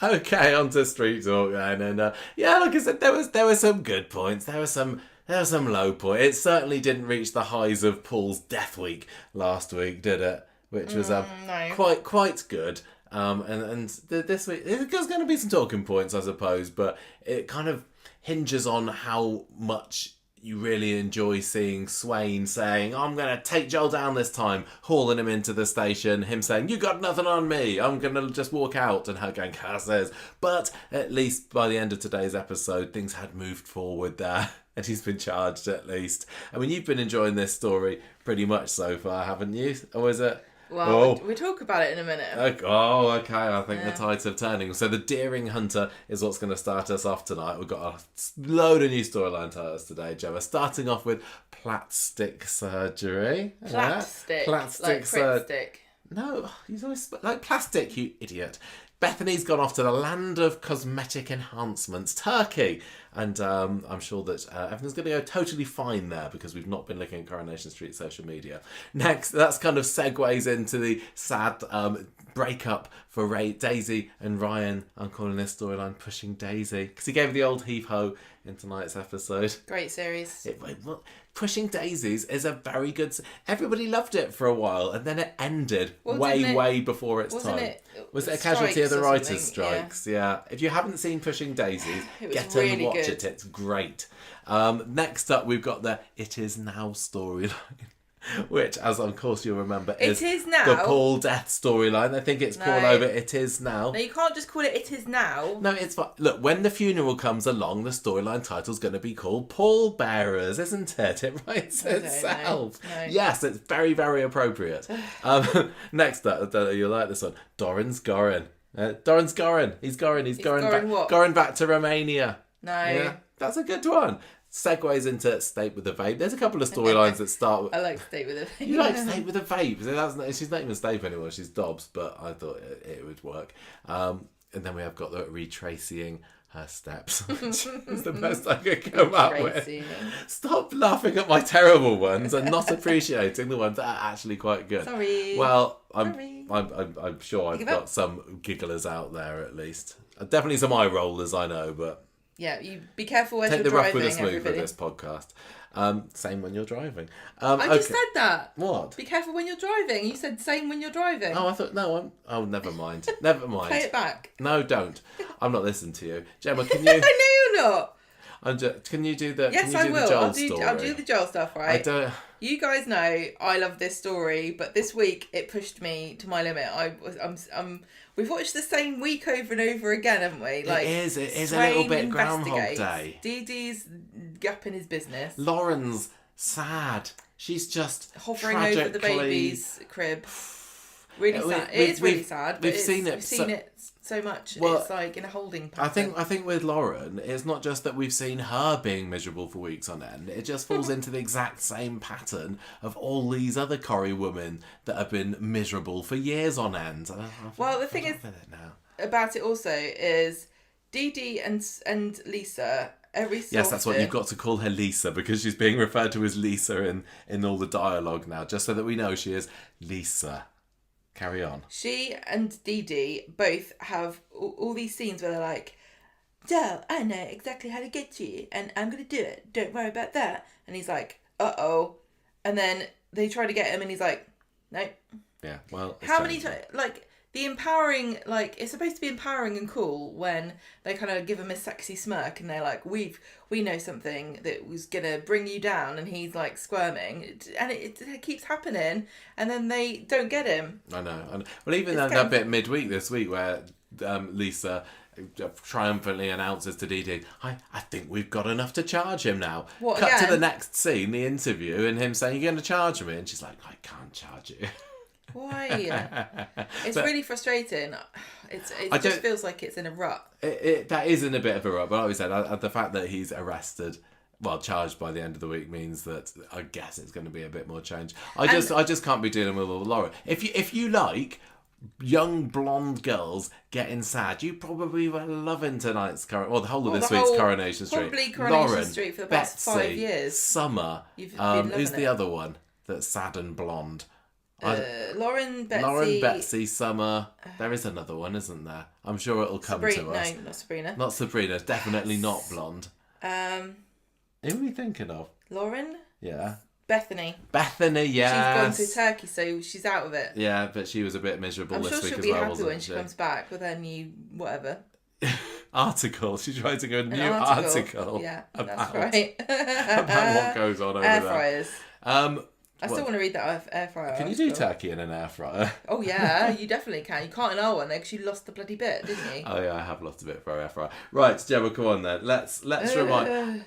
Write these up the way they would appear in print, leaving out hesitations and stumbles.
Okay, on to Street Talk then. And yeah, like I said, there were some good points. There were some low points. It certainly didn't reach the highs of Paul's Death Week last week, did it? Which was No. quite good. This week there's going to be some talking points, I suppose, but it kind of hinges on how much you really enjoy seeing Swain saying, I'm going to take Joel down this time, hauling him into the station, him saying, you got nothing on me, I'm going to just walk out, and her going, curses. But at least by the end of today's episode, things had moved forward there, and he's been charged at least. I mean, you've been enjoying this story pretty much so far, haven't you? Or is it? Well, we'll talk about it in a minute. Okay, I think the tides are turning. So the Deering Hunter is what's going to start us off tonight. We've got a load of new storyline titles today, Gemma. Starting off with plastic surgery. Plastic? Plastic like surgery. No, he's always like plastic, you idiot. Bethany's gone off to the land of cosmetic enhancements, Turkey. And I'm sure that everything's going to go totally fine there because we've not been looking at Coronation Street social media. Next, that's kind of segues into the sad breakup for Daisy and Ryan. I'm calling this storyline Pushing Daisy because he gave her the old heave-ho in tonight's episode. Great series. Pushing Daisies is a very good... Everybody loved it for a while, and then it ended Well, way before its wasn't time. it Was it a casualty of the strikes or writers' something? strikes? Yeah. If you haven't seen Pushing Daisies, It was get really and watch good. it. It's great. Next up, we've got the It Is Now storyline. Which, as of course you'll remember, is Now. the Paul death storyline. I think it's called over It Is Now. No, you can't just call it Is Now. No, it's fine. Look, when the funeral comes along, the storyline title's going to be called Pall Bearers, isn't it? It writes itself. No. Yes, it's very, very appropriate. Next up, you'll like this one. Dorin's Gorin. Dorin's Gorin. He's Gorin. He's Gorin back. What? Gorin back to Romania. No. Yeah, that's a good one. Segues into State with a Vape. There's a couple of storylines that start with... I like State with a Vape. You like State with a Vape? She's not even State anymore. She's Dobbs, but I thought it would work. And then we have got the retracing her steps, which is the best I could come up with. Stop laughing at my terrible ones and not appreciating the ones that are actually quite good. Sorry. Well, Sorry. I'm sure I've got some gigglers out there at least. Definitely some eye rollers, I know, but... Yeah, you be careful when Take you're the rough driving, with a smooth everybody. for this podcast. Same when you're driving. I just said that. What? Be careful when you're driving. You said same when you're driving. Oh, I thought, no, oh, never mind. Never mind. Play it back. No, don't. I'm not listening to you. Gemma, can I you... know you're not. Can you do the... Yes, can you I do will. The Joel I'll do the Joel stuff, right? I don't... You guys know I love this story, but this week it pushed me to my limit. We've watched the same week over and over again, haven't we? Like, it is a little bit Groundhog Day. Dee-Dee's gapping his business. Lauren's sad. She's just hovering over the baby's crib. Really sad. It is really sad. But We've seen it so much. Well, it's like in a holding pattern. I think with Lauren, it's not just that we've seen her being miserable for weeks on end. It just falls into the exact same pattern of all these other Corrie women that have been miserable for years on end. Well, the thing is about it also is Dee-Dee and Lisa. Yes, that's what you've got to call her, Lisa, because she's being referred to as Lisa in all the dialogue now, just so that we know she is Lisa. Carry on. She and Dee-Dee both have all these scenes where they're like, Joel, I know exactly how to get to you, and I'm going to do it. Don't worry about that. And he's like, uh-oh. And then they try to get him, and he's like, no. Yeah, well... How many times... Like, the empowering... Like, it's supposed to be empowering and cool when they kind of give him a sexy smirk, and they're like, we know something that was going to bring you down, and he's, like, squirming. And it keeps happening, and then they don't get him. I know. Well, even that bit midweek this week where Lisa triumphantly announces to Dee-Dee, I think we've got enough to charge him now. What, Cut again? to the next scene, the interview, and him saying, you're going to charge me? And she's like, I can't charge you. Why? It's really frustrating. It just feels like it's in a rut. That is in a bit of a rut, but like we said, the fact that he's arrested, charged by the end of the week means that I guess it's going to be a bit more change. I just can't be dealing with all the Laura. If you like young blonde girls getting sad, you probably were loving tonight's the whole of this week's Coronation Street. Probably Coronation Lauren, Street for the past Betsy, 5 years. Summer. You've been loving who's the it. other one that's sad and blonde? Lauren, Betsy... Lauren, Betsy, Summer. There is another one, isn't there? I'm sure it'll come to us. No, not Sabrina. Not Sabrina. Definitely not blonde. Who are we thinking of? Lauren? Yeah. Bethany. Bethany, yes. She's gone to Turkey, so she's out of it. Yeah, but she was a bit miserable this week as well, I'm sure she'll be happy when she comes back with her new whatever. Article. She's writing a new article. Yeah, about, that's right. about what goes on over air there. fryers. I still want to read that air fryer. Can you do turkey in an air fryer? Oh yeah, you definitely can. You can't in our one though because you lost the bloody bit, didn't you? Oh yeah, I have lost a bit for our air fryer. Right, Gemma, come on then. Let's remind.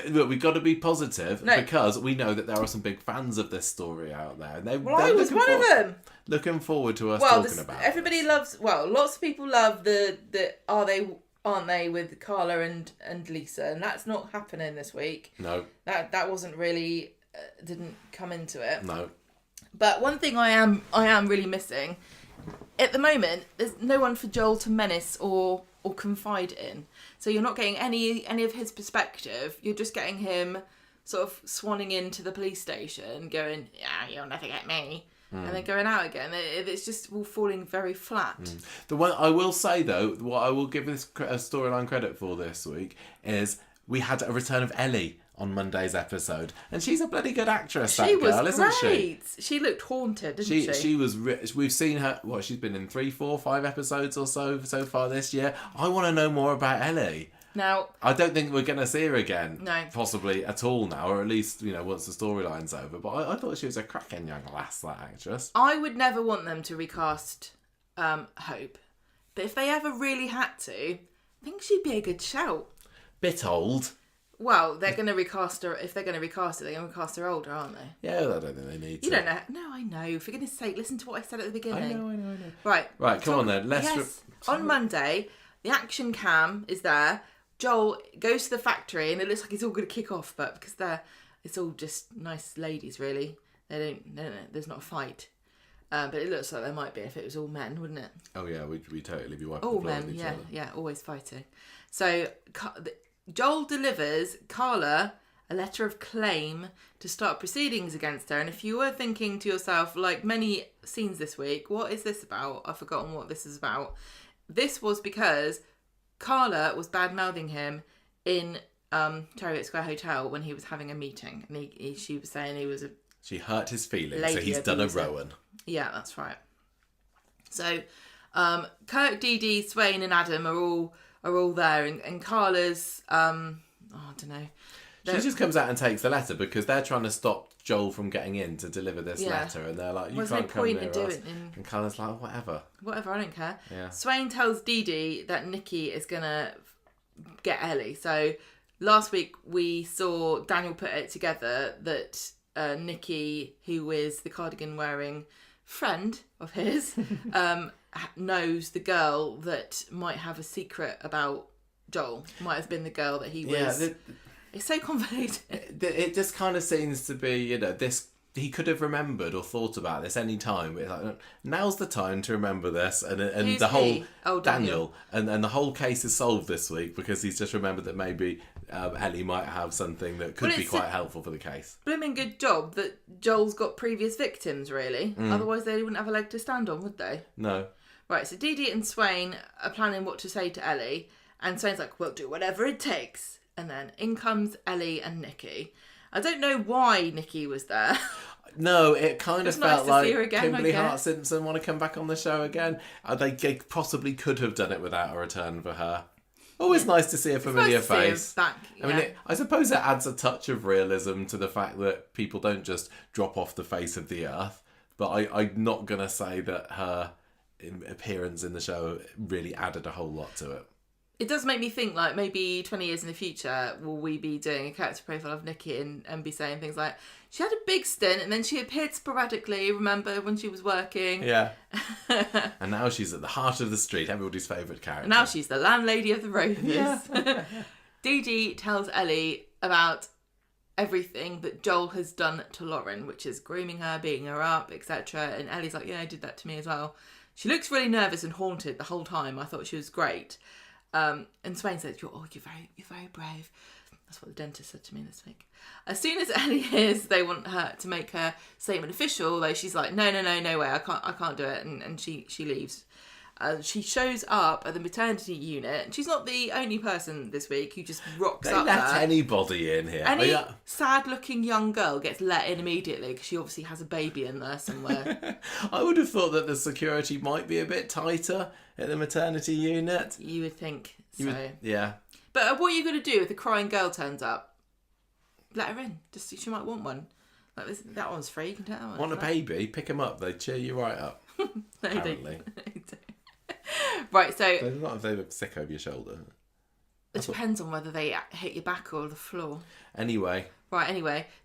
Look, we've got to be positive because we know that there are some big fans of this story out there, and I was one of them. Looking forward to us talking about. Everybody loves. Well, lots of people love the aren't they with Carla and Lisa, and that's not happening this week. No, that wasn't really. Didn't come into it. No. But one thing I am really missing at the moment. There's no one for Joel to menace or confide in. So you're not getting any of his perspective. You're just getting him sort of swanning into the police station, going, "Yeah, you'll never get me," and then going out again. It's just all falling very flat. The one I will say though, what I will give this storyline credit for this week is we had a return of Ellie on Monday's episode, and she's a bloody good actress. That girl, isn't she? She looked haunted, didn't she? She was. We've seen her. What, she's been in 3, 4, 5 episodes or so far this year. I want to know more about Ellie. Now, I don't think we're going to see her again. No, possibly at all now, or at least once the storyline's over. But I thought she was a cracking young lass, that actress. I would never want them to recast Hope, but if they ever really had to, I think she'd be a good shout. Bit old. Well, they're going to recast her. If they're going to recast her, they're going to recast her older, aren't they? Yeah, I don't think they need to. You don't know. No, I know. For goodness sake, listen to what I said at the beginning. I know. Right, come on then. On Monday, the action cam is there. Joel goes to the factory, and it looks like it's all going to kick off, but because it's all just nice ladies, really. There's not a fight. But it looks like there might be if it was all men, wouldn't it? Oh yeah, we'd totally be wiping all the floor men, with each other. Yeah, always fighting. So Joel delivers Carla a letter of claim to start proceedings against her. And if you were thinking to yourself, like many scenes this week, what is this about? I've forgotten what this is about. This was because Carla was bad-mouthing him in Chariot Square Hotel when he was having a meeting. And she was saying she hurt his feelings, so he's done a Rowan. Yeah, that's right. So Kirk, Dee-Dee, Swain and Adam are all there, and Carla's I don't know. She just comes out and takes the letter because they're trying to stop Joel from getting in to deliver this letter, and they're like, "You can't come near us." And Carla's like, "Whatever, I don't care." Yeah. Swain tells Dee-Dee that Nikki is gonna get Ellie. So last week we saw Daniel put it together that Nikki, who is the cardigan wearing friend of his, knows the girl that might have a secret about Joel. Might have been the girl that he was. Yeah, it's so convoluted. It just kind of seems to be, this. He could have remembered or thought about this any time. It's like, now's the time to remember this, and Who's the whole he? Oh, Daniel, and the whole case is solved this week because he's just remembered that maybe Ellie might have something that could be quite helpful for the case. Blooming good job that Joel's got previous victims, really. Otherwise, they wouldn't have a leg to stand on, would they? No. Right, so Dee-Dee and Swain are planning what to say to Ellie, and Swain's like, "We'll do whatever it takes." And then in comes Ellie and Nikki. I don't know why Nikki was there. No, it kind of felt like again, Kimberly Hart Simpson want to come back on the show again. They possibly could have done it without a return for her. Always nice to see a familiar face. Back, yeah. I mean, I suppose it adds a touch of realism to the fact that people don't just drop off the face of the earth. But I'm not going to say that her appearance in the show really added a whole lot to it. It does make me think, like, maybe 20 years in the future, will we be doing a character profile of Nikki and be saying things like, she had a big stint and then she appeared sporadically, remember, when she was working? Yeah. And now she's at the heart of the street, everybody's favourite character. And now she's the landlady of the Rovers. Yeah. Dee-Dee tells Ellie about everything that Joel has done to Lauren, which is grooming her, beating her up, etc. And Ellie's like, yeah, I did that to me as well. She looks really nervous and haunted the whole time. I thought she was great. And Swain says, you're very brave. That's what the dentist said to me this week. As soon as Ellie hears they want her to make her statement official, though, she's like, no way, I can't do it, and she leaves. She shows up at the maternity unit, and she's not the only person this week who just rocks up there. They let anybody in here. Any sad-looking young girl gets let in immediately because she obviously has a baby in there somewhere. I would have thought that the security might be a bit tighter at the maternity unit. You would think so. Yeah. But what are you going to do if the crying girl turns up? Let her in. Just she might want one. Like that one's free. You can take that one. Want a baby? Pick them up. They cheer you right up. No, apparently. They don't. Right, so... They're not if they look sick over your shoulder. It depends on whether they hit your back or the floor. Anyway.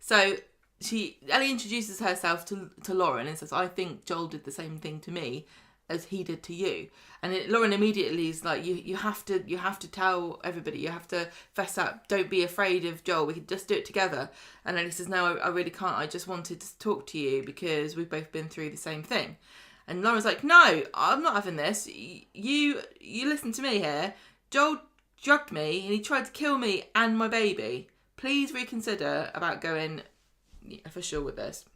So Ellie introduces herself to Lauren and says, I think Joel did the same thing to me as he did to you. And Lauren immediately is like, you have to tell everybody, you have to fess up, don't be afraid of Joel, we can just do it together. And Ellie says, no, I really can't, I just wanted to talk to you because we've both been through the same thing. And Lauren's like, no, I'm not having this. You listen to me here. Joel drugged me and he tried to kill me and my baby. Please reconsider about going official with this.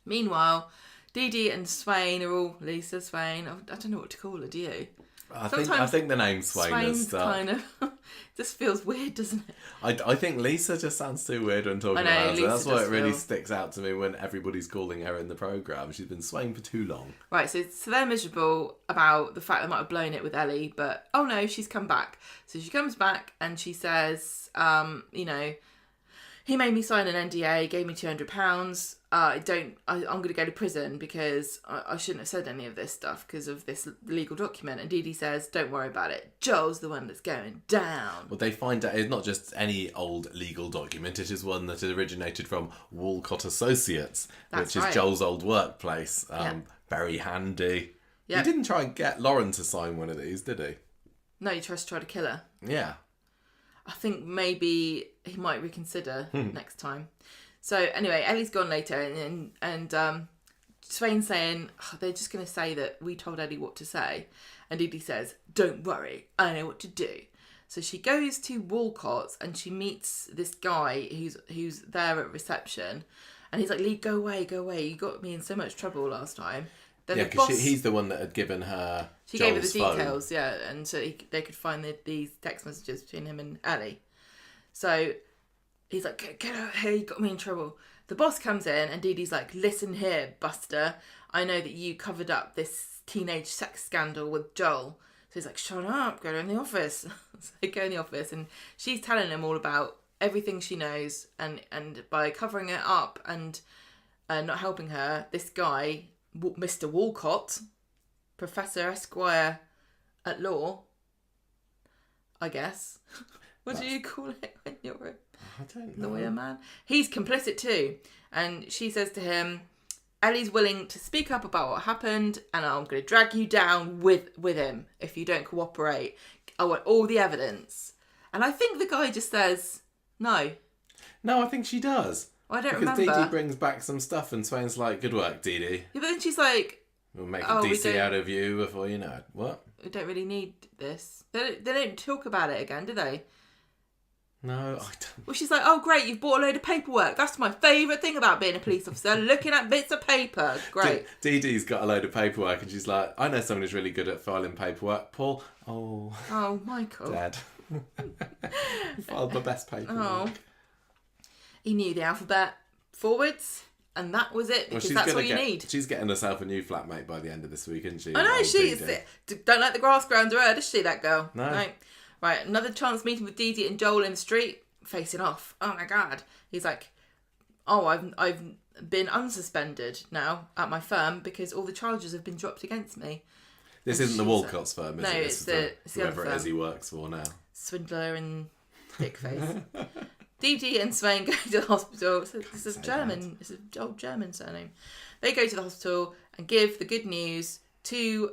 Meanwhile, Dee-Dee and Swain are all... Lisa, Swain... I don't know what to call her, do you? I think the name Swain is stuck. Kind of... just feels weird, doesn't it? I think Lisa just sounds too weird when talking about her. That's why it really sticks out to me when everybody's calling her in the programme. She's been Swain for too long. Right, so they're miserable about the fact they might have blown it with Ellie, but oh no, she's come back. So she comes back and she says, he made me sign an NDA, gave me £200. I'm going to go to prison because I shouldn't have said any of this stuff because of this legal document. And Dee-Dee says, don't worry about it. Joel's the one that's going down. Well, they find out it's not just any old legal document. It is one that originated from Walcott Associates, which is Joel's old workplace. Very handy. Yep. He didn't try and get Lauren to sign one of these, did he? No, he tries to try to kill her. Yeah. I think maybe he might reconsider next time. So anyway, Ellie's gone later and Swain's saying, they're just going to say that we told Ellie what to say. And Dee-Dee says, don't worry, I know what to do. So she goes to Walcott's and she meets this guy who's there at reception. And he's like, Lee, go away. You got me in so much trouble last time. Then because he's the one that had given her She Joel's gave her the details, phone. yeah. And so they could find these text messages between him and Ellie. So he's like, get out of here, you got me in trouble. The boss comes in and Dee-Dee's like, listen here, Buster. I know that you covered up this teenage sex scandal with Joel. So he's like, shut up, go in the office. So they go in the office and she's telling him all about everything she knows. And by covering it up and not helping her, this guy, Mr. Walcott, Professor Esquire at law, I guess. What do you call it when you're a lawyer man? He's complicit too. And she says to him, Ellie's willing to speak up about what happened and I'm going to drag you down with him if you don't cooperate. I want all the evidence. And I think the guy just says, no. No, I think she does. Well, I don't remember. Because Dee-Dee brings back some stuff and Swain's like, good work, Dee-Dee. Yeah, but then she's like... We'll make a DC out of you before you know it. What? We don't really need this. They don't talk about it again, do they? No, I don't. Well, she's like, oh, great, you've bought a load of paperwork. That's my favourite thing about being a police officer, looking at bits of paper. Great. Dee-Dee's got a load of paperwork and she's like, I know someone who's really good at filing paperwork. Paul. Oh, Michael. Dad. Filed my best paperwork. Oh. He knew the alphabet forwards, and that was it, because that's all you need. She's getting herself a new flatmate by the end of this week, isn't she? I know, she's... Don't let the grass grow under her, does she, that girl? No. Right, another chance meeting with Dee-Dee and Joel in the street, facing off. Oh my God. He's like, oh, I've been unsuspended now at my firm because all the charges have been dropped against me. This isn't the Walcott's firm, is it? No, it's the whoever other it is he works for now. Swindler and dickface. Dee-Dee and Swain go to the hospital. This is German. It's an old German surname. They go to the hospital and give the good news to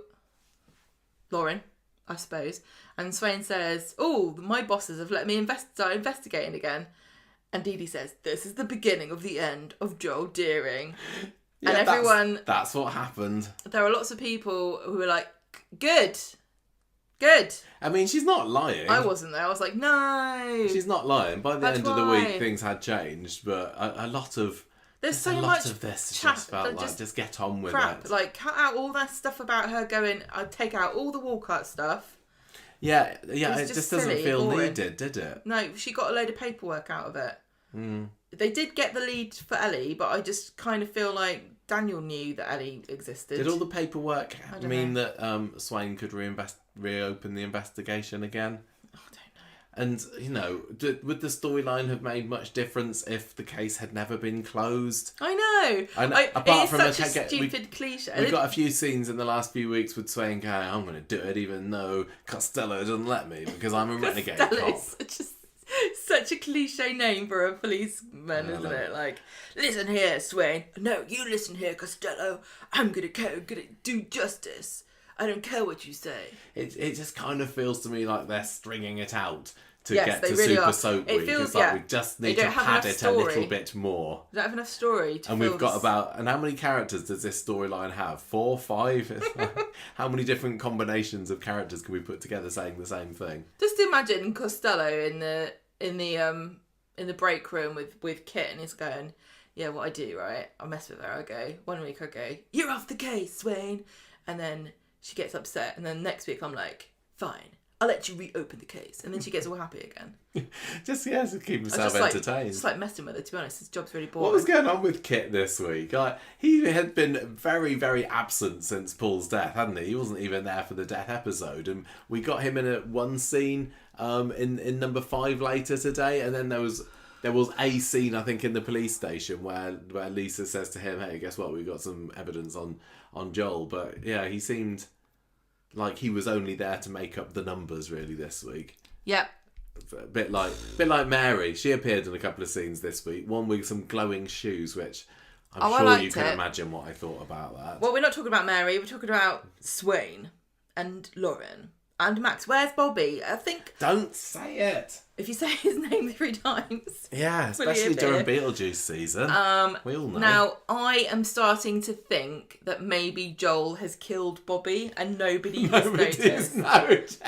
Lauren, I suppose. And Swain says, oh, my bosses have let me start investigating again. And Dee-Dee says, this is the beginning of the end of Joel Dorin. Yeah, and everyone... That's what happened. There are lots of people who are like, good. Good. I mean, she's not lying. I wasn't there. I was like, no. She's not lying. By the That's end of the why. week, things had changed, but a lot of... There's so a much lot of this chat, just felt like, just get on with crap. it. Like, cut out all that stuff about her going, I'd take out all the Walcott stuff. Yeah, it just just doesn't silly, feel boring. needed, did it? No, she got a load of paperwork out of it. Mm. They did get the lead for Ellie, but I just kind of feel like Daniel knew that Ellie existed. Did all the paperwork mean know. that Swain could reopen the investigation again? Oh, I don't know. And, you know, would the storyline have made much difference if the case had never been closed? I know. And apart from such a stupid cliche. We've got a few scenes in the last few weeks with Swain going, I'm going to do it even though Costello doesn't let me because I'm a renegade cop. Such a cliche name for a policeman, isn't it? Like, listen here, Swain. No, you listen here, Costello. I'm gonna do justice. I don't care what you say. It just kind of feels to me like they're stringing it out to Yes, get they to really Super are. Soap It Week. feels- It's like yeah. we just They need to don't have pad enough it a little story. bit more. I don't have enough story to And fill we've got this- about... And how many characters does this storyline have? 4, 5? It's like, how many different combinations of characters can we put together saying the same thing? Just imagine Costello in the break room with Kit, and he's going, yeah, what I do, right? I mess with her. I go, 1 week I go, you're off the case, Swain. And then she gets upset. And then next week I'm like, fine, I'll let you reopen the case. And then she gets all happy again. Just, to keep himself Just entertained. just like messing with her, to be honest. His job's really boring. What was going on with Kit this week? Like, he had been very, very absent since Paul's death, hadn't he? He wasn't even there for the death episode. And we got him in one scene in number 5 later today. And then there was a scene, I think, in the police station where Lisa says to him, hey, guess what? We've got some evidence on Joel. But yeah, he seemed like he was only there to make up the numbers, really, this week. Yep. A bit like Mary. She appeared in a couple of scenes this week. One with some glowing shoes, which I'm sure you can imagine what I thought about that. Well, we're not talking about Mary. We're talking about Swain and Lauren and Max. Where's Bobby? I think... Don't say it! If you say his name 3 times... Yeah, especially during Beetlejuice season. We all know. Now, I am starting to think that maybe Joel has killed Bobby and nobody has noticed.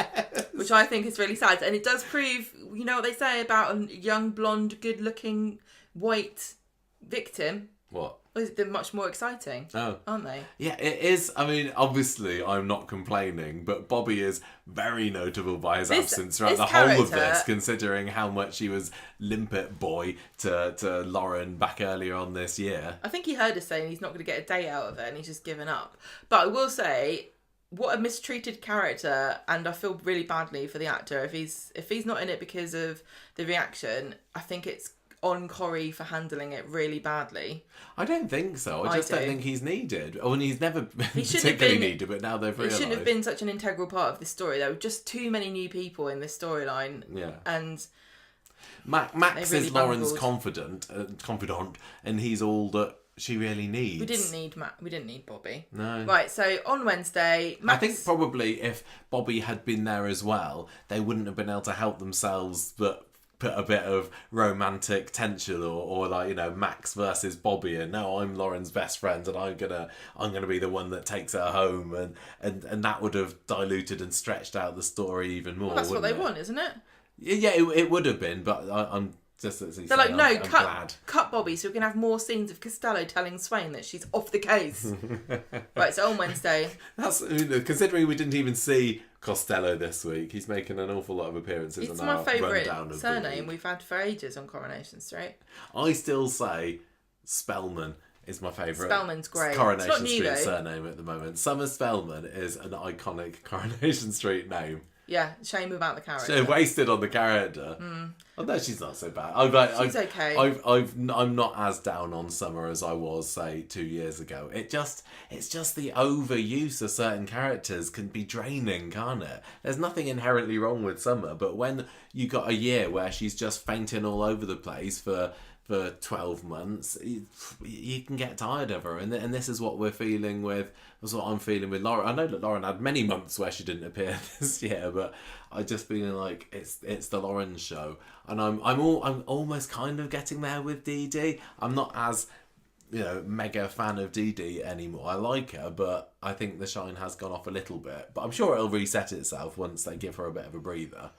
Which I think is really sad. And it does prove, you know what they say about a young, blonde, good-looking, white victim? What? They're much more exciting, aren't they? Yeah, it is. I mean, obviously, I'm not complaining, but Bobby is very notable by his absence throughout the whole of this, considering how much he was limpet boy to Lauren back earlier on this year. I think he heard us saying he's not going to get a day out of it and he's just given up. But I will say, what a mistreated character, and I feel really badly for the actor. If he's not in it because of the reaction, I think it's on Corrie for handling it really badly. I don't think so. I just don't think he's needed. I mean, he's never been particularly needed, but now they've realised. He shouldn't have been such an integral part of this story. There were just too many new people in this storyline. Yeah. And Max really is Lauren's bungled. confidant, and he's all that she really needs. We didn't need Bobby. No. Right, so on Wednesday, Max... I think probably if Bobby had been there as well, they wouldn't have been able to help themselves but put a bit of romantic tension or like, you know, Max versus Bobby, and no, I'm Lauren's best friend and I'm gonna be the one that takes her home, and that would have diluted and stretched out the story even more. Well, that's what they want, isn't it? Yeah, it would have been, but I'm just... They're like, no, cut Bobby so we can have more scenes of Costello telling Swain that she's off the case. Right, so on Wednesday... That's, you know, considering we didn't even see Costello this week, he's making an awful lot of appearances. It's my favourite surname we've had for ages on Coronation Street. I still say Spellman is my favourite. Spellman's great. Coronation Street surname at the moment. Summer Spellman is an iconic Coronation Street name. Yeah, shame about the character. So wasted on the character. Although she's not so bad. She's okay. I'm not as down on Summer as I was, say, 2 years ago. It's just the overuse of certain characters can be draining, can't it? There's nothing inherently wrong with Summer, but when you got a year where she's just fainting all over the place for 12 months, you can get tired of her, and this is what we're feeling with. That's what I'm feeling with Lauren. I know that Lauren had many months where she didn't appear this year, but I just feeling like it's the Lauren show, and I'm almost kind of getting there with Dee-Dee. I'm not as mega fan of Dee-Dee anymore. I like her, but I think the shine has gone off a little bit. But I'm sure it'll reset itself once they give her a bit of a breather.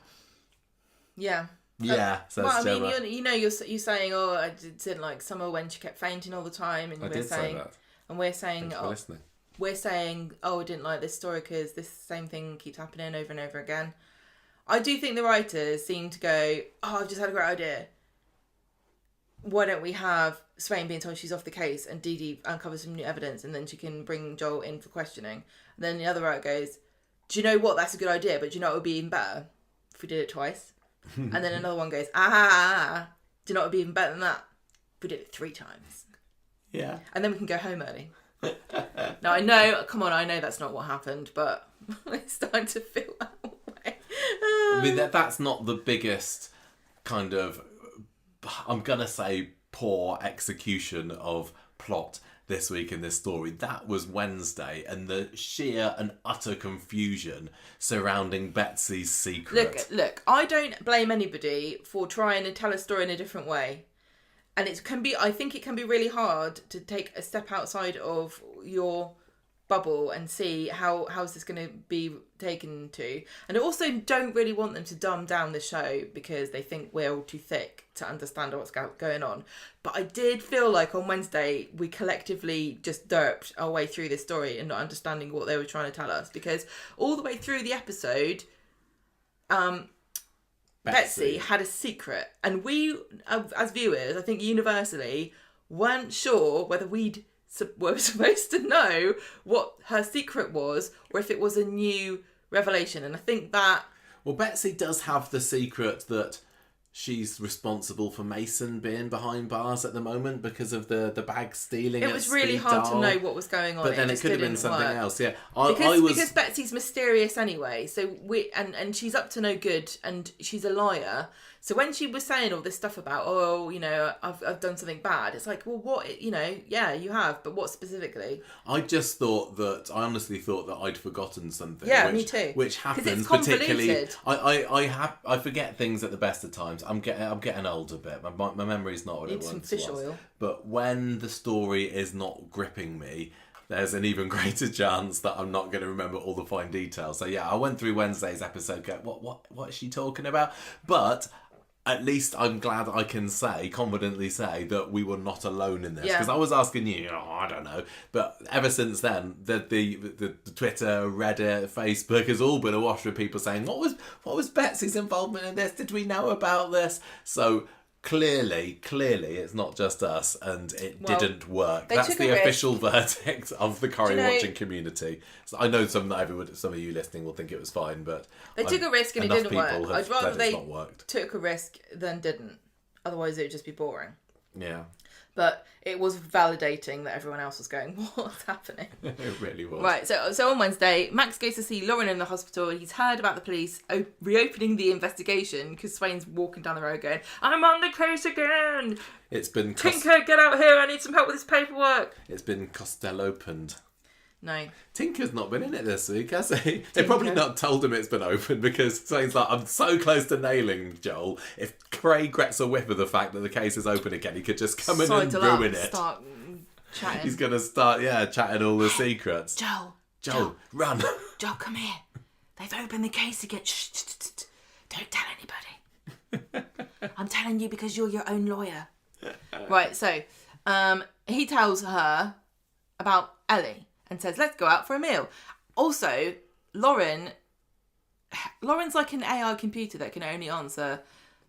Yeah. Yeah. You're saying, oh, I didn't like Summer when she kept fainting all the time, and we're saying that. And we're saying, I didn't like this story because this same thing keeps happening over and over again. I do think the writers seem to go, oh, I've just had a great idea. Why don't we have Swain being told she's off the case and Dee-Dee uncovers some new evidence and then she can bring Joel in for questioning. And then the other writer goes, do you know what? That's a good idea, but do you know what would be even better if we did it twice? And then another one goes, do you know what would be even better than that? If we did it 3 times. Yeah. And then we can go home early. Now, I know that's not what happened, but it's starting to feel that way. I mean, that's not the biggest kind of, I'm going to say, poor execution of plot this week in this story. That was Wednesday, and the sheer and utter confusion surrounding Betsy's secret. Look, I don't blame anybody for trying to tell a story in a different way. And I think it can be really hard to take a step outside of your bubble and see how's this going to be taken to. And I also don't really want them to dumb down the show because they think we're all too thick to understand what's going on. But I did feel like on Wednesday we collectively just derped our way through this story and not understanding what they were trying to tell us, because all the way through the episode, Betsy had a secret, and we, as viewers, I think universally, weren't sure whether we were supposed to know what her secret was or if it was a new revelation. And I think that... Well, Betsy does have the secret that she's responsible for Mason being behind bars at the moment because of the bag stealing. It was really hard to know what was going on. But then it could have been something else. Yeah, because Betsy's mysterious anyway. So and she's up to no good, and she's a liar. So when she was saying all this stuff about, I've done something bad, it's like, well, what, yeah, you have, but what specifically? I honestly thought that I'd forgotten something. Yeah, me too. Which happens particularly. I forget things at the best of times. I'm getting old a bit. My memory's not what it once was. Need some fish oil. But when the story is not gripping me, there's an even greater chance that I'm not going to remember all the fine details. So yeah, I went through Wednesday's episode going, what is she talking about? But at least I'm glad I can confidently say that we were not alone in this. Because I was asking you, I don't know. But ever since then, the Twitter, Reddit, Facebook has all been awash with people saying, what was Betsy's involvement in this? Did we know about this? So clearly it's not just us, and it didn't work. That's the official verdict of the Corrie watching community. So I know some of you listening will think it was fine, but they took a risk and it didn't work. I'd rather they took a risk than didn't. Otherwise it would just be boring. Yeah. But it was validating that everyone else was going, what's happening? It really was. Right, so on Wednesday, Max goes to see Lauren in the hospital. He's heard about the police reopening the investigation because Swain's walking down the road going, I'm on the case again! It's been... Tinker, get out here, I need some help with this paperwork! It's been Costello-opened. No. Tinker's not been in it this week, has he? They probably not told him it's been opened because Swain's like, I'm so close to nailing Joel. If Craig gets a whiff of the fact that the case is open again, he could just come in and ruin it. Start chatting. He's going to start, chatting all the secrets. Joel, run. Joel, come here. They've opened the case again. Shh. Don't tell anybody. I'm telling you because you're your own lawyer. Right, so he tells her about Ellie and says, let's go out for a meal. Also, Lauren's like an AI computer that can only answer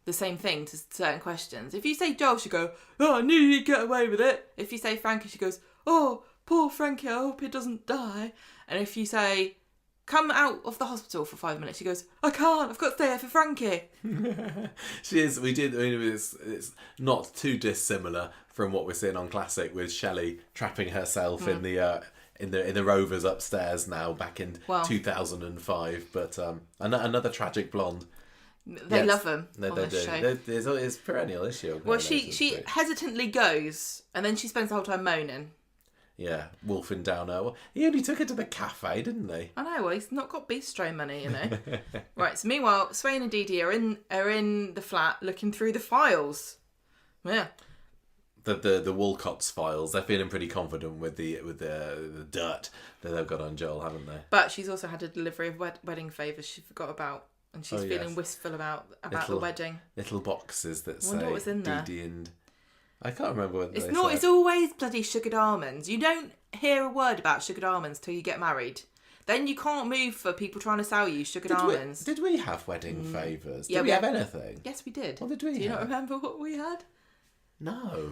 the same thing to certain questions. If you say Joel, she'll go, I knew you'd get away with it. If you say Frankie, she goes, oh, poor Frankie, I hope he doesn't die. And if you say, come out of the hospital for 5 minutes, she goes, I can't, I've got to stay here for Frankie. She is, it's not too dissimilar from what we're seeing on Classic with Shelley trapping herself in the Rovers upstairs now, back in 2005. But another tragic blonde. They love them. They do. It's a perennial issue. Well, she hesitantly goes, and then she spends the whole time moaning. Yeah, wolfing down her. Well, he only took her to the cafe, didn't he? I know. Well, he's not got bistro money, Right. So meanwhile, Swain and Dee-Dee are in the flat looking through the files. Yeah. the Walcott's files. They're feeling pretty confident with the dirt that they've got on Joel, haven't they? But she's also had a delivery of wedding favours she forgot about, and she's feeling yes. wistful about the wedding. Little boxes that say what was in there. Dee-Dee and... I can't remember what they said. It's always bloody sugared almonds. You don't hear a word about sugared almonds till you get married. Then you can't move for people trying to sell you sugared almonds. Did we have wedding favours? Yeah, Did we have anything? Yes, we did. What did we have? Do you not remember what we had? No.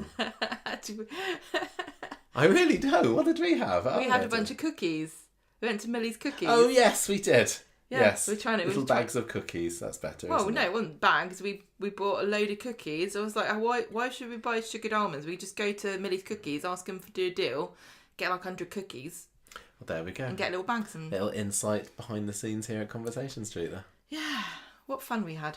I really don't. What did we have? We had a bunch of cookies. We went to Millie's Cookies. Oh, yes, we did. Yeah, yes. we're trying to... Little bags of cookies. That's better, Well, isn't no, it? it wasn't bags. We bought a load of cookies. I was like, why should we buy sugared almonds? We just go to Millie's Cookies, ask them to do a deal, get like 100 cookies. Well, there we go. And get little bags. And... Little insight behind the scenes here at Conversation Street there. Yeah, what fun we had.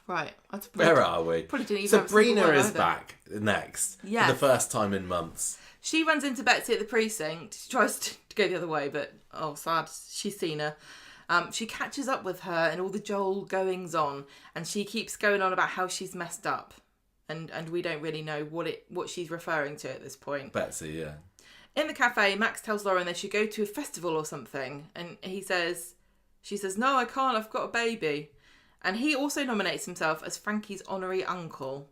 Right. Where are we? Probably didn't even Sabrina have a is either. back next. Yes. For the first time in months. She runs into Betsy at the precinct. She tries to go the other way, but sad. She's seen her. She catches up with her and all the Joel goings on, and she keeps going on about how she's messed up, and we don't really know what she's referring to at this point. Betsy, yeah. In the cafe, Max tells Lauren they should go to a festival or something, and she says, "No, I can't. I've got a baby." And he also nominates himself as Frankie's honorary uncle.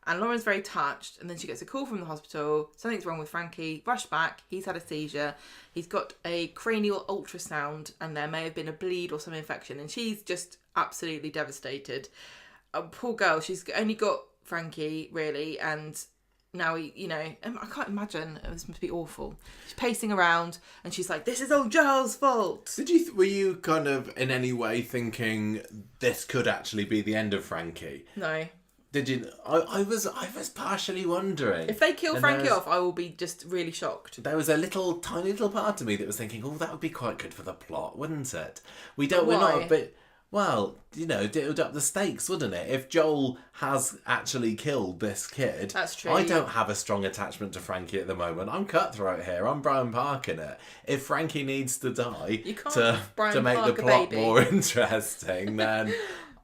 And Lauren's very touched, and then she gets a call from the hospital. Something's wrong with Frankie. Rush back. He's had a seizure. He's got a cranial ultrasound, and there may have been a bleed or some infection. And she's just absolutely devastated. Poor girl. She's only got Frankie, really, and now I can't imagine. This must be awful. She's pacing around, and she's like, "This is all Joel's fault." Were you kind of in any way thinking this could actually be the end of Frankie? No. Did you? I was partially wondering. If they kill Frankie off, I will be just really shocked. There was a tiny little part of me that was thinking, "Oh, that would be quite good for the plot, wouldn't it?" We're not a bit. Well, it would up the stakes, wouldn't it? If Joel has actually killed this kid... That's true. I don't have a strong attachment to Frankie at the moment. I'm cutthroat here. I'm Brian Park in it. If Frankie needs to die to make the plot more interesting, then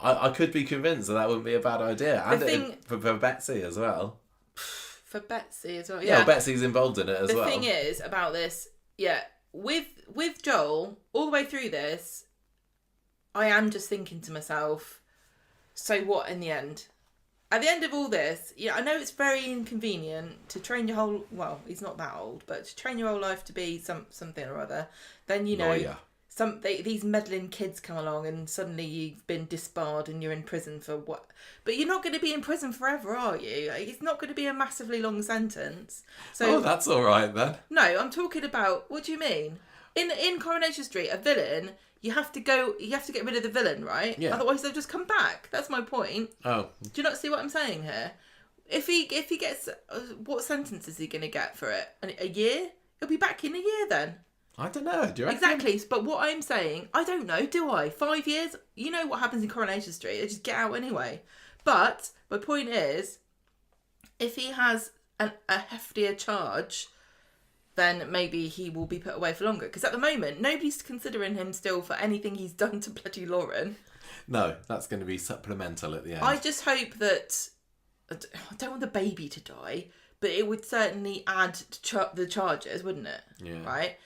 I could be convinced that wouldn't be a bad idea. And for Betsy as well. For Betsy as well, yeah. Well, Betsy's involved in it as well. The thing is about this, with Joel, all the way through this... I am just thinking to myself, so what in the end? At the end of all this, I know it's very inconvenient to train your whole... Well, he's not that old, but to train your whole life to be something or other. Then, these meddling kids come along and suddenly you've been disbarred and you're in prison for what? But you're not going to be in prison forever, are you? It's not going to be a massively long sentence. So, that's all right then. No, I'm talking about... What do you mean? In Coronation Street, a villain... You have to get rid of the villain, right? Yeah. Otherwise they'll just come back. That's my point. Oh. Do you not see what I'm saying here? If he gets... what sentence is he going to get for it? A year? He'll be back in a year then. I don't know. Do you reckon? Exactly. But what I'm saying, I don't know, do I? 5 years? You know what happens in Coronation Street. They just get out anyway. But my point is, if he has a heftier charge... then maybe he will be put away for longer. Because at the moment, nobody's considering him still for anything he's done to bloody Lauren. No, that's going to be supplemental at the end. I just hope that... I don't want the baby to die, but it would certainly add to the charges, wouldn't it? Yeah. Right?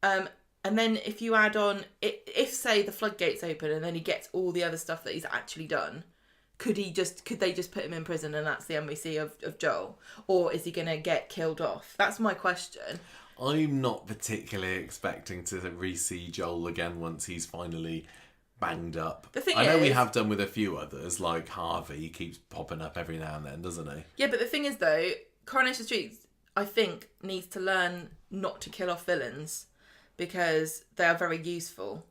And then if you add on... If, say, the floodgates open and then he gets all the other stuff that he's actually done... Could they just put him in prison and that's the end we see of Joel? Or is he going to get killed off? That's my question. I'm not particularly expecting to re-see Joel again once he's finally banged up. I know we have done with a few others, like Harvey. He keeps popping up every now and then, doesn't he? Yeah, but the thing is, though, Coronation Street, I think, needs to learn not to kill off villains because they are very useful.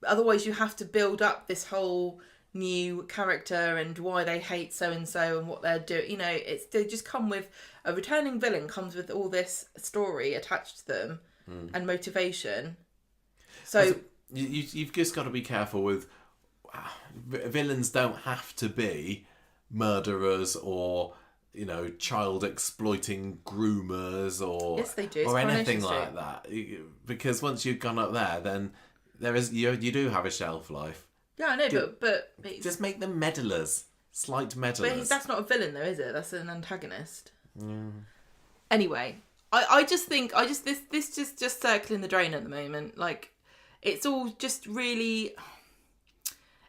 Otherwise, you have to build up this whole... new character and why they hate so-and-so and what they're doing. They just come with... A returning villain comes with all this story attached to them and motivation. So... You've just got to be careful with... Villains don't have to be murderers or, child-exploiting groomers or... Yes, they do. Or anything like that. Because once you've gone up there, then you do have a shelf life. Yeah, I know, but just make them meddlers. Slight But meddlers. that's not a villain, though, is it? That's an antagonist. Anyway, I just think this just circling the drain at the moment. Like, it's all just really.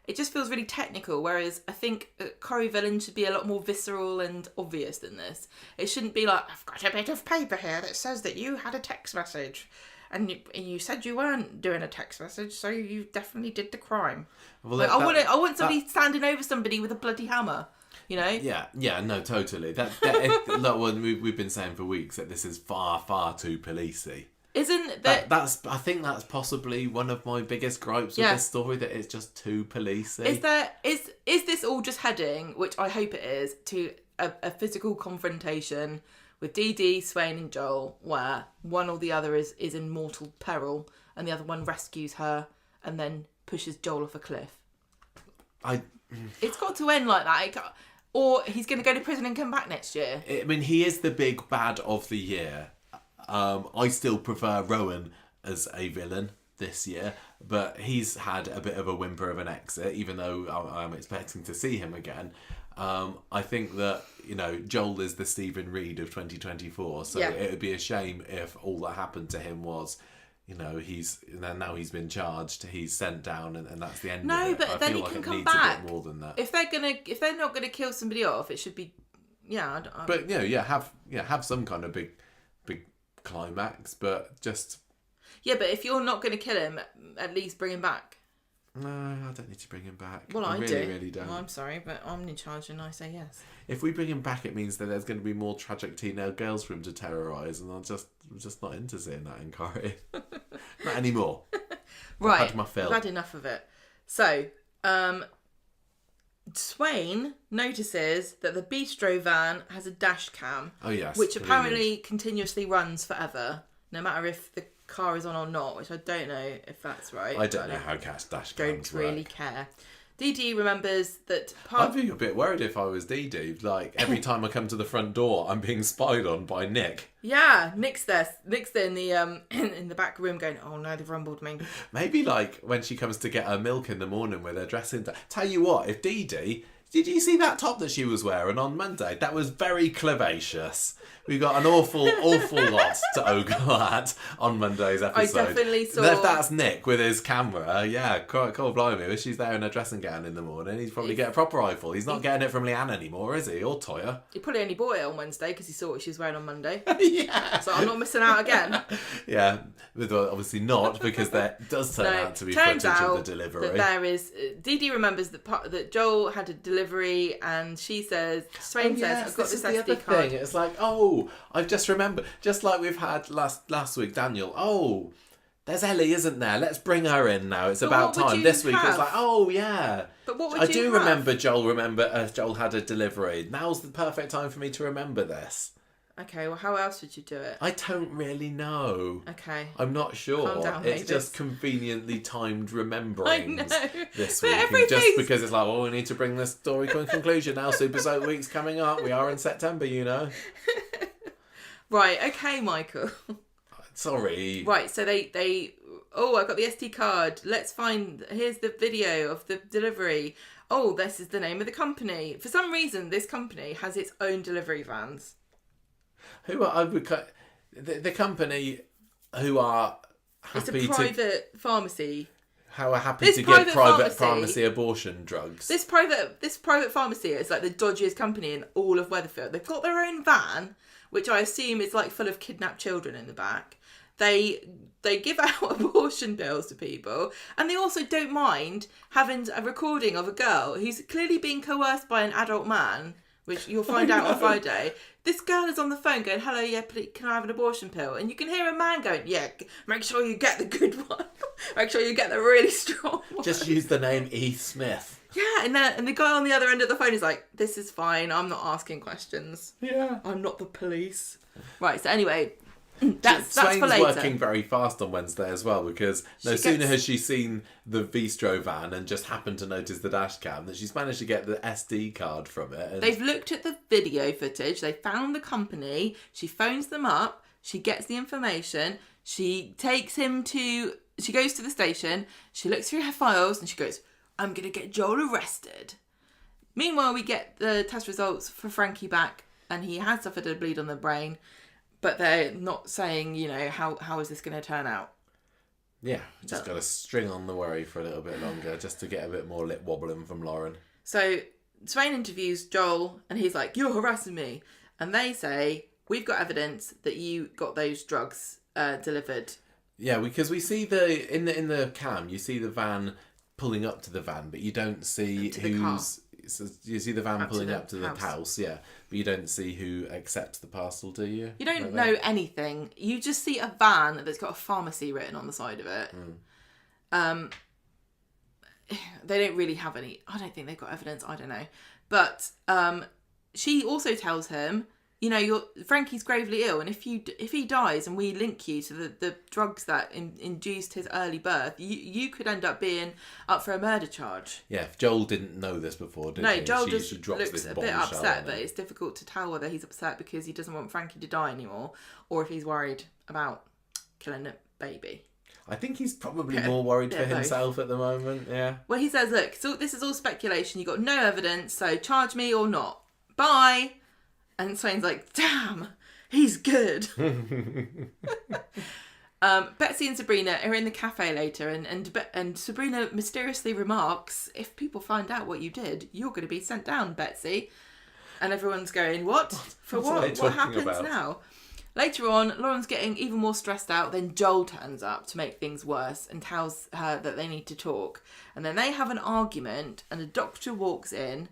It just feels really technical, whereas I think Corrie villain should be a lot more visceral and obvious than this. It shouldn't be like, I've got a bit of paper here that says that you had a text message. And you said you weren't doing a text message, so you definitely did the crime. Well, like, I want somebody standing over somebody with a bloody hammer, you know? Yeah, no, totally. We've been saying for weeks that this is far, far too policey. Isn't that... I think that's possibly one of my biggest gripes with this story, that it's just too policey. Is this all just heading, which I hope it is, to a physical confrontation with Dee-Dee, Swain and Joel, where one or the other is in mortal peril and the other one rescues her and then pushes Joel off a cliff? It's got to end like that. Or he's going to go to prison and come back next year. I mean, he is the big bad of the year. I still prefer Rowan as a villain this year, but he's had a bit of a whimper of an exit, even though I'm expecting to see him again. I think that, Joel is the Stephen Reed of 2024, so it would be a shame if all that happened to him was, now he's been charged, he's sent down, and that's the end of it. No, but then he can come back. A bit more than that. If they're not gonna kill somebody off, it should be, But have some kind of big climax, but just. Yeah, but if you're not gonna kill him, at least bring him back. No, I don't need to bring him back. Well, I really don't. Well, I'm sorry, but I'm in charge and I say yes. If we bring him back, it means that there's going to be more tragic teenage girls for him to terrorise, and I'm just not into seeing that in Corrie. Not anymore. Right, I've had my fill. I've had enough of it. So, Swain notices that the bistro van has a dash cam. Oh, yes. Which apparently continuously runs forever, no matter if the car is on or not, which I don't know if that's right. I don't know how dash cams don't really work. care. Dee-Dee remembers that I'd be a bit worried if I was Dee-Dee. Like, every time I come to the front door, I'm being spied on by Nick. Yeah, Nick's there in the in the back room going, oh no, they've rumbled me. Maybe like when she comes to get her milk in the morning with her dressing. Tell you what, if Dee-Dee, did you see that top that she was wearing on Monday? That was very clavacious. We got an awful lot to ogle at on Monday's episode. I definitely saw. If that's Nick with his camera, yeah, cool blimey. If she's there in her dressing gown in the morning, he'd probably get a proper eyeful. He's not getting it from Leanne anymore, is he? Or Toya. He probably only bought it on Wednesday because he saw what she was wearing on Monday. Yeah. So I'm not missing out again. Yeah, well, obviously not, because there does turn out to be footage of the delivery. That there is. Dee-Dee remembers that Joel had a delivery, and she says, Swain says, I've got this SD card. Thing. It's like, I've just remembered, just like we've had last week, Daniel. There's Ellie, isn't there? Let's bring her in now. It's about time. This week it's like, yeah. But what would I you do have? remember Joel had a delivery. Now's the perfect time for me to remember this. Okay, well, how else would you do it? I don't really know. Okay. I'm not sure. Calm down, it's Mavis. just conveniently timed remembering I know. this But week. And everything's- just because it's like, we need to bring this story to a conclusion now. Super Soap Week's coming up. We are in September, Right, okay, Michael. Sorry. Right, so they I got the SD card. Here's the video of the delivery. Oh, this is the name of the company. For some reason, this company has its own delivery vans. The company who are happy It's a private pharmacy. How are happy This to get private pharmacy- pharmacy abortion drugs. This private pharmacy is like the dodgiest company in all of Weatherfield. They've got their own van, which I assume is like full of kidnapped children in the back. They give out abortion pills to people, and they also don't mind having a recording of a girl who's clearly being coerced by an adult man, which you'll find out on Friday. This girl is on the phone going, hello, yeah, please, can I have an abortion pill? And you can hear a man going, yeah, make sure you get the good one. Make sure you get the really strong one. Just use the name E. Smith. Yeah, and the guy on the other end of the phone is like, this is fine, I'm not asking questions. Yeah. I'm not the police. Right, so anyway, that's for Swain's later. working very fast on Wednesday as well, because no sooner has she seen the Vistro van and just happened to notice the dash cam that she's managed to get the SD card from it. And They've looked at the video footage, they found the company, she phones them up, she gets the information, she goes to the station, she looks through her files and she goes, I'm going to get Joel arrested. Meanwhile, we get the test results for Frankie back, and he has suffered a bleed on the brain, but they're not saying, how is this going to turn out? Yeah, just got to string on the worry for a little bit longer just to get a bit more lip wobbling from Lauren. So Swain interviews Joel, and he's like, "You're harassing me," and they say, "We've got evidence that you got those drugs delivered." Yeah, because we see in the cam, you see the van pulling up to the van, but you don't see who's. So you see the van pulling up to the house, yeah, but you don't see who accepts the parcel, do you? You don't know anything. You just see a van that's got a pharmacy written on the side of it. They don't really have any. I don't think they've got evidence. I don't know, but she also tells him, Frankie's gravely ill, and if he dies and we link you to the drugs that induced his early birth, you could end up being up for a murder charge. Yeah, Joel didn't know this before, did he? No, Joel she drops looks this a bit upset, but it's difficult to tell whether he's upset because he doesn't want Frankie to die anymore, or if he's worried about killing a baby. I think he's probably more worried for himself at the moment, yeah. Well, he says, "Look, so this is all speculation. You got no evidence, so charge me or not. Bye." And Swain's like, "Damn, he's good." Betsy and Sabrina are in the cafe later, and Sabrina mysteriously remarks, "If people find out what you did, you're going to be sent down, Betsy." And everyone's going, "What? For what? What happens now?" Later on, Lauren's getting even more stressed out. Then Joel turns up to make things worse and tells her that they need to talk. And then they have an argument, and a doctor walks in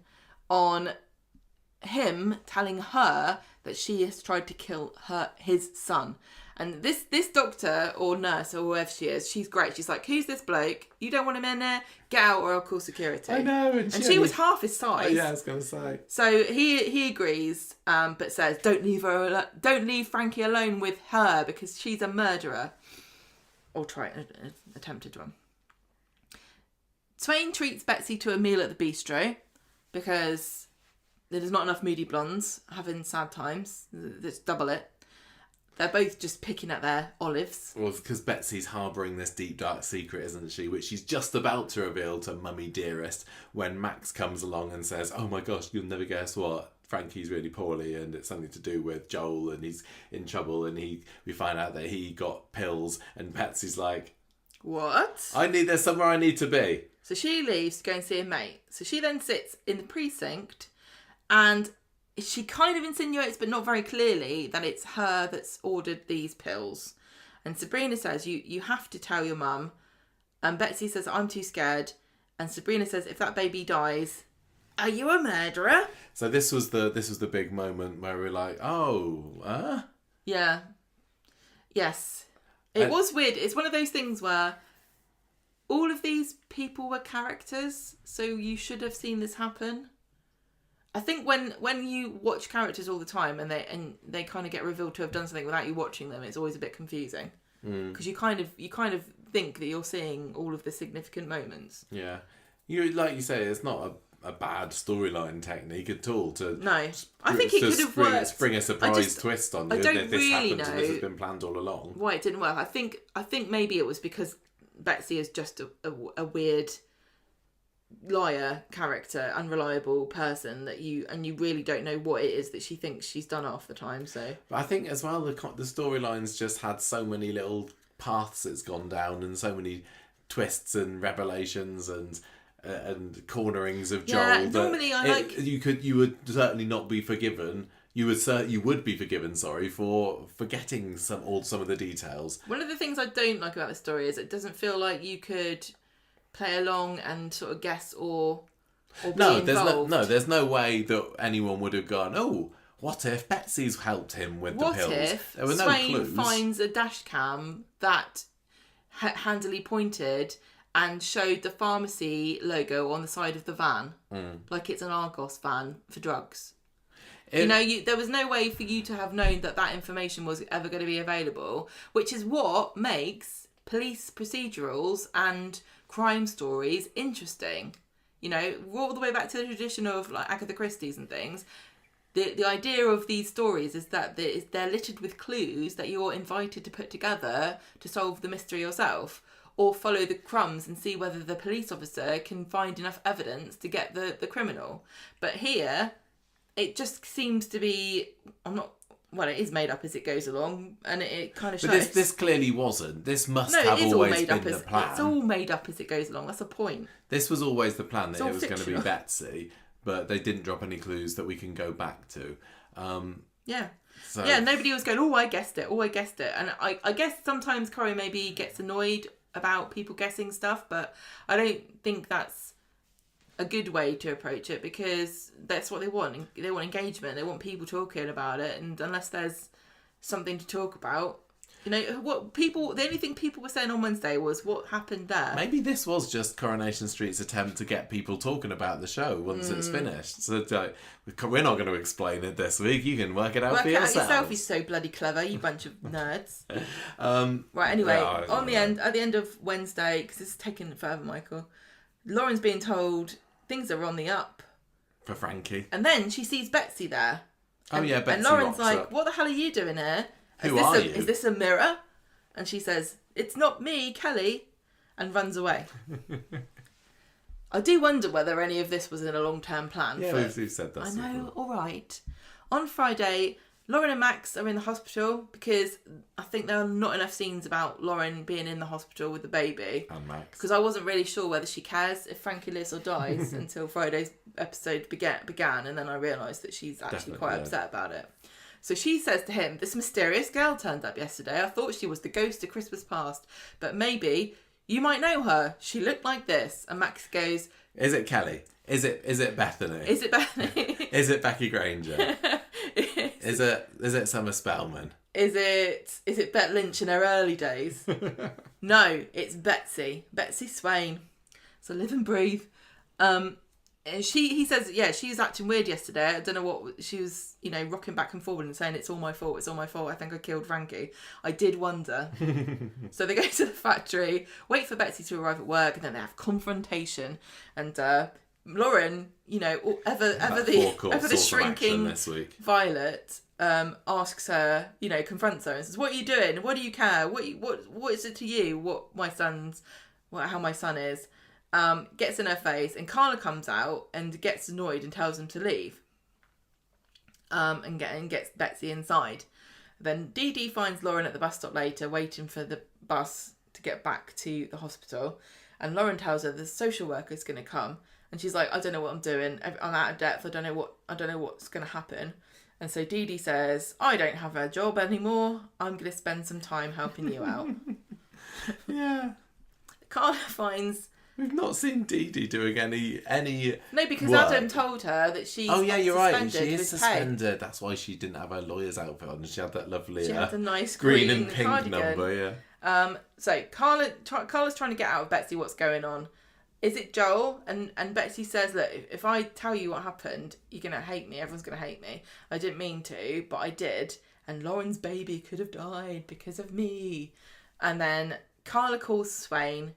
on him telling her that she has tried to kill his son. And this doctor or nurse or whoever she is, she's great. She's like, "Who's this bloke? You don't want him in there? Get out or I'll call security." I know. And she was half his size. Oh, yeah, I was going to say. So he agrees, but says, don't leave Frankie alone with her because she's a murderer. Or attempted one. Swain treats Betsy to a meal at the bistro because there's not enough moody blondes having sad times. Let's double it. They're both just picking at their olives. Well, because Betsy's harbouring this deep, dark secret, isn't she? Which she's just about to reveal to Mummy Dearest when Max comes along and says, "Oh my gosh, you'll never guess what. Frankie's really poorly and it's something to do with Joel and he's in trouble." And we find out that he got pills and Betsy's like, "What? There's somewhere I need to be." So she leaves to go and see a mate. So she then sits in the precinct and she kind of insinuates, but not very clearly, that it's her that's ordered these pills. And Sabrina says, you have to tell your mum. And Betsy says, "I'm too scared." And Sabrina says, "If that baby dies, are you a murderer?" So this was the big moment where we're like, oh, yeah. Yes. It was weird. It's one of those things where all of these people were characters, so you should have seen this happen. I think when you watch characters all the time and they kind of get revealed to have done something without you watching them, it's always a bit confusing because you kind of think that you're seeing all of the significant moments. Yeah, like you say, it's not a bad storyline technique at all. I think it could have worked. Spring a surprise twist on you. I don't really know. This has been planned all along. Why it didn't work? I think maybe it was because Betsy is just a weird liar character, unreliable person that you really don't know what it is that she thinks she's done half the time. So, but I think as well the storylines just had so many little paths it's gone down and so many twists and revelations and cornerings of Joel. Yeah, normally you would certainly not be forgiven. You would be forgiven, for forgetting some of the details. One of the things I don't like about the story is it doesn't feel like you could play along and sort of guess or be involved. There's no way that anyone would have gone, "Oh, what if Betsy's helped him with the pills?" What if there were no Swain clues. finds a dash cam that handily pointed and showed the pharmacy logo on the side of the van, like it's an Argos van for drugs? There was no way for you to have known that information was ever going to be available, which is what makes police procedurals and crime stories interesting. All the way back to the tradition of like Agatha Christie's and things. The idea of these stories is that they're littered with clues that you're invited to put together to solve the mystery yourself. or follow the crumbs and see whether the police officer can find enough evidence to get the criminal. But here, it just seems to be... it is made up as it goes along, and it kind of shows. But this clearly wasn't. This must have always been the plan. It's all made up as it goes along. That's the point. This was always the plan, that it was fictional. going to be Betsy, but they didn't drop any clues that we can go back to. Nobody was going, oh, I guessed it. And I guess sometimes Corey maybe gets annoyed about people guessing stuff, but I don't think that's a good way to approach it, because that's what they want. They want engagement. They want people talking about it, and unless there's something to talk about, the only thing people were saying on Wednesday was what happened there. Maybe this was just Coronation Street's attempt to get people talking about the show once it's finished. So we're not going to explain it this week. You can work it out for yourself. Work it out yourself. You're so bloody clever, you bunch of nerds. At the end of Wednesday, because it's taking further, Michael, Lauren's being told things are on the up for Frankie, and then she sees Betsy there. Betsy. And Lauren's like, up. "What the hell are you doing here? Who are you? Is this a mirror?" And she says, "It's not me, Kelly," and runs away. I do wonder whether any of this was in a long-term plan. Yeah, we've said that. I know. All right. On Friday, Lauren and Max are in the hospital because I think there are not enough scenes about Lauren being in the hospital with the baby. And Max. Because I wasn't really sure whether she cares if Frankie lives or dies until Friday's episode began, and then I realised that she's actually quite upset about it. So she says to him, "This mysterious girl turned up yesterday. I thought she was the ghost of Christmas past, but maybe you might know her. She looked like this." And Max goes, "Is it Kelly? Is it Bethany? Is it Bethany? Is it Becky Granger? Is it Summer Spellman? Is it Bet Lynch in her early days?" No, it's Betsy Swain. So live and breathe. And he says, she was acting weird yesterday. I don't know what she was, rocking back and forward and saying, it's all my fault. I think I killed Frankie. I did wonder. So they go to the factory, wait for Betsy to arrive at work, and then they have confrontation. And Lauren, ever the shrinking this week. Violet, asks her, confronts her and says, "What are you doing? What do you care? What is it to you? How my son is?" Gets in her face, and Carla comes out and gets annoyed and tells him to leave. And gets Betsy inside. Then Dee-Dee finds Lauren at the bus stop later, waiting for the bus to get back to the hospital. And Lauren tells her the social worker's going to come, and she's like, "I don't know what I'm doing. I'm out of depth. I don't know what's going to happen." And so Dee-Dee says, "I don't have a job anymore. I'm going to spend some time helping you out." Yeah. Carla finds... We've not seen Dee-Dee doing any No, because work. Adam told her that she's you're right. She is suspended. That's why she didn't have her lawyer's outfit on. She had that lovely she had a nice green and pink cardigan. number, yeah. So Carla's trying to get out of Betsy what's going on. Is it Joel? And Betsy says, "Look, if I tell you what happened, you're going to hate me. Everyone's going to hate me. I didn't mean to, but I did. And Lauren's baby could have died because of me." And then Carla calls Swain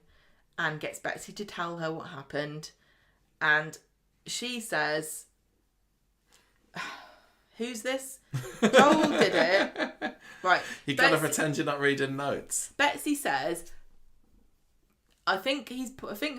and gets Betsy to tell her what happened. And she says, "Who's this? Joel did it." Right. You gotta pretend you're not reading notes. Betsy says, I think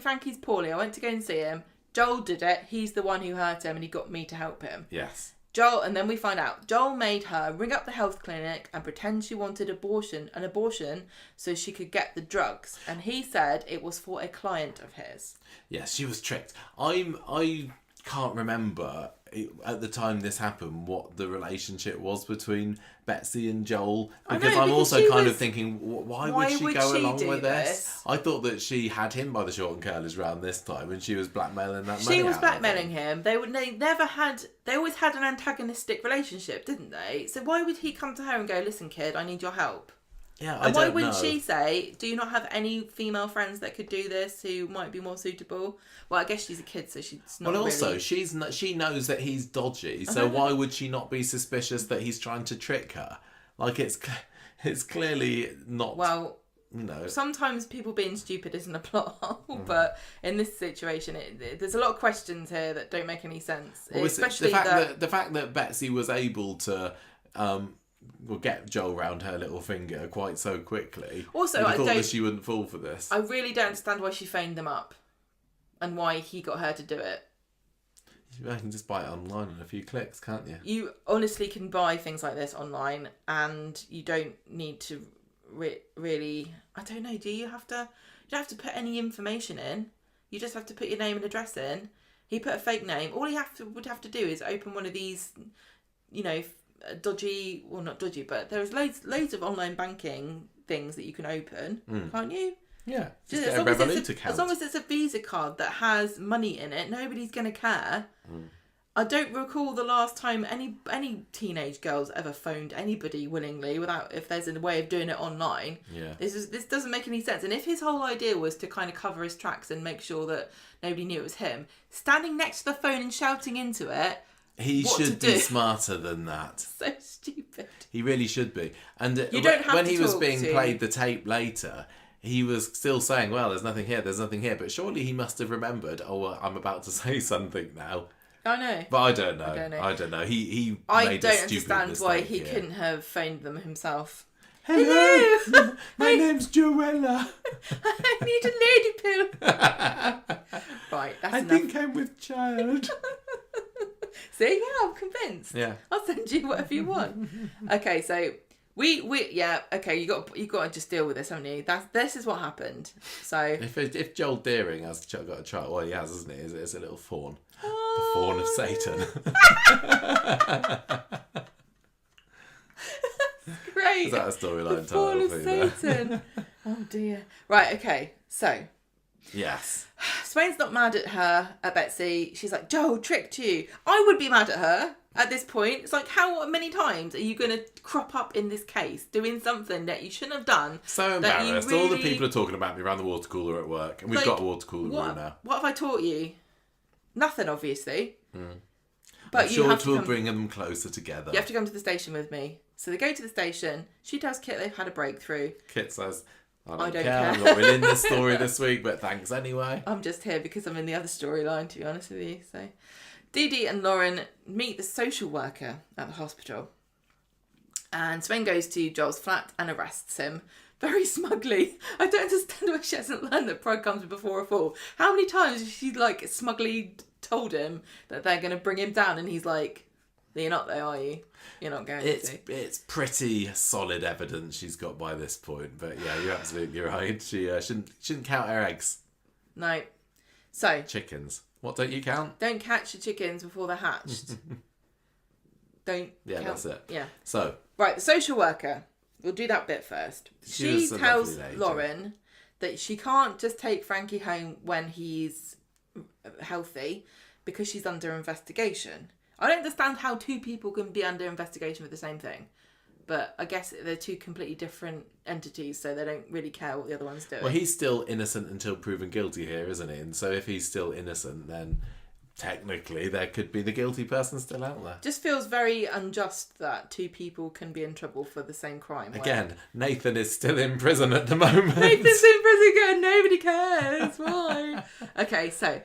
Frankie's poorly. I went to go and see him. Joel did it. He's the one who hurt him, and he got me to help him. Yes. Joel, and then we find out Joel made her ring up the health clinic and pretend she wanted an abortion so she could get the drugs. And he said it was for a client of his. Yes, she was tricked. I can't remember at the time this happened what the relationship was between Betsy and Joel, because I'm also kind of thinking, why would she go along with this? I thought that she had him by the short and curlers round this time, and she was blackmailing that money. She was blackmailing him. They always had an antagonistic relationship, didn't they? So why would he come to her and go, "Listen, kid, I need your help"? Yeah, and why wouldn't she say, "Do you not have any female friends that could do this who might be more suitable?" Well, I guess she's a kid, so she's not. Well, also she knows that he's dodgy, so why would she not be suspicious that he's trying to trick her? Like it's clearly not. Well, sometimes people being stupid isn't a plot hole, but in this situation, there's a lot of questions here that don't make any sense. Well, especially the fact that Betsy was able to will get Joel round her little finger quite so quickly. Also, I I thought don't. that she wouldn't fall for this. I really don't understand why she phoned them up, and why he got her to do it. You can just buy it online in a few clicks, can't you? You honestly can buy things like this online, and you don't need to really. I don't know. Do you have to? You don't have to put any information in. You just have to put your name and address in. He put a fake name. All he would have to do is open one of these, dodgy. Well, not dodgy, but there's loads of online banking things that you can open, can't you? Yeah, just get a Revolut account. As long as it's a Visa card that has money in it, nobody's going to care. I don't recall the last time any teenage girls ever phoned anybody willingly without, if there's a way of doing it online. Yeah. This doesn't make any sense. And if his whole idea was to kind of cover his tracks and make sure that nobody knew it was him, standing next to the phone and shouting into it, he should be smarter than that. So stupid. He really should be. And when he was being played the tape later, he was still saying, well, there's nothing here. But surely he must have remembered, I'm about to say something now. I know. But I don't know. I don't know. He made a stupid understand why he here. couldn't have phoned them himself. Hello! My name's Joella. I need a lady pill. Right, that's enough. think I'm with child. See, yeah, I'm convinced. Yeah. I'll send you whatever you want. Okay, so okay, you got to just deal with this, haven't you? This is what happened. So if Joel Deering has got a child, well, he has, hasn't he? It's a little fawn. The fawn of Satan. Great. Is that a storyline title? The fawn of Satan. Oh dear. Right. Okay. So. Yes. Swain's not mad at her, at Betsy. She's like, Joel tricked you. I would be mad at her at this point. It's like, how many times are you going to crop up in this case doing something that you shouldn't have done? So embarrassed. All the people are talking about me around the water cooler at work. And we've got a water cooler room now. What have I taught you? Nothing, obviously. But I'm sure it will bring them closer together. You have to come to the station with me. So they go to the station. She tells Kit they've had a breakthrough. Kit says, I don't care. I'm not really in this story this week, but thanks anyway. I'm just here because I'm in the other storyline, to be honest with you. So Dee-Dee and Lauren meet the social worker at the hospital. And Swain goes to Joel's flat and arrests him very smugly. I don't understand why she hasn't learned that pride comes before a fall. How many times has she smugly told him that they're going to bring him down, and he's like, you're not there, are you? You're not going to. It's pretty solid evidence she's got by this point, but yeah, you're absolutely right. She shouldn't count her eggs. No. So chickens. What don't you count? Don't catch the chickens before they're hatched. Don't. Yeah, count. that's it. Yeah. So right, the social worker. We'll do that bit first. She tells Lauren that she can't just take Frankie home when he's healthy because she's under investigation. I don't understand how two people can be under investigation for the same thing. But I guess they're two completely different entities, so they don't really care what the other one's doing. Well, he's still innocent until proven guilty here, isn't he? And so if he's still innocent, then technically there could be the guilty person still out there. Just feels very unjust that two people can be in trouble for the same crime. Again, Nathan is still in prison at the moment. Nathan's in prison again. Nobody cares. Why? Okay, so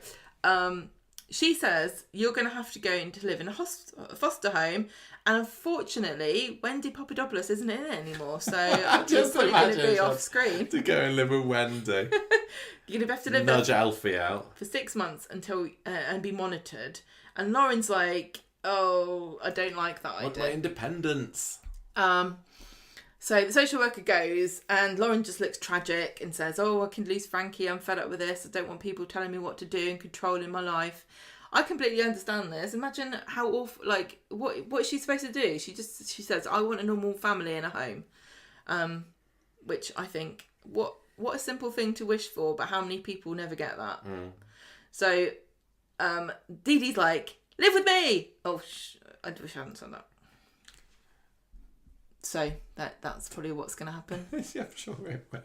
she says you're going to have to go in to live in a foster home, and unfortunately, Wendy Papadopoulos isn't in it anymore, so you're probably going to be off screen. To go and live with Wendy. You're going to have to live Nudge Alfie out for 6 months until and be monitored. And Lauren's like, "Oh, I don't like that idea. I want my independence." So the social worker goes, and Lauren just looks tragic and says, "Oh, I can lose Frankie. I'm fed up with this. I don't want people telling me what to do and controlling my life." I completely understand this. Imagine how awful. Like, what is she supposed to do? She says, "I want a normal family in a home," which I think what a simple thing to wish for, but how many people never get that? So, Dee-Dee's like, "Live with me." Oh, I wish I hadn't said that. So that's probably what's going to happen. Yeah, I'm sure it will.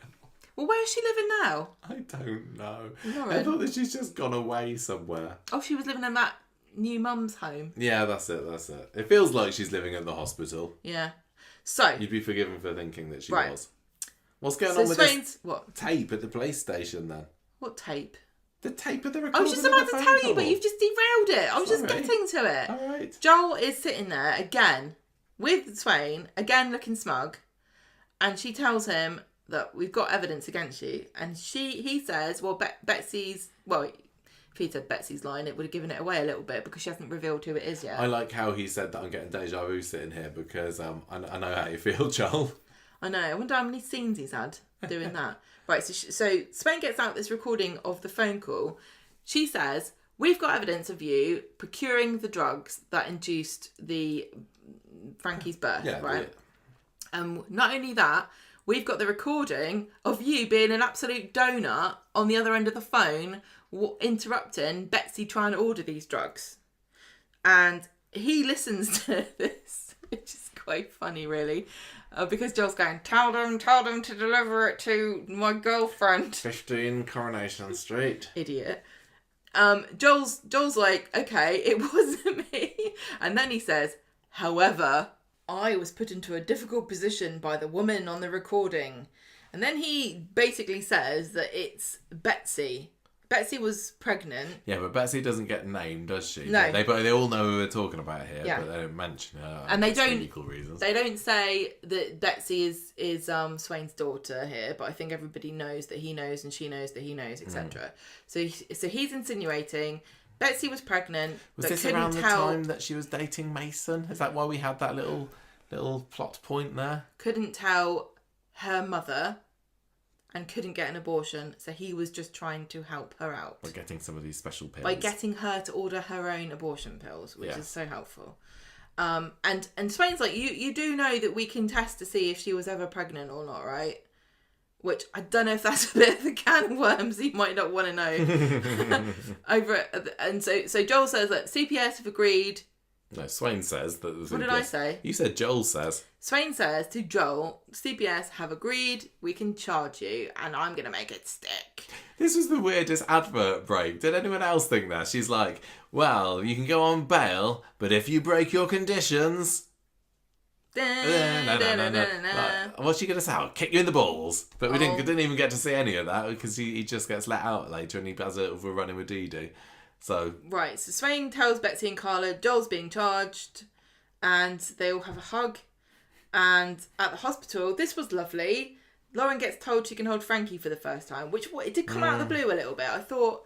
Well, where is she living now? I don't know. Lauren. I thought that she's just gone away somewhere. Oh, she was living in that new mum's home. Yeah, that's it. It feels like she's living at the hospital. Yeah. So you'd be forgiven for thinking that she right. was. What's going on with this what? tape at the police station then? What tape? The tape of the I recording. was just about to tell you, but you've just derailed it. I was Sorry. just getting to it. All right. Joel is sitting there again, with Swain, again looking smug, and she tells him that we've got evidence against you. And he says, well, Betsy's... Well, if he said Betsy's line, it would have given it away a little bit because she hasn't revealed who it is yet. I like how he said that I'm getting deja vu sitting here because I know how you feel, Joel. I know. I wonder how many scenes he's had doing that. Right, so Swain gets out this recording of the phone call. She says, we've got evidence of you procuring the drugs that induced Frankie's birth, right? Not only that, we've got the recording of you being an absolute donut on the other end of the phone, interrupting Betsy trying to order these drugs. And he listens to this, which is quite funny, really. Because Joel's going, tell them to deliver it to my girlfriend. 15 Coronation Street. Idiot. Joel's like, okay, it wasn't me. And then he says, however, I was put into a difficult position by the woman on the recording. And then he basically says that it's Betsy. Betsy was pregnant. Yeah, but Betsy doesn't get named, does she? No. They all know who we're talking about here, Yeah. but they don't mention her. And they don't. For legal reasons. They don't say that Betsy is Swain's daughter here, but I think everybody knows that he knows and she knows that he knows, etc. So he's insinuating Betsy was pregnant. Was but this around the time that she was dating Mason? Is that why we had that little plot point there? Couldn't tell her mother. And couldn't get an abortion, so he was just trying to help her out. By getting some of these special pills. By getting her to order her own abortion pills, which is so helpful. And Swain's like, you do know that we can test to see if she was ever pregnant or not, right? Which, I don't know if that's a bit of a can of worms you might not want to know. And so Joel says that CPS have agreed. No, Swain says that... What did I say? You said Joel says. Swain says to Joel, CPS have agreed, we can charge you, and I'm going to make it stick. This was the weirdest advert break. Did anyone else think that? She's like, well, you can go on bail, but if you break your conditions... No. What's she going to say? I'll kick you in the balls. But we didn't even get to see any of that because he just gets let out later and he has a run-in with Dee-Dee. So Swain tells Betsy and Carla Joel's being charged, and they all have a hug. And at the hospital, this was lovely. Lauren gets told she can hold Frankie for the first time, which it did come out of the blue a little bit. I thought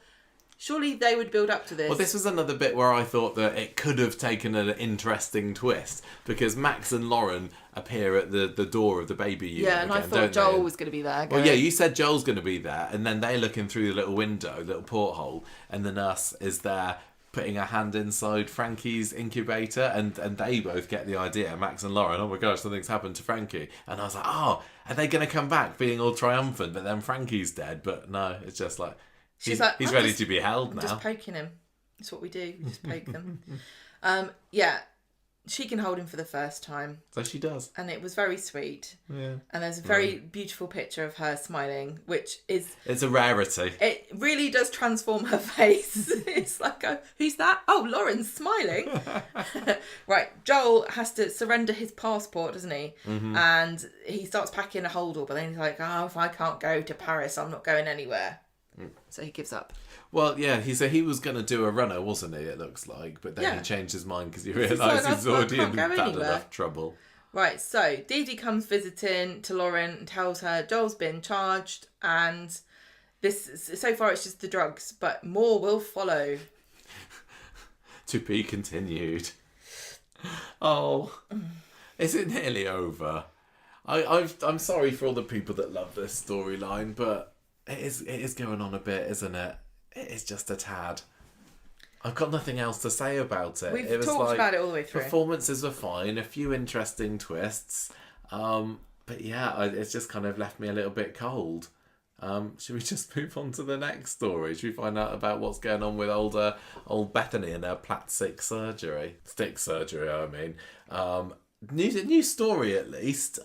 surely they would build up to this. Well, this was another bit where I thought that it could have taken an interesting twist because Max and Lauren appear at the door of the baby unit. Yeah, and again, I thought Joel was going to be there. Well, yeah, you said Joel's going to be there, and then they're looking through the little window, little porthole, and the nurse is there putting a hand inside Frankie's incubator, and they both get the idea, Max and Lauren, oh my gosh, something's happened to Frankie. And I was like, oh, are they going to come back being all triumphant, but then Frankie's dead? But no, it's just like, he's ready to be held now. Just poking him. That's what we do. We just poke them. Yeah, she can hold him for the first time. So she does. And it was very sweet. Yeah. And there's a very beautiful picture of her smiling, which is... It's a rarity. It really does transform her face. It's like, who's that? Oh, Lauren's smiling. Right, Joel has to surrender his passport, doesn't he? Mm-hmm. And he starts packing a holdall, but then he's like, oh, if I can't go to Paris, I'm not going anywhere. So he gives up. Well, yeah, he was going to do a runner, wasn't he, it looks like. But then he changed his mind because he realised he's already in bad enough trouble. Right, so Dee-Dee comes visiting to Lauren and tells her Joel's been charged. And this, so far it's just the drugs, but more will follow. To be continued. Oh, is it nearly over? I'm sorry for all the people that love this storyline, but it is going on a bit, isn't it? It is just a tad. I've got nothing else to say about it. We've talked about it all the way through. Performances were fine, a few interesting twists. But yeah, it's just kind of left me a little bit cold. Should we just move on to the next story? Should we find out about what's going on with old Bethany and her plastic surgery? Stick surgery, I mean. New story at least,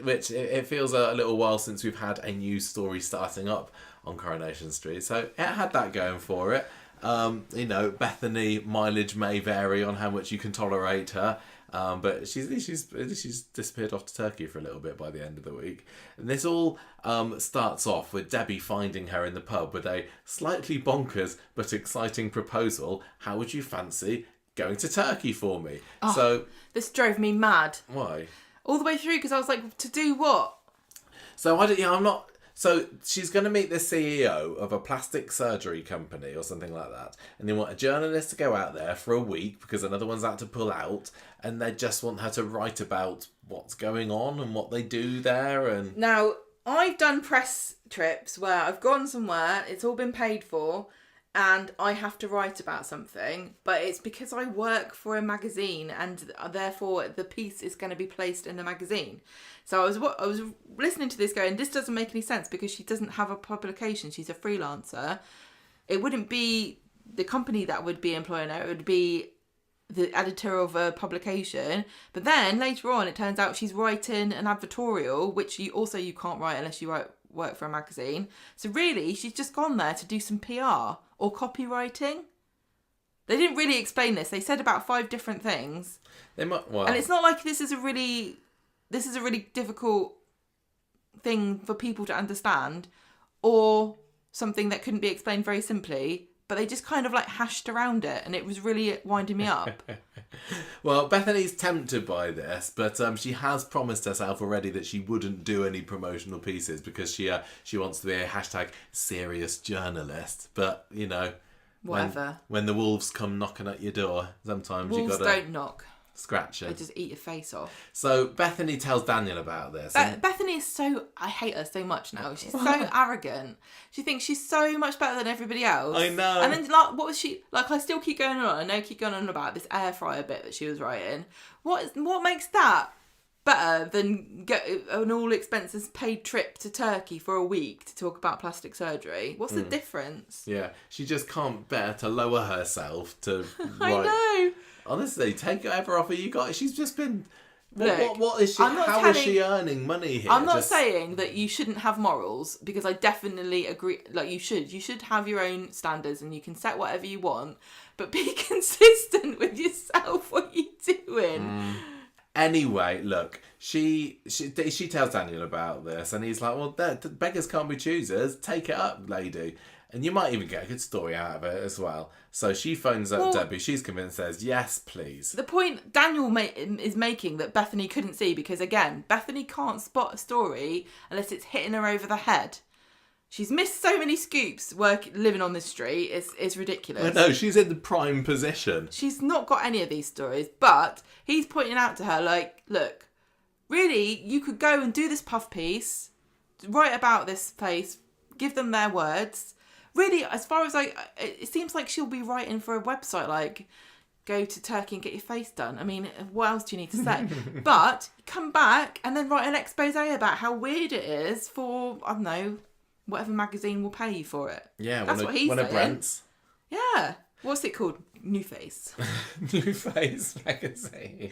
which it feels a little while since we've had a new story starting up on Coronation Street, so it had that going for it. Bethany mileage may vary on how much you can tolerate her, but she's disappeared off to Turkey for a little bit by the end of the week, and this all starts off with Debbie finding her in the pub with a slightly bonkers but exciting proposal. How would you fancy going to Turkey for me. So this drove me mad. why? All the way through, because I was like, to do what? So I'm not. So she's going to meet the CEO of a plastic surgery company or something like that, and they want a journalist to go out there for a week because another one's out to pull out, and they just want her to write about what's going on and what they do there. And Now, I've done press trips where I've gone somewhere, it's all been paid for, and I have to write about something, but it's because I work for a magazine, and therefore the piece is going to be placed in the magazine. So I was listening to this going, this doesn't make any sense because she doesn't have a publication. She's a freelancer. It wouldn't be the company that would be employing her. It would be the editor of a publication. But then later on, it turns out she's writing an advertorial, which you can't write unless you work for a magazine. So really, she's just gone there to do some PR or copywriting. They didn't really explain this. They said about 5 different things. And it's not like this is a really difficult thing for people to understand or something that couldn't be explained very simply, but they just kind of like hashed around it, and it was really winding me up. Well, Bethany's tempted by this, but she has promised herself already that she wouldn't do any promotional pieces because she wants to be a hashtag serious journalist. But, Whatever. When the wolves come knocking at your door, sometimes you Wolves got to don't knock. Scratch it. They just eat your face off. So Bethany tells Daniel about this. Bethany is I hate her so much now. She's so arrogant. She thinks she's so much better than everybody else. I know. And then, like, what was she... Like, I still keep going on. I know keep going on about this air fryer bit that she was writing. What makes that better than get an all expenses paid trip to Turkey for a week to talk about plastic surgery? What's the difference? Yeah, she just can't bear to lower herself to I write. know. Honestly, take whatever offer you got. She's just been... Look, what is she... How is she earning money here? I'm not saying that you shouldn't have morals, because I definitely agree. Like, you should. You should have your own standards and you can set whatever you want, but be consistent with yourself. What are you doing? Anyway, look, she tells Daniel about this, and he's like, well, beggars can't be choosers. Take it up, lady. And you might even get a good story out of it as well. So she phones up Debbie. She's convinced, says, yes, please. The point Daniel is making that Bethany couldn't see, because, again, Bethany can't spot a story unless it's hitting her over the head. She's missed so many scoops living on this street. It's ridiculous. I know, she's in the prime position. She's not got any of these stories, but he's pointing out to her, like, look, really, you could go and do this puff piece, write about this place, give them their words. Really, as far as it seems like she'll be writing for a website like, go to Turkey and get your face done. I mean, what else do you need to say? But come back and then write an expose about how weird it is for, I don't know, whatever magazine will pay you for it. Yeah, that's what he's saying. One of Brent's. Yeah. What's it called? New Face. New Face magazine.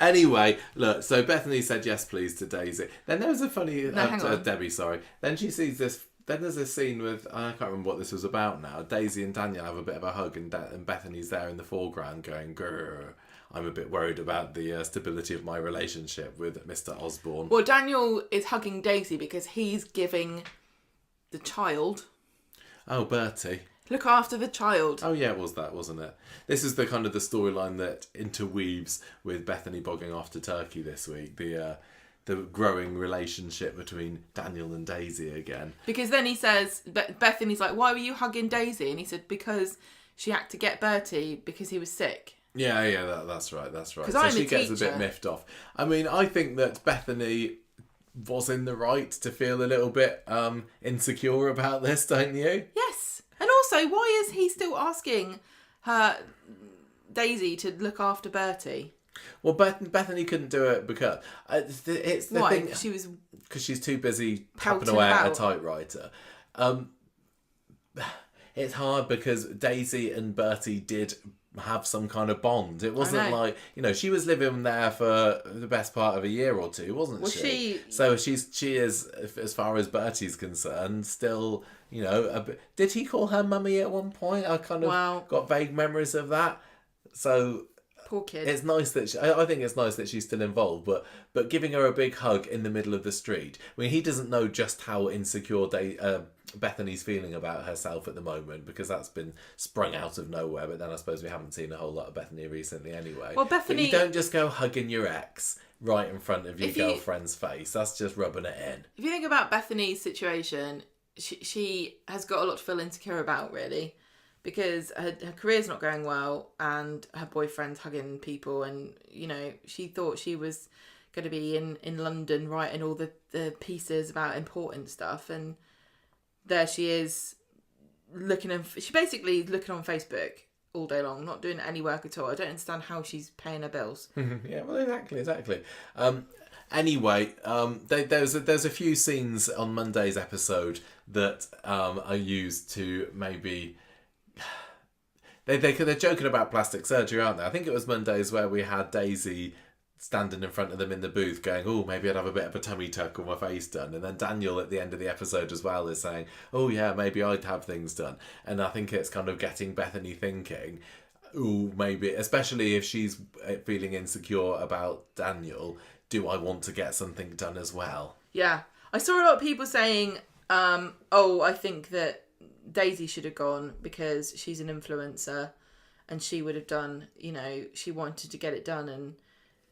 Anyway, look, so Bethany said yes please to Daisy. Then there was a funny... Debbie, sorry. Then she sees this... Then there's a scene with... I can't remember what this was about now. Daisy and Daniel have a bit of a hug, and Bethany's there in the foreground going, grrr. I'm a bit worried about the stability of my relationship with Mr. Osborne. Well, Daniel is hugging Daisy because he's giving the child... Oh, Bertie. Look after the child. Oh, yeah, it was that, wasn't it? This is the kind of the storyline that interweaves with Bethany bogging off to Turkey this week. The growing relationship between Daniel and Daisy again. Because then he says, Bethany's like, why were you hugging Daisy? And he said, because she had to get Bertie because he was sick. Yeah, that's right. So she gets a bit miffed off. I mean, I think that Bethany was in the right to feel a little bit insecure about this, don't you? Yes. And also, why is he still asking her, Daisy, to look after Bertie? Well, Bethany couldn't do it because it's the thing. Because she's too busy tapping away at a typewriter. It's hard because Daisy and Bertie did have some kind of bond. It wasn't like, she was living there for the best part of a year or two, wasn't she? So she is, as far as Bertie's concerned, still, a bit... Did he call her mummy at one point? I kind of got vague memories of that. So... Poor kid. It's nice that I think it's nice that she's still involved, but giving her a big hug in the middle of the street. I mean, he doesn't know just how insecure Bethany's feeling about herself at the moment, because that's been sprung out of nowhere. But then I suppose we haven't seen a whole lot of Bethany recently anyway. Well, Bethany, but you don't just go hugging your ex right in front of your girlfriend's face. That's just rubbing it in. If you think about Bethany's situation, she has got a lot to feel insecure about, really. Because her career's not going well and her boyfriend's hugging people, and, you know, she thought she was going to be in London writing all the pieces about important stuff, and there she is she basically is looking on Facebook all day long, not doing any work at all. I don't understand how she's paying her bills. Yeah, well, exactly. Anyway, there's a few scenes on Monday's episode that are used to maybe... They're joking about plastic surgery, aren't they? I think it was Mondays where we had Daisy standing in front of them in the booth going, oh, maybe I'd have a bit of a tummy tuck or my face done. And then Daniel at the end of the episode as well is saying, oh yeah, maybe I'd have things done. And I think it's kind of getting Bethany thinking, oh, maybe, especially if she's feeling insecure about Daniel, do I want to get something done as well? Yeah. I saw a lot of people saying, I think that Daisy should have gone because she's an influencer and she would have done, you know, she wanted to get it done and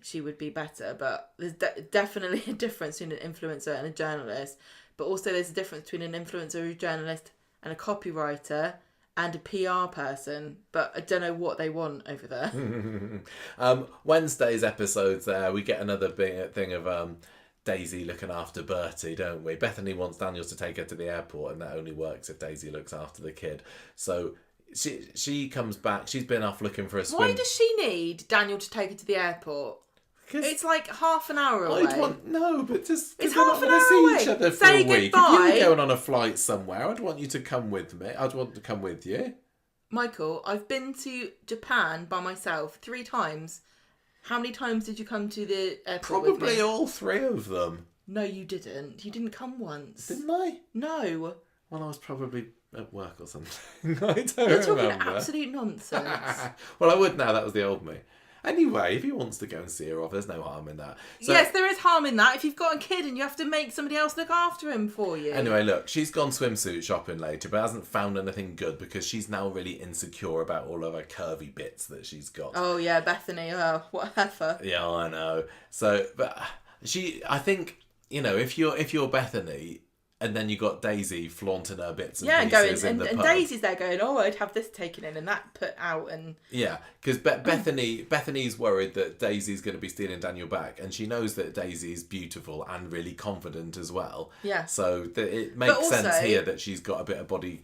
she would be better. But there's definitely a difference between an influencer and a journalist. But also there's a difference between an influencer, a journalist and a copywriter and a PR person. But I don't know what they want over there. Wednesday's episodes there, we get another big thing of... Daisy looking after Bertie, don't we? Bethany wants Daniel to take her to the airport, and that only works if Daisy looks after the kid. So she comes back. She's been off looking for a swim. Why does she need Daniel to take her to the airport? It's like half an hour away. But just it's half an hour see away. Each other Say for a week. Goodbye. If you were going on a flight somewhere, I'd want you to come with me. I'd want to come with you. Michael, I've been to Japan by myself 3 times. How many times did you come to the airport with me? Probably all 3 of them. No, you didn't. You didn't come once. Didn't I? No. Well, I was probably at work or something. I don't You're talking remember. absolute nonsense. Well, I would now. That was the old me. Anyway, if he wants to go and see her off, there's no harm in that. So, yes, there is harm in that if you've got a kid and you have to make somebody else look after him for you. Anyway, look, she's gone swimsuit shopping later, but hasn't found anything good because she's now really insecure about all of her curvy bits that she's got. Oh, yeah, Bethany. Oh, what a heifer. Yeah, I know. So, but I think, you know, if you're Bethany... And then you got Daisy flaunting her bits and pieces in the pub. And Daisy's there going, oh, I'd have this taken in and that put out. And yeah, because Bethany's worried that Daisy's going to be stealing Daniel back. And she knows that Daisy's beautiful and really confident as well. Yeah. So it makes sense here that she's got a bit of body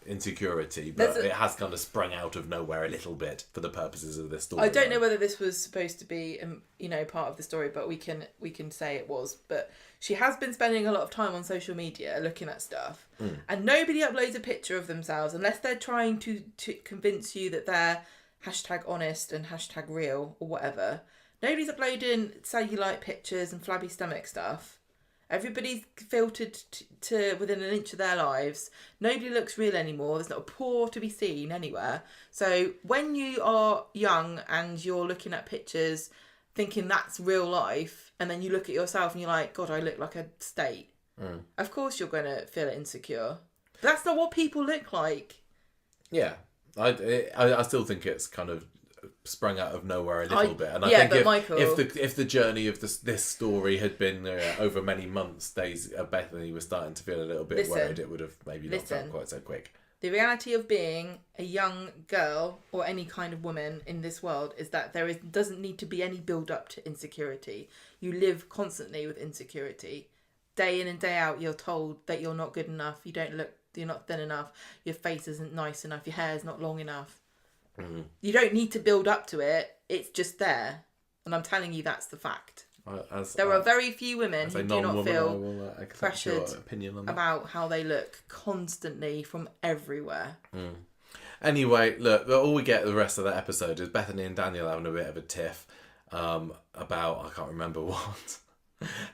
insecurity. But it has kind of sprung out of nowhere a little bit for the purposes of this story. I don't know whether this was supposed to be, part of the story, but we can say it was. But she has been spending a lot of time on social media looking at stuff, and nobody uploads a picture of themselves unless they're trying to convince you that they're #honest and #real or whatever. Nobody's uploading cellulite pictures and flabby stomach stuff. Everybody's filtered to within an inch of their lives. Nobody looks real anymore. There's not a pore to be seen anywhere. So when you are young and you're looking at pictures thinking that's real life, and then you look at yourself and you're like, God, I look like a state. Of course you're going to feel insecure. But that's not what people look like. Yeah. I still think it's kind of sprung out of nowhere a little bit, and I think Michael, if the journey of this story had been over many months, Bethany was starting to feel a little bit worried, it would have maybe not felt quite so quick. The reality of being a young girl or any kind of woman in this world is that doesn't need to be any build up to insecurity. You live constantly with insecurity. Day in and day out, you're told that you're not good enough. You're not thin enough. Your face isn't nice enough. Your hair is not long enough. You don't need to build up to it. It's just there. And I'm telling you, that's the fact. There are very few women who do not feel pressured about how they look constantly from everywhere. Anyway, look, all we get the rest of that episode is Bethany and Daniel having a bit of a tiff about, I can't remember what.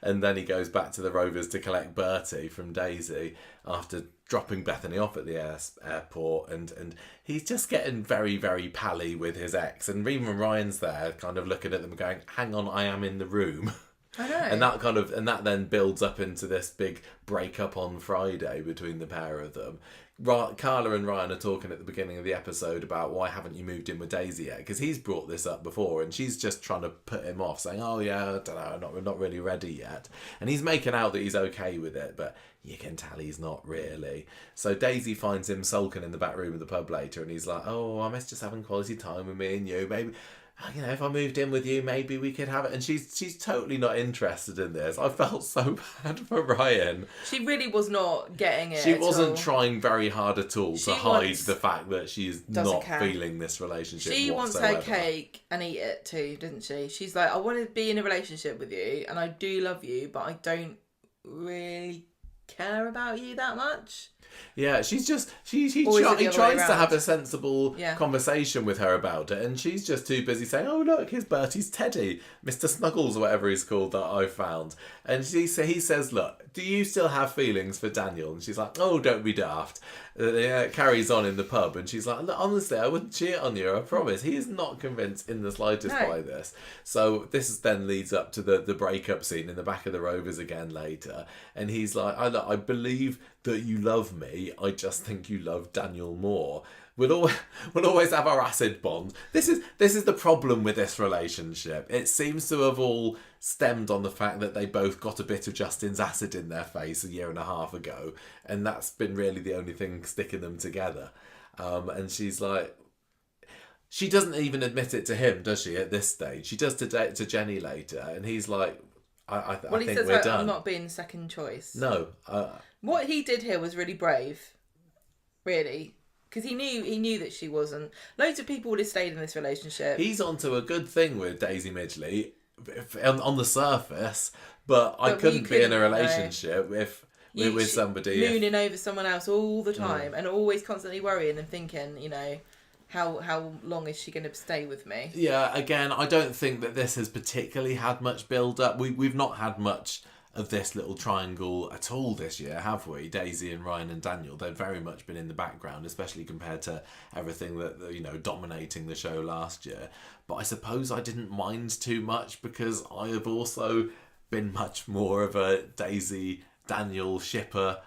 And then he goes back to the Rovers to collect Bertie from Daisy after dropping Bethany off at the airport, and he's just getting very, very pally with his ex, and even Ryan's there kind of looking at them going, hang on, I am in the room. I know. And that then builds up into this big breakup on Friday between the pair of them. Carla and Ryan are talking at the beginning of the episode about why haven't you moved in with Daisy yet, because he's brought this up before and she's just trying to put him off, saying, oh yeah, I don't know, we're not really ready yet, and he's making out that he's okay with it, but you can tell he's not really. So Daisy finds him sulking in the back room of the pub later, and he's like, oh, I miss just having quality time with me and you, maybe, you know, if I moved in with you, maybe we could have it. And she's totally not interested in this. I felt so bad for Ryan. She really was not getting it. She wasn't trying very hard at all to hide the fact that she's not feeling this relationship She whatsoever. wants her cake and eat it too, doesn't she? She's like, I want to be in a relationship with you and I do love you, but I don't really care about you that much. Yeah, she's just he tries to have a sensible conversation with her about it, and she's just too busy saying, "Oh look, here's Bertie's teddy, Mr. Snuggles, or whatever he's called that I found." And he says, "Look, do you still have feelings for Daniel?" And she's like, "Oh, don't be daft." It carries on in the pub, and she's like, "Look, honestly, I wouldn't cheat on you, I promise." He is not convinced in the slightest by this. So this then leads up to the breakup scene in the back of the Rovers again later, and he's like, I believe that you love me, I just think you love Daniel more. We'll always have our acid bond. This is the problem with this relationship. It seems to have all stemmed on the fact that they both got a bit of Justin's acid in their face a year and a half ago, and that's been really the only thing sticking them together. And she's like, she doesn't even admit it to him, does she? At this stage, she does to Jenny later, and he's like, I think we're done. I'm not being second choice. No. What he did here was really brave, really. Because he knew that she wasn't. Loads of people would have stayed in this relationship. He's onto a good thing with Daisy Midgley on the surface, but I couldn't be in a relationship with somebody mooning over someone else all the time and always constantly worrying and thinking, you know, how long is she going to stay with me? Yeah, again, I don't think that this has particularly had much build up. We've not had much of this little triangle at all this year, have we? Daisy and Ryan and Daniel, they've very much been in the background, especially compared to everything that, you know, dominating the show last year. But I suppose I didn't mind too much because I have also been much more of a Daisy Daniel shipper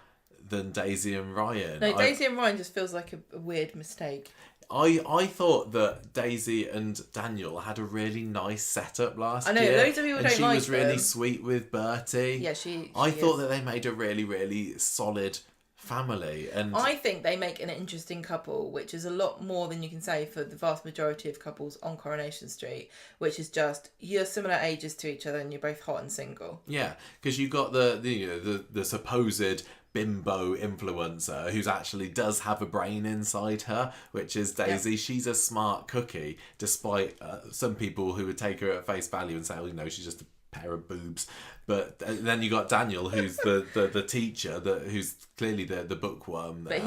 than Daisy and Ryan. No, Daisy and Ryan just feels like a weird mistake. I thought that Daisy and Daniel had a really nice setup last year. I know, loads of people don't like them. And she was really sweet with Bertie. Yeah, she I thought that they made a really, really solid family. And I think they make an interesting couple, which is a lot more than you can say for the vast majority of couples on Coronation Street, which is just, you're similar ages to each other and you're both hot and single. Yeah, because you've got the supposed bimbo influencer who's actually does have a brain inside her, which is Daisy. Yeah. She's a smart cookie, despite some people who would take her at face value and say, oh, you know, she's just a pair of boobs. But then you got Daniel, who's the teacher, who's clearly the bookworm there.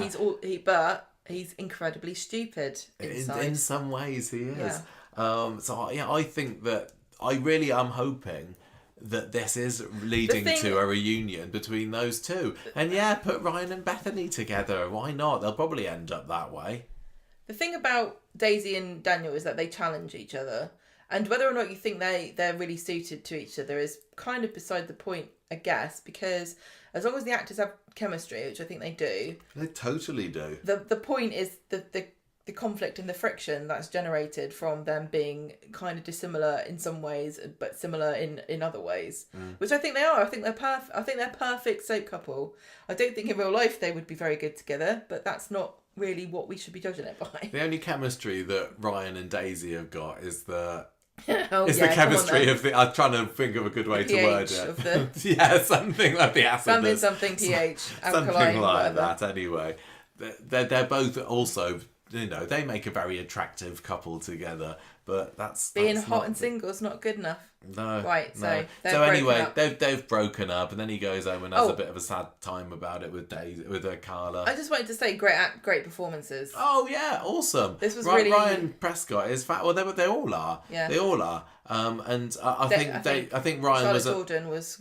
But he's incredibly stupid inside. In some ways he is. Yeah. I think that I really am hoping that this is leading to a reunion between those two. And put Ryan and Bethany together. Why not? They'll probably end up that way. The thing about Daisy and Daniel is that they challenge each other. And whether or not you think they're really suited to each other is kind of beside the point, I guess, because as long as the actors have chemistry, which I think they do. They totally do. The point is the conflict and the friction that's generated from them being kind of dissimilar in some ways, but similar in other ways, which I think they are. I think they're perfect soap couple. I don't think in real life they would be very good together, but that's not really what we should be judging it by. The only chemistry that Ryan and Daisy have got is the chemistry of the. I'm trying to think of a good way to word it. Something like the acid. Something pH. Something alkaline, like whatever. that. Anyway, they're both also. You know, they make a very attractive couple together, but that's hot and single is not good enough. No, right. No. So anyway, they've broken up, and then he goes home and has a bit of a sad time about it with Carla. I just wanted to say great performances. Oh yeah, awesome. This was really Ryan Prescott is fat. Well, they all are. Yeah, they all are. And I think Ryan Charlotte Gordon was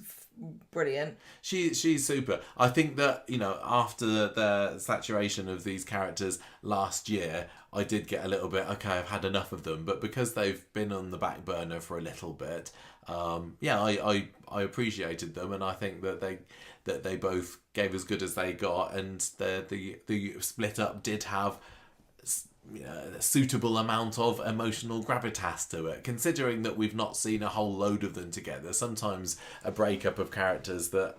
brilliant. She's super. I think that, after the saturation of these characters last year, I did get a little bit, okay, I've had enough of them. But because they've been on the back burner for a little bit, I appreciated them, and I think that they both gave as good as they got, and the split up did have a suitable amount of emotional gravitas to it, considering that we've not seen a whole load of them together. Sometimes a breakup of characters that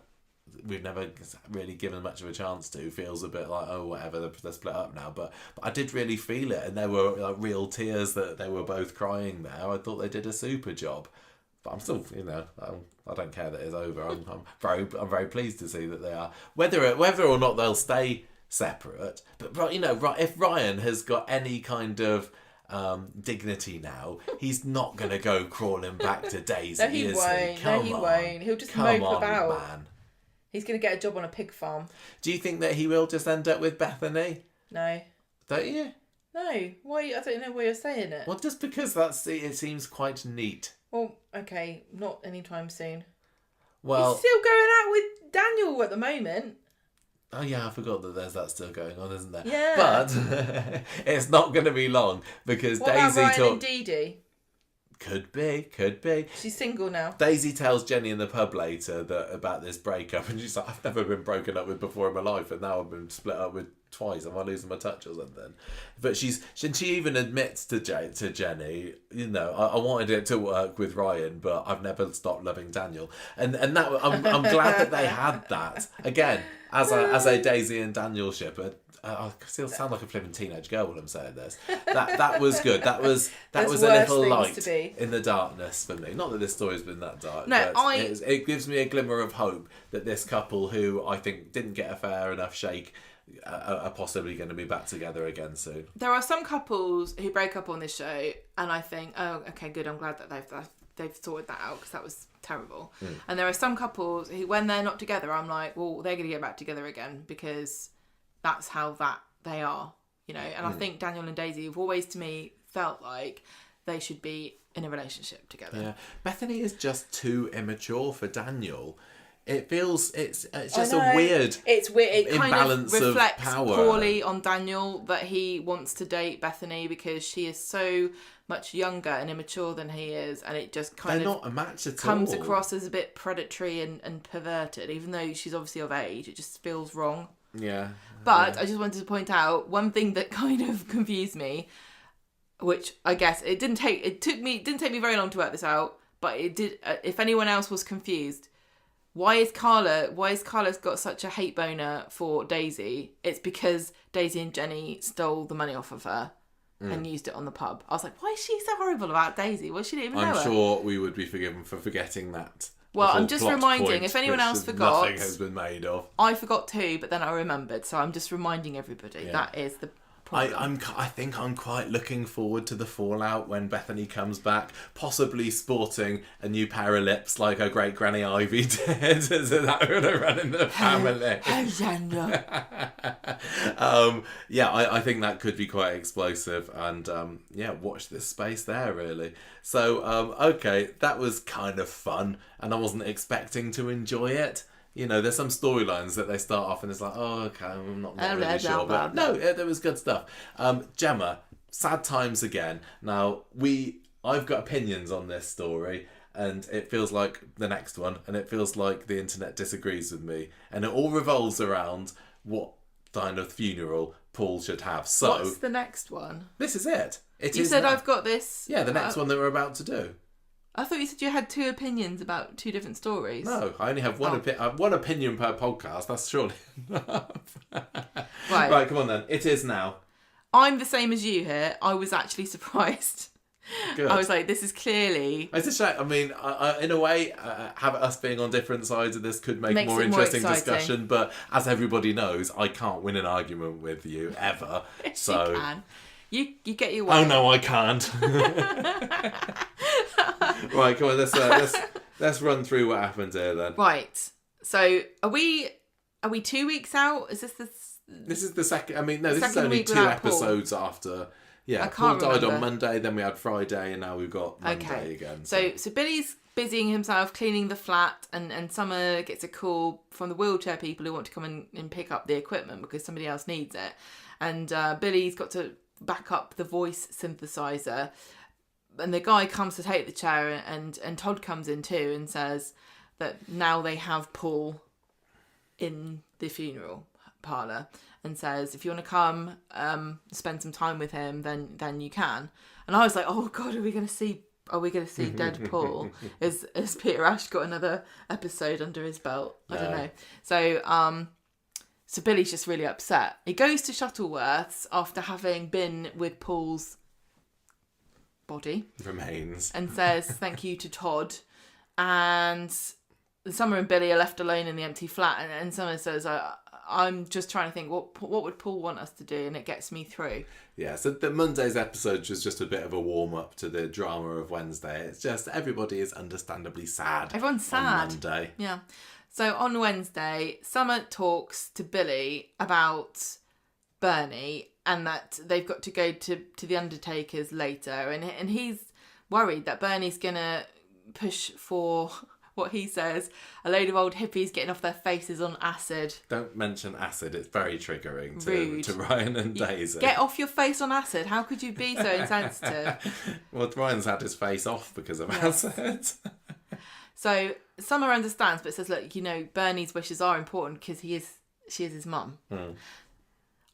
we've never really given much of a chance to feels a bit like, oh, whatever, they're split up now. But I did really feel it, and there were like real tears that they were both crying there. I thought they did a super job. But I'm still, I don't care that it's over. I'm very pleased to see that they are. Whether or not they'll stay separate, but if Ryan has got any kind of dignity now, he's not going to go crawling back to Daisy. No, he won't. Won't. He'll just mope about. Man. He's going to get a job on a pig farm. Do you think that he will just end up with Bethany? No. Don't you? No. Why? I don't know why you're saying it. Well, just because it seems quite neat. Well, okay, not anytime soon. Well, he's still going out with Daniel at the moment. Oh yeah, I forgot that there's that still going on, isn't there? Yeah. But it's not going to be long because what Daisy about Ryan and Dee-Dee? Could be. She's single now. Daisy tells Jenny in the pub later about this breakup, and she's like, I've never been broken up with before in my life, and now I've been split up with twice. Am I losing my touch or something? But she even admits to Jenny, I wanted it to work with Ryan, but I've never stopped loving Daniel. And that I'm glad that they had that. Again, as a Daisy and Daniel shipper. I still sound like a flipping teenage girl when I'm saying this. That was good. That was a little light in the darkness for me. Not that this story's been that dark. No, but it gives me a glimmer of hope that this couple, who I think didn't get a fair enough shake, are possibly going to be back together again soon. There are some couples who break up on this show, and I think, oh, okay, good. I'm glad that they've sorted that out, because that was terrible. And there are some couples who, when they're not together, I'm like, well, they're going to get back together again, because that's how they are, And I think Daniel and Daisy have always, to me, felt like they should be in a relationship together. Yeah, Bethany is just too immature for Daniel. It feels it's just a weird. It's weird. It imbalance kind of reflects of power. Poorly on Daniel that he wants to date Bethany because she is so much younger and immature than he is, and it just kind They're of not a match at comes all. across as a bit predatory and perverted. Even though she's obviously of age, it just feels wrong. Yeah. But I just wanted to point out one thing that kind of confused me, which I guess it didn't take me very long to work this out, but it did. If anyone else was confused, why is Carla's got such a hate boner for Daisy? It's because Daisy and Jenny stole the money off of her and used it on the pub. I was like, why is she so horrible about Daisy? Well, she didn't even know her. I'm sure we would be forgiven for forgetting that. Well, I'm just reminding, if anyone else forgot... Nothing has been made of. I forgot too, but then I remembered, so I'm just reminding everybody. Yeah. That is the problem. I think I'm quite looking forward to the fallout when Bethany comes back, possibly sporting a new pair of lips like her great Granny Ivy did. So that would have run in the family. I think that could be quite explosive, and watch this space there, really. So, okay, that was kind of fun, and I wasn't expecting to enjoy it. There's some storylines that they start off and it's like, oh, okay, I'm not really sure. But no, there was good stuff. Gemma, sad times again. Now, I've got opinions on this story, and it feels like the next one, and it feels like the internet disagrees with me. And it all revolves around what kind of funeral Paul should have. So, what's the next one? This is it. You said I've got this. Yeah, the next one that we're about to do. I thought you said you had two opinions about two different stories. No, I only have one one opinion per podcast. That's surely enough. Right, come on then. It is now. I'm the same as you here. I was actually surprised. Good. I was like, this is clearly... It's a shame. I mean, in a way, have us being on different sides of this could make more interesting discussion, but as everybody knows, I can't win an argument with you, ever. Yes, so... you can. You get your way. Oh no, I can't. Right, come on, let's run through what happened here then. Right. So are we 2 weeks out? Is this This is the second. I mean, no, this is only 2 episodes after. Yeah, Paul died on Monday, then we had Friday, and now we've got Monday again. So Billy's busying himself cleaning the flat, and Summer gets a call from the wheelchair people who want to come and pick up the equipment because somebody else needs it. And Billy's got to back up the voice synthesizer. And the guy comes to take the chair, and Todd comes in too and says that now they have Paul in the funeral parlour, and says if you want to come spend some time with him, then you can. And I was like, oh God, are we going to see dead Paul? Has Peter Ash got another episode under his belt? I don't know. So Billy's just really upset. He goes to Shuttleworth's after having been with Paul's body remains, and says thank you to Todd. And Summer and Billy are left alone in the empty flat, and Summer says, I'm just trying to think what would Paul want us to do, and it gets me through. Yeah, so the Monday's episode was just a bit of a warm up to the drama of Wednesday. It's just everybody is understandably sad. Everyone's sad on Monday. Yeah. So on Wednesday, Summer talks to Billy about Bernie and that they've got to go to the Undertaker's later, and he's worried that Bernie's gonna push for what he says a load of old hippies getting off their faces on acid. Don't mention acid, it's very triggering Rude. to Ryan and Daisy. Get off your face on acid, how could you be so insensitive? Well, Ryan's had his face off because of acid. So Summer understands, but says, look, Bernie's wishes are important because she is his mum.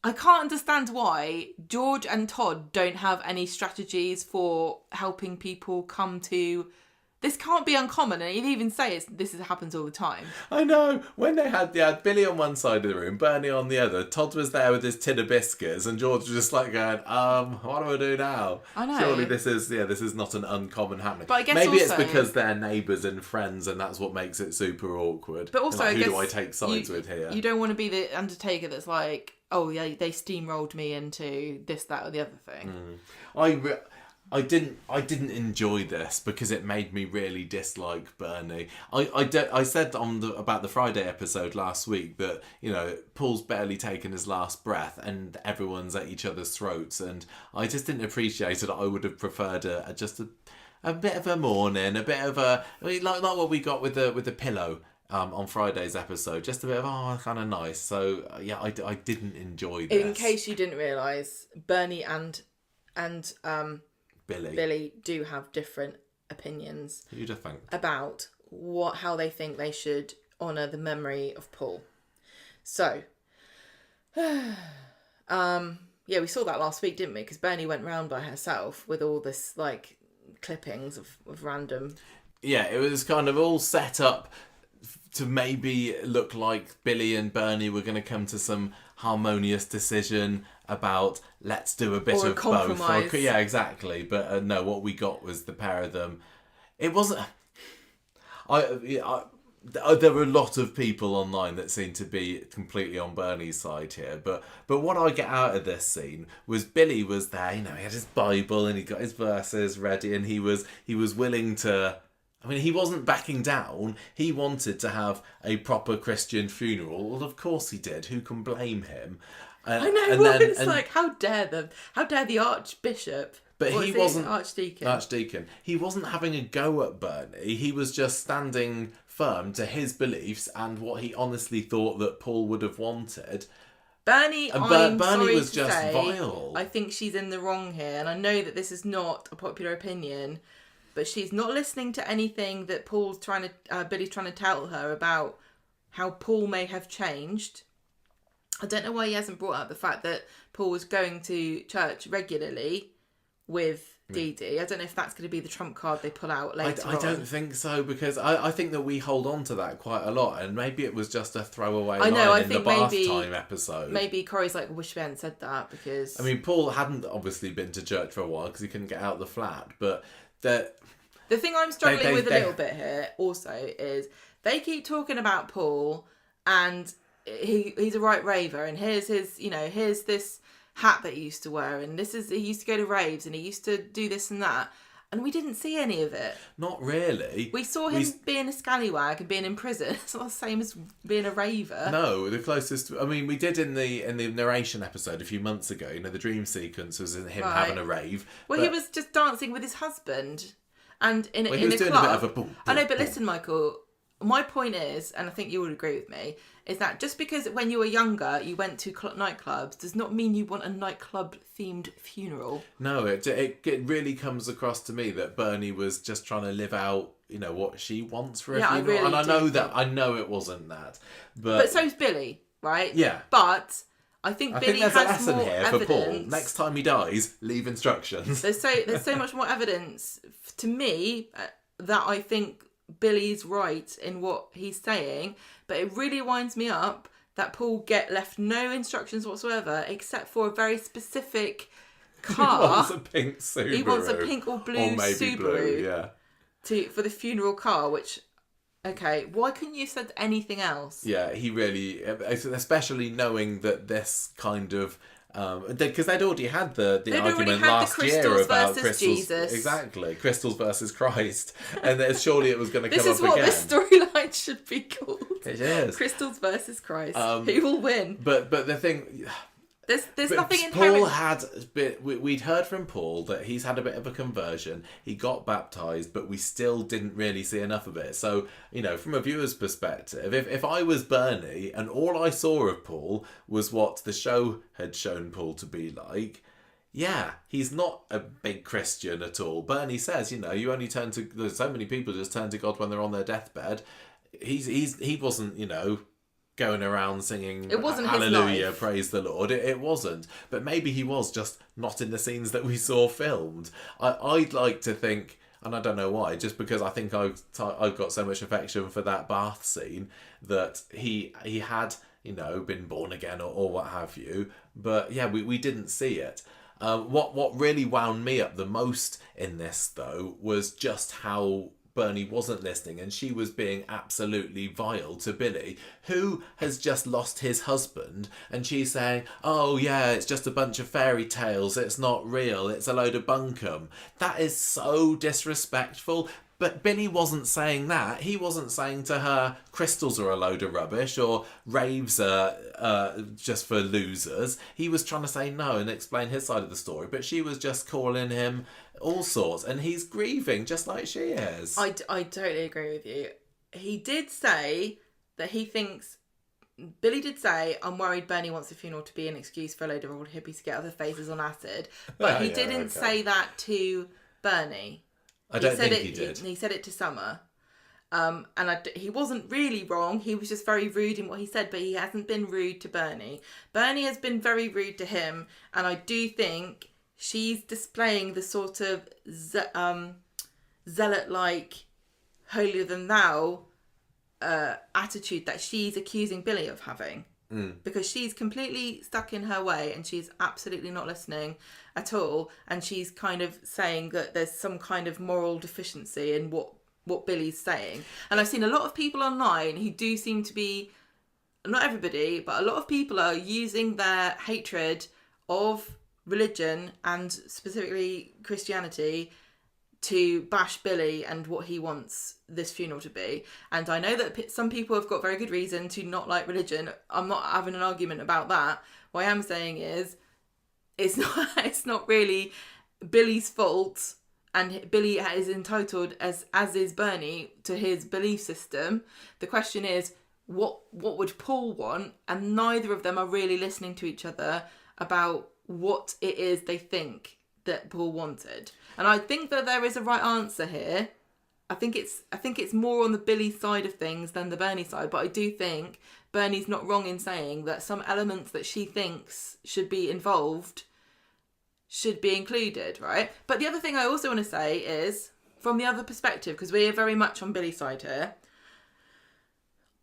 I can't understand why George and Todd don't have any strategies for helping people come to... This can't be uncommon, and he'd even say this happens all the time. I know. When they had Billy on one side of the room, Bernie on the other, Todd was there with his tin of biscuits, and George was just like going, what do I do now? I know. Surely this is not an uncommon happening. But I guess maybe also, it's because they're neighbours and friends, and that's what makes it super awkward. But also, who do I take sides with here? You don't want to be the Undertaker that's like, oh yeah, they steamrolled me into this, that, or the other thing. I didn't enjoy this because it made me really dislike Bernie. I said about the Friday episode last week that Paul's barely taken his last breath and everyone's at each other's throats, and I just didn't appreciate it. I would have preferred just a bit of a mourning, a bit of like what we got with the pillow. On Friday's episode, just a bit of kind of nice. So I didn't enjoy this. In case you didn't realise, Bernie and Billy do have different opinions. You'd have think about how they think they should honour the memory of Paul. So, we saw that last week, didn't we? Because Bernie went round by herself with all this clippings of random. Yeah, it was kind of all set up to maybe look like Billy and Bernie were going to come to some harmonious decision about let's do a bit of compromise. Both. Yeah, exactly. But no, what we got was the pair of them. It wasn't... there were a lot of people online that seemed to be completely on Bernie's side here. But what I get out of this scene was Billy was there, he had his Bible and he got his verses ready, and he was willing to... he wasn't backing down. He wanted to have a proper Christian funeral. Well, of course he did. Who can blame him? I know. Like, how dare them? How dare the Archbishop? But he wasn't Archdeacon. He wasn't having a go at Bernie. He was just standing firm to his beliefs and what he honestly thought that Paul would have wanted. Bernie was just vile. I think she's in the wrong here, and I know that this is not a popular opinion. But she's not listening to anything that Billy's trying to tell her about how Paul may have changed. I don't know why he hasn't brought up the fact that Paul was going to church regularly with Dee-Dee. I don't know if that's going to be the trump card they pull out later on. I don't think so, because I think that we hold on to that quite a lot, and maybe it was just a throwaway line in the bath time episode. Maybe Corey's like, I wish we hadn't said that, because... Paul hadn't obviously been to church for a while because he couldn't get out of the flat, but... The thing I'm struggling with a little bit here also is they keep talking about Paul and he's a right raver, and here's his, here's this hat that he used to wear, and he used to go to raves and he used to do this and that, and we didn't see any of it. Not really. We saw him being a scallywag and being in prison. It's not the same as being a raver. No, the closest... we did in the narration episode a few months ago, the dream sequence was in him having a rave. Well, he was just dancing with his husband. And in he a was doing club, a bit of a boom, I know, boom, but boom. listen, Michael. My point is, and I think you would agree with me, is that just because when you were younger you went to nightclubs does not mean you want a nightclub themed funeral. No, it really comes across to me that Bernie was just trying to live out, what she wants for a Yeah, I funeral. really And I do know think- that, I know it wasn't that. But so's Billy, right? Yeah. But I think I Billy think there's a has lesson more here evidence. for Paul. Next time he dies, leave instructions. There's so much more evidence to me that I think Billy's right in what he's saying, but it really winds me up that Paul left no instructions whatsoever except for a very specific car. He wants a pink Subaru. He wants a pink or blue or maybe Subaru blue, yeah. for the funeral car, which, okay, why couldn't you have said anything else? Yeah, he really, especially knowing that this kind of, because they'd already had the argument last year about versus crystals. Jesus. Exactly, crystals versus Christ, and then surely it was going to come This up is what again. this storyline should be called. It is. Crystals versus Christ. Who will win? But the thing. There's But nothing Paul inherent. we'd heard from Paul that he's had a bit of a conversion. He got baptised, but we still didn't really see enough of it. So, from a viewer's perspective, if I was Bernie and all I saw of Paul was what the show had shown Paul to be like, yeah, he's not a big Christian at all. Bernie says, you only there's so many people just turn to God when they're on their deathbed. He wasn't, going around singing It wasn't his hallelujah, life. praise the Lord. It wasn't. But maybe he was just not in the scenes that we saw filmed. I'd like to think, and I don't know why, just because I think I've got so much affection for that bath scene, that he had, been born again or what have you. But yeah, we didn't see it. What really wound me up the most in this, though, was just how Bernie wasn't listening and she was being absolutely vile to Billy, who has just lost his husband, and she's saying, oh yeah, it's just a bunch of fairy tales, it's not real, it's a load of bunkum. That is so disrespectful. But Billy wasn't saying that. He wasn't saying to her, crystals are a load of rubbish or raves are just for losers. He was trying to say no and explain his side of the story, but she was just calling him all sorts, and he's grieving just like she is. I totally agree with you. He did say that he thinks... Billy did say, I'm worried Bernie wants the funeral to be an excuse for a load of old hippies to get other faces on acid. But he didn't say that to Bernie. I don't think he did. He said it to Summer. And he wasn't really wrong. He was just very rude in what he said, but he hasn't been rude to Bernie. Bernie has been very rude to him, and I do think she's displaying the sort of zealot-like, holier-than-thou attitude that she's accusing Billy of having. Because she's completely stuck in her way and she's absolutely not listening at all, and she's kind of saying that there's some kind of moral deficiency in what Billy's saying. And I've seen a lot of people online who do seem to be, not everybody, but a lot of people are using their hatred of religion and specifically Christianity to bash Billy and what he wants this funeral to be. And I know that some people have got very good reason to not like religion. I'm not having an argument about that. What I am saying is, it's not really Billy's fault, and Billy is entitled, as is Bernie, to his belief system. The question is, what would Paul want? And neither of them are really listening to each other about what it is they think that Paul wanted. And I think that there is a right answer here. I think it's more on the Billy side of things than the Bernie side, but I do think Bernie's not wrong in saying that some elements that she thinks should be involved should be included, right? But the other thing I also want to say is, from the other perspective, because we're very much on Billy's side here,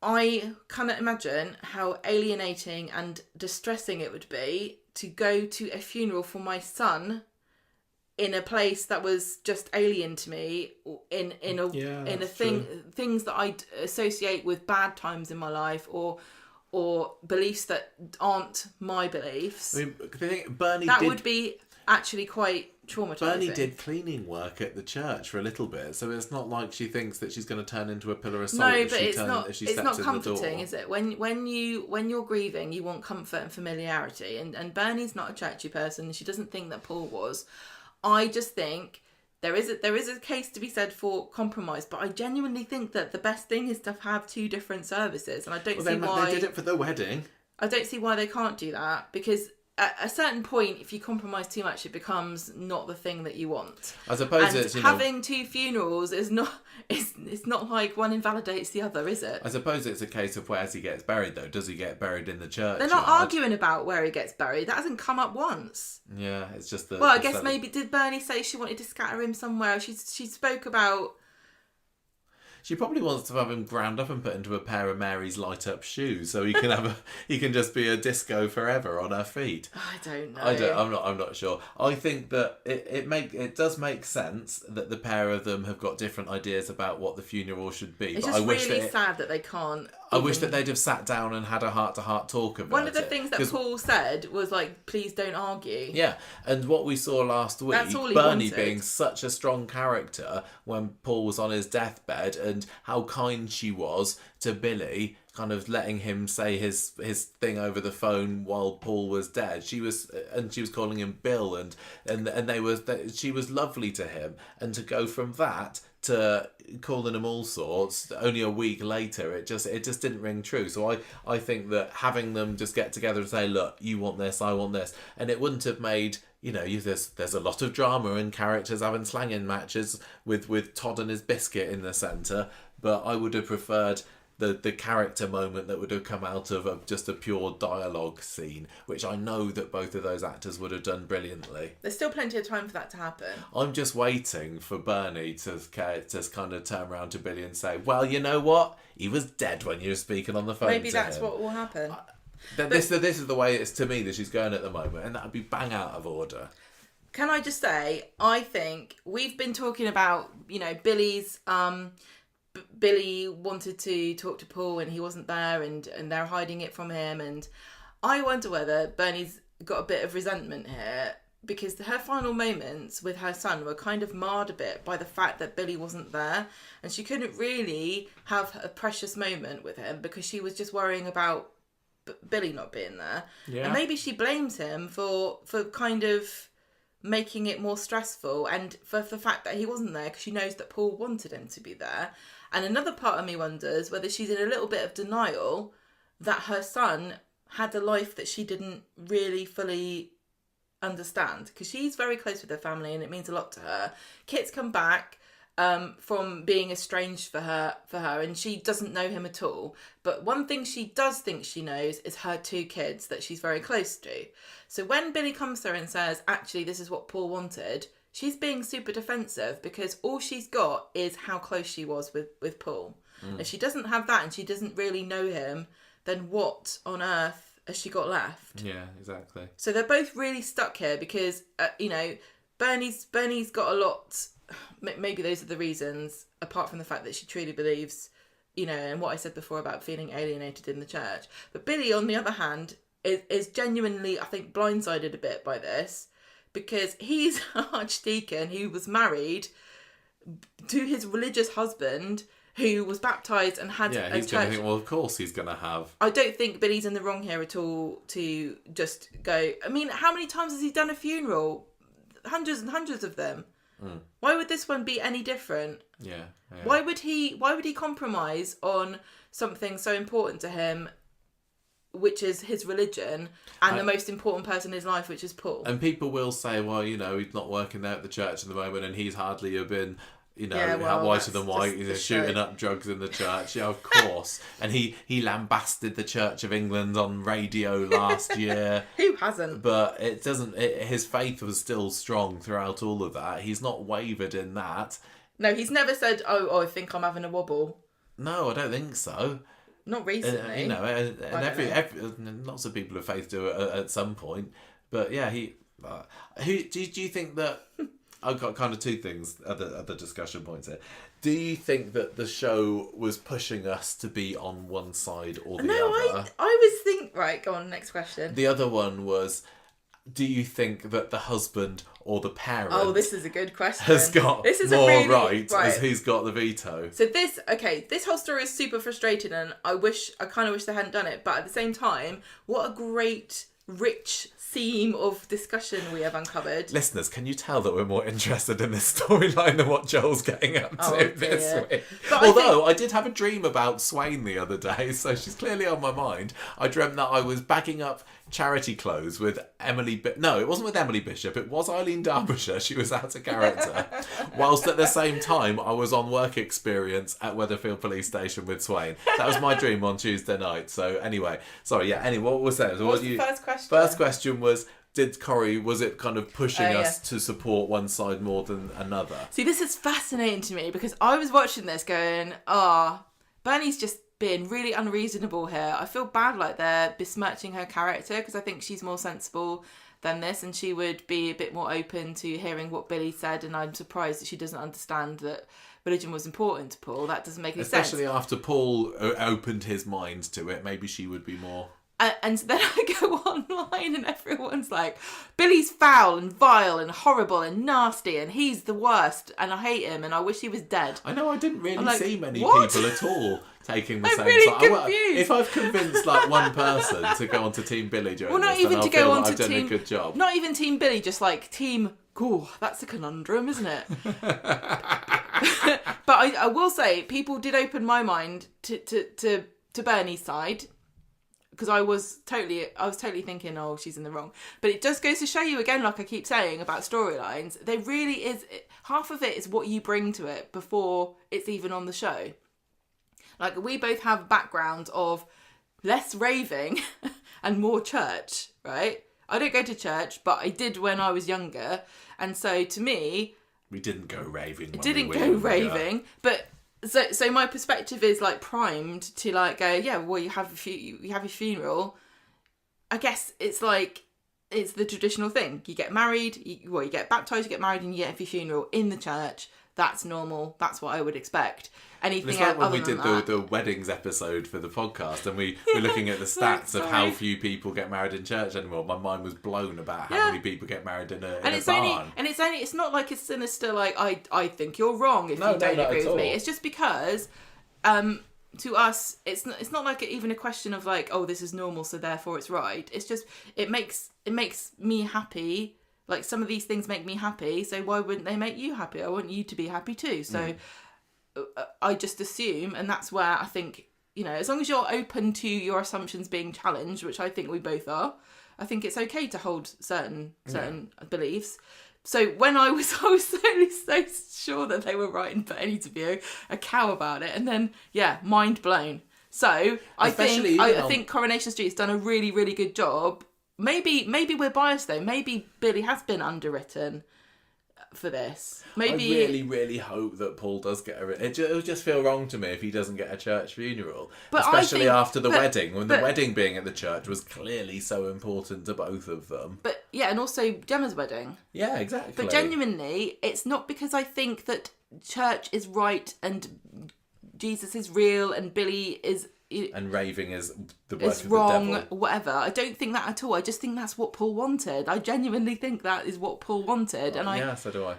I cannot imagine how alienating and distressing it would be to go to a funeral for my son in a place that was just alien to me, in a things that I associate with bad times in my life, or beliefs that aren't my beliefs. I mean, Bernie would be actually quite traumatizing. Bernie did cleaning work at the church for a little bit, so it's not like she thinks that she's going to turn into a pillar of salt. No, but it's not comforting, door. is it? When you're grieving, you want comfort and familiarity, and Bernie's not a churchy person. She doesn't think that Paul was. I just think there is a case to be said for compromise, but I genuinely think that the best thing is to have 2 different services, and I don't see why they did it for the wedding. I don't see why they can't do that, because at a certain point, if you compromise too much, it becomes not the thing that you want. I suppose and it's having 2 funerals is not. It's not like one invalidates the other, is it? I suppose it's a case of where he gets buried, though. Does he get buried in the church? They're not arguing about where he gets buried. That hasn't come up once. Yeah, it's just the. Well, I guess maybe did Bernie say she wanted to scatter him somewhere? She spoke about. She probably wants to have him ground up and put into a pair of Mary's light-up shoes, so he can he can just be a disco forever on her feet. I don't know. I'm not sure. I think that it does make sense that the pair of them have got different ideas about what the funeral should be. It's but just I wish really sad that they can't. I wish that they'd have sat down and had a heart-to-heart talk about it. One of the things that Paul said was like, please don't argue. Yeah, and what we saw last week, Bernie being such a strong character when Paul was on his deathbed, and how kind she was to Billy, kind of letting him say his thing over the phone while Paul was dead. She was calling him Bill, and she was lovely to him, and to go from that to calling him all sorts only a week later, it just didn't ring true. So I think that having them just get together and say, look, you want this, I want this, and it wouldn't have made, there's a lot of drama and characters having slanging matches with Todd and his biscuit in the centre, but I would have preferred the character moment that would have come out of just a pure dialogue scene, which I know that both of those actors would have done brilliantly. There's still plenty of time for that to happen. I'm just waiting for Bernie to kind of turn around to Billy and say, well, you know what? He was dead when you were speaking on the phone. Maybe that's what will happen. This is the way it's to me that she's going at the moment, and that would be bang out of order. Can I just say, I think we've been talking about, Billy's... Billy wanted to talk to Paul and he wasn't there, and they're hiding it from him, and I wonder whether Bernie's got a bit of resentment here, because her final moments with her son were kind of marred a bit by the fact that Billy wasn't there, and she couldn't really have a precious moment with him because she was just worrying about Billy not being there. Yeah. And maybe she blames him for kind of making it more stressful, and for the fact that he wasn't there because she knows that Paul wanted him to be there. And another part of me wonders whether she's in a little bit of denial that her son had a life that she didn't really fully understand, because she's very close with her family and it means a lot to her. Kit's come back from being estranged for her, and she doesn't know him at all. But one thing she does think she knows is her 2 kids that she's very close to. So when Billy comes to her and says, actually, this is what Paul wanted, she's being super defensive because all she's got is how close she was with Paul. If she doesn't have that and she doesn't really know him, then what on earth has she got left? Yeah, exactly. So they're both really stuck here because, Bernie's got a lot... Maybe those are the reasons, apart from the fact that she truly believes, and what I said before about feeling alienated in the church. But Billy, on the other hand, is genuinely, I think, blindsided a bit by this, because he's an archdeacon who was married to his religious husband, who was baptised and had a church. Yeah, he's going to think, well, of course he's going to have... I don't think Billy's in the wrong here at all to just go... I mean, how many times has he done a funeral? Hundreds and hundreds of them. Why would this one be any different? Yeah. Why would he compromise on something so important to him, which is his religion, and the most important person in his life, which is Paul? And people will say, well, he's not working there at the church at the moment, and he's hardly been, whiter than white. He's shooting up drugs in the church. Yeah, of course. And he lambasted the Church of England on radio last year. Who hasn't? But it doesn't. His faith was still strong throughout all of that. He's not wavered in that. No, he's never said, "Oh, I think I'm having a wobble." No, I don't think so. Not recently. And lots of people of faith do it at some point. But yeah, do you think that? I've got kind of 2 things, other discussion points here. Do you think that the show was pushing us to be on one side or the other? Right, go on, next question. The other one was, do you think that the husband or the parent... Oh, this is a good question. ...has got more rights as who's got the veto? So this whole story is super frustrating, and I kind of wish they hadn't done it, but at the same time, what a great rich seam of discussion we have uncovered. Listeners, can you tell that we're more interested in this storyline than what Joel's getting up to this week? But Although I did have a dream about Swain the other day, so she's clearly on my mind. I dreamt that I was bagging up charity clothes with no, it wasn't with Emily Bishop, it was Eileen Derbyshire. She was out of character. Whilst at the same time I was on work experience at Weatherfield Police Station with Swain. That was my dream on Tuesday night. So anyway, what was that? What was the first question? First question was, was it kind of pushing us to support one side more than another? See, this is fascinating to me because I was watching this going, Bernie's just being really unreasonable here. I feel bad like they're besmirching her character because I think she's more sensible than this and she would be a bit more open to hearing what Billy said, and I'm surprised that she doesn't understand that religion was important to Paul. That doesn't make any sense. Especially after Paul opened his mind to it, maybe she would be more... And then I go online and everyone's like, Billy's foul and vile and horrible and nasty and he's the worst and I hate him and I wish he was dead. I know, I didn't really see many what? people at all taking the I'm same really side. confused. If I've convinced like one person to go onto Team Billy during not this, even then to I'll go feel onto I've done Team, a good job. Not even Team Billy, just like Team... that's a conundrum, isn't it? But I will say, people did open my mind to Bernie's side. Because I was totally thinking, oh, she's in the wrong. But it just goes to show you again, like I keep saying about storylines, there really is, half of it is what you bring to it before it's even on the show. Like, we both have backgrounds of less raving and more church, right? I don't go to church, but I did when I was younger. And so to me... We didn't go raving. But... So my perspective is like primed to like go, you have your funeral. I guess it's like, it's the traditional thing. You get married, you get baptised, you get married, and you get your funeral in the church. That's normal. That's what I would expect. Anything it's like when we did the weddings episode for the podcast, and we're looking at the stats of how few people get married in church anymore. My mind was blown about how many people get married in a barn. It's not like a sinister like I think you're wrong if you don't agree with me. It's just because to us it's not like even a question of like, oh, this is normal so therefore it's right. It's just it makes me happy. Like, some of these things make me happy, so why wouldn't they make you happy? I want you to be happy too. So I just assume, and that's where I think, as long as you're open to your assumptions being challenged, which I think we both are, I think it's okay to hold certain beliefs. So when I was so sure that they were right and Bethany to be a cow about it, and then mind blown. So I think Coronation Street's done a really, really good job. Maybe we're biased though. Maybe Billy has been underwritten for this. Maybe I really, really hope that Paul does get it'll just feel wrong to me if he doesn't get a church funeral, especially after the wedding. When the wedding being at the church was clearly so important to both of them. But and also Gemma's wedding. Yeah, exactly. But genuinely, it's not because I think that church is right and Jesus is real and Billy is. And raving is the work of wrong, the devil. Whatever. I don't think that at all. I just think that's what Paul wanted. I genuinely think that is what Paul wanted. So do I.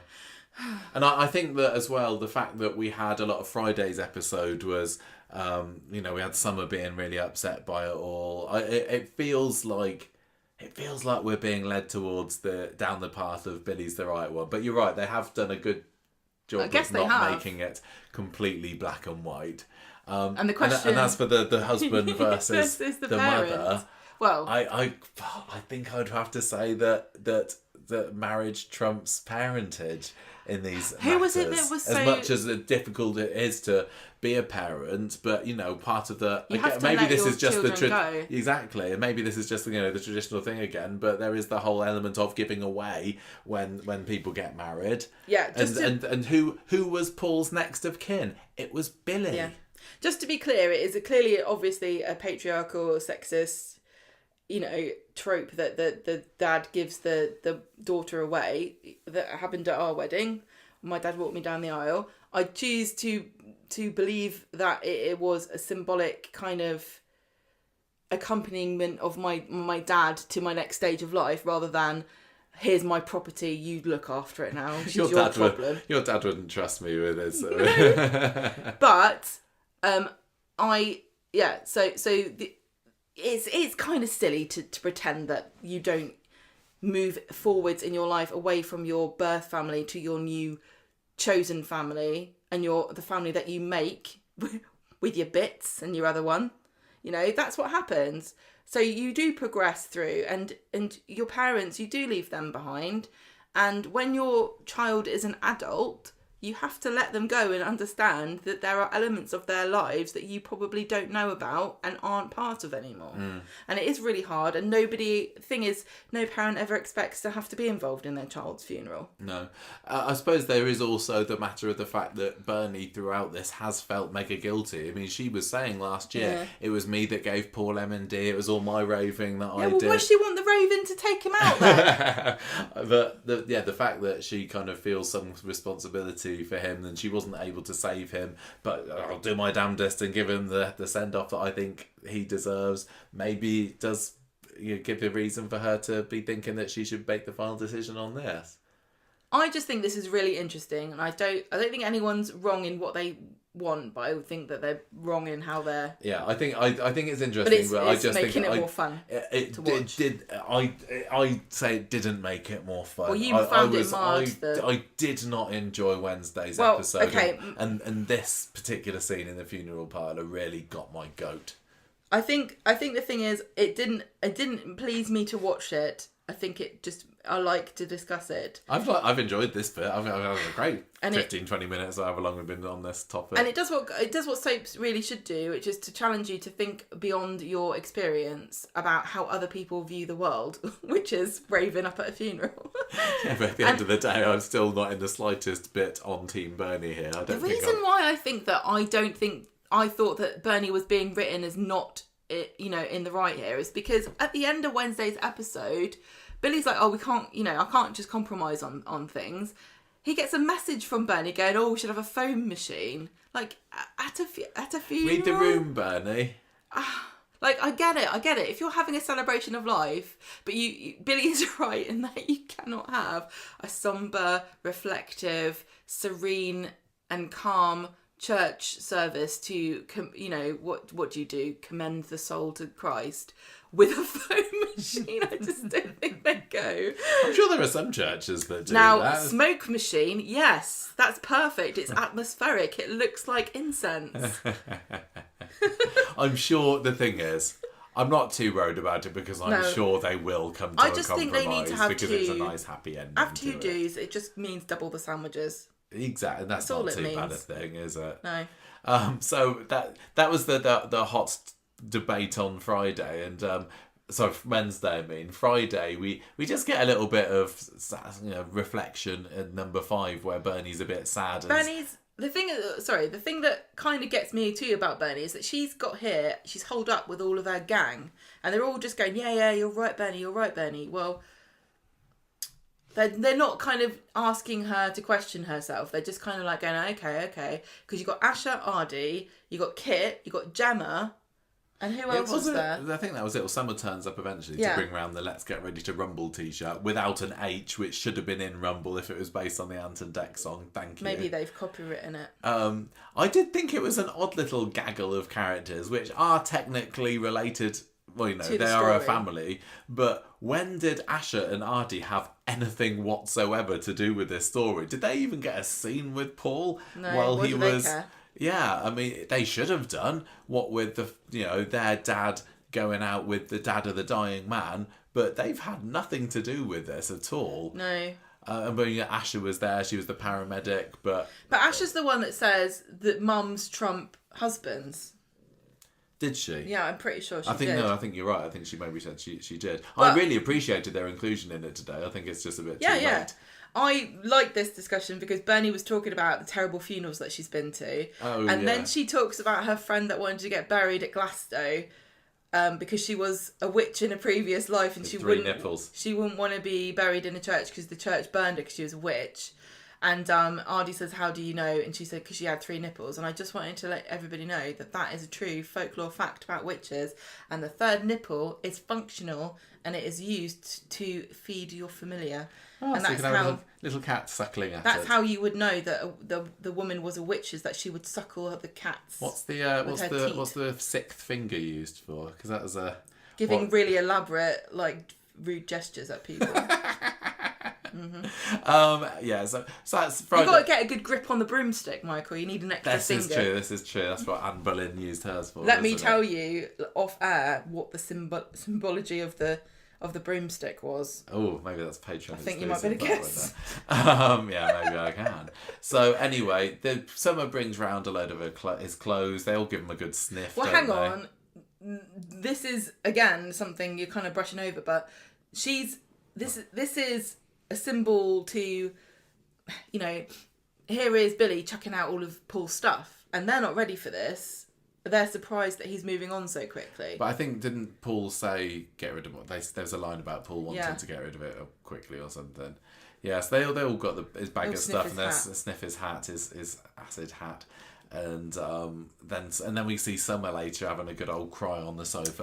And I think that as well, the fact that we had a lot of Friday's episode was, we had Summer being really upset by it all. It feels like we're being led towards down the path of Billy's the right one. But you're right, they have done a good job of not making it completely black and white. And the question, and as for the husband versus the mother, well, I think I'd have to say that marriage trumps parentage in these matters. Who was it that was as much as difficult it is to be a parent, but part of the maybe this is just the exactly, and maybe this is just the traditional thing again. But there is the whole element of giving away when people get married. Yeah, and who was Paul's next of kin? It was Billy. Yeah. Just to be clear, it is clearly, obviously, a patriarchal, sexist, trope that the dad gives the daughter away. That happened at our wedding. My dad walked me down the aisle. I choose to believe that it was a symbolic kind of accompaniment of my dad to my next stage of life, rather than, here's my property, you look after it now. Your problem. Your dad wouldn't trust me with this. it's kind of silly to pretend that you don't move forwards in your life away from your birth family to your new chosen family and the family that you make with your bits and your other one. You know, that's what happens. So you do progress through, and your parents, you do leave them behind. And when your child is an adult, you have to let them go and understand that there are elements of their lives that you probably don't know about and aren't part of anymore. And it is really hard. And no parent ever expects to have to be involved in their child's funeral. No. I suppose there is also the matter of the fact that Bernie throughout this has felt mega guilty. I mean, she was saying last year, it was me that gave Paul M&D, it was all my raving that I did. Why does she want the raven to take him out then? But the fact that she kind of feels some responsibility for him, and she wasn't able to save him, but I'll do my damnedest and give him the send-off that I think he deserves, maybe does give a reason for her to be thinking that she should make the final decision on this. I just think this is really interesting, and I don't think anyone's wrong in what they want, but I would think that they're wrong in how they're... Yeah, I think it's interesting, but I just making think it more fun to watch. I'd say it didn't make it more fun. Well, you found it marred. I did not enjoy Wednesday's episode. Okay. And this particular scene in the funeral parlour really got my goat. I think the thing is, it didn't please me to watch it. I think I like to discuss it. I've enjoyed this bit. I've had a great 15-20 minutes, however long we've been on this topic. And it does what soaps really should do, which is to challenge you to think beyond your experience about how other people view the world, which is raving up at a funeral. Yeah, but at the end of the day, I'm still not in the slightest bit on Team Bernie here. I thought that Bernie was being written as not, in the right here, is because at the end of Wednesday's episode, Billy's like, I can't just compromise on things. He gets a message from Bernie going, we should have a phone machine. Like, at a funeral. Read the room, Bernie. I get it. If you're having a celebration of life, but Billy is right in that you cannot have a sombre, reflective, serene and calm church service to, what do you do? Commend the soul to Christ with a phone machine. I just don't think they go. I'm sure there are some churches that do now, that. Smoke machine, yes, that's perfect. It's atmospheric. It looks like incense. I'm sure the thing is, I'm not too worried about it because I'm sure they will come to a compromise. Think they need to have because it's a nice happy ending. Have two do's. It just means double the sandwiches. Exactly, that's not too bad a thing, is it? No. So that was the hot debate on Friday, and Wednesday. I mean, Friday we just get a little bit of reflection in number 5 where Bernie's a bit sad. The thing that kind of gets me too about Bernie is that she's holed up with all of her gang, and they're all just going, yeah, you're right, Bernie. Well, they're not kind of asking her to question herself. They're just kind of like going, okay. Because you've got Asha, Ardy, you got Kit, you got Gemma, and who else was there? I think that was it. Summer turns up eventually to bring round the Let's Get Ready to Rumble t-shirt without an H, which should have been in Rumble if it was based on the Ant and Dec song. Thank you. Maybe they've copywritten it. I did think it was an odd little gaggle of characters, which are technically related. Well, they are a family, but when did Asha and Ardy have anything whatsoever to do with this story? Did they even get a scene with Paul while he was? They care? Yeah, I mean, they should have done. What with their dad going out with the dad of the dying man, but they've had nothing to do with this at all. No. And Asha was there; she was the paramedic, but Asha's the one that says that mums trump husbands. Did she? Yeah, I'm pretty sure she did. I think you're right. I think she maybe said she did. But I really appreciated their inclusion in it today. I think it's just a bit too late. I like this discussion because Bernie was talking about the terrible funerals that she's been to. Then she talks about her friend that wanted to get buried at Glasgow because she was a witch in a previous life and she wouldn't want to be buried in a church because the church burned her because she was a witch. And Ardy says, how do you know? And she said, because she had 3 nipples. And I just wanted to let everybody know that is a true folklore fact about witches. And the 3rd nipple is functional and it is used to feed your familiar. Oh, and so you that's can have how a little cat suckling at that's it. how you would know that the woman was a witch, is that she would suckle the cats. What's the teeth. what's the sixth finger used for? Because that was a Giving really elaborate, like, rude gestures at people. Yeah, so that's Friday. You've got to get a good grip on the broomstick, Michael. You need an extra finger. This is true. That's what Anne Boleyn used hers for. Let me tell you off air what the symbology of the broomstick was. Oh, maybe that's Patreon. I think you might better guess. Yeah, maybe I can. So anyway, the Summer brings round a load of his clothes. They all give him a good sniff. Well, don't hang they? on. This is again something you're kind of brushing over, but this is a symbol to, here is Billy chucking out all of Paul's stuff, and they're not ready for this. They're surprised that he's moving on so quickly. But I think, didn't Paul say get rid of it? There's a line about Paul wanting to get rid of it quickly or something. Yes, they all got his bag of stuff, and they sniff his hat, his acid hat. And then we see Summer later having a good old cry on the sofa,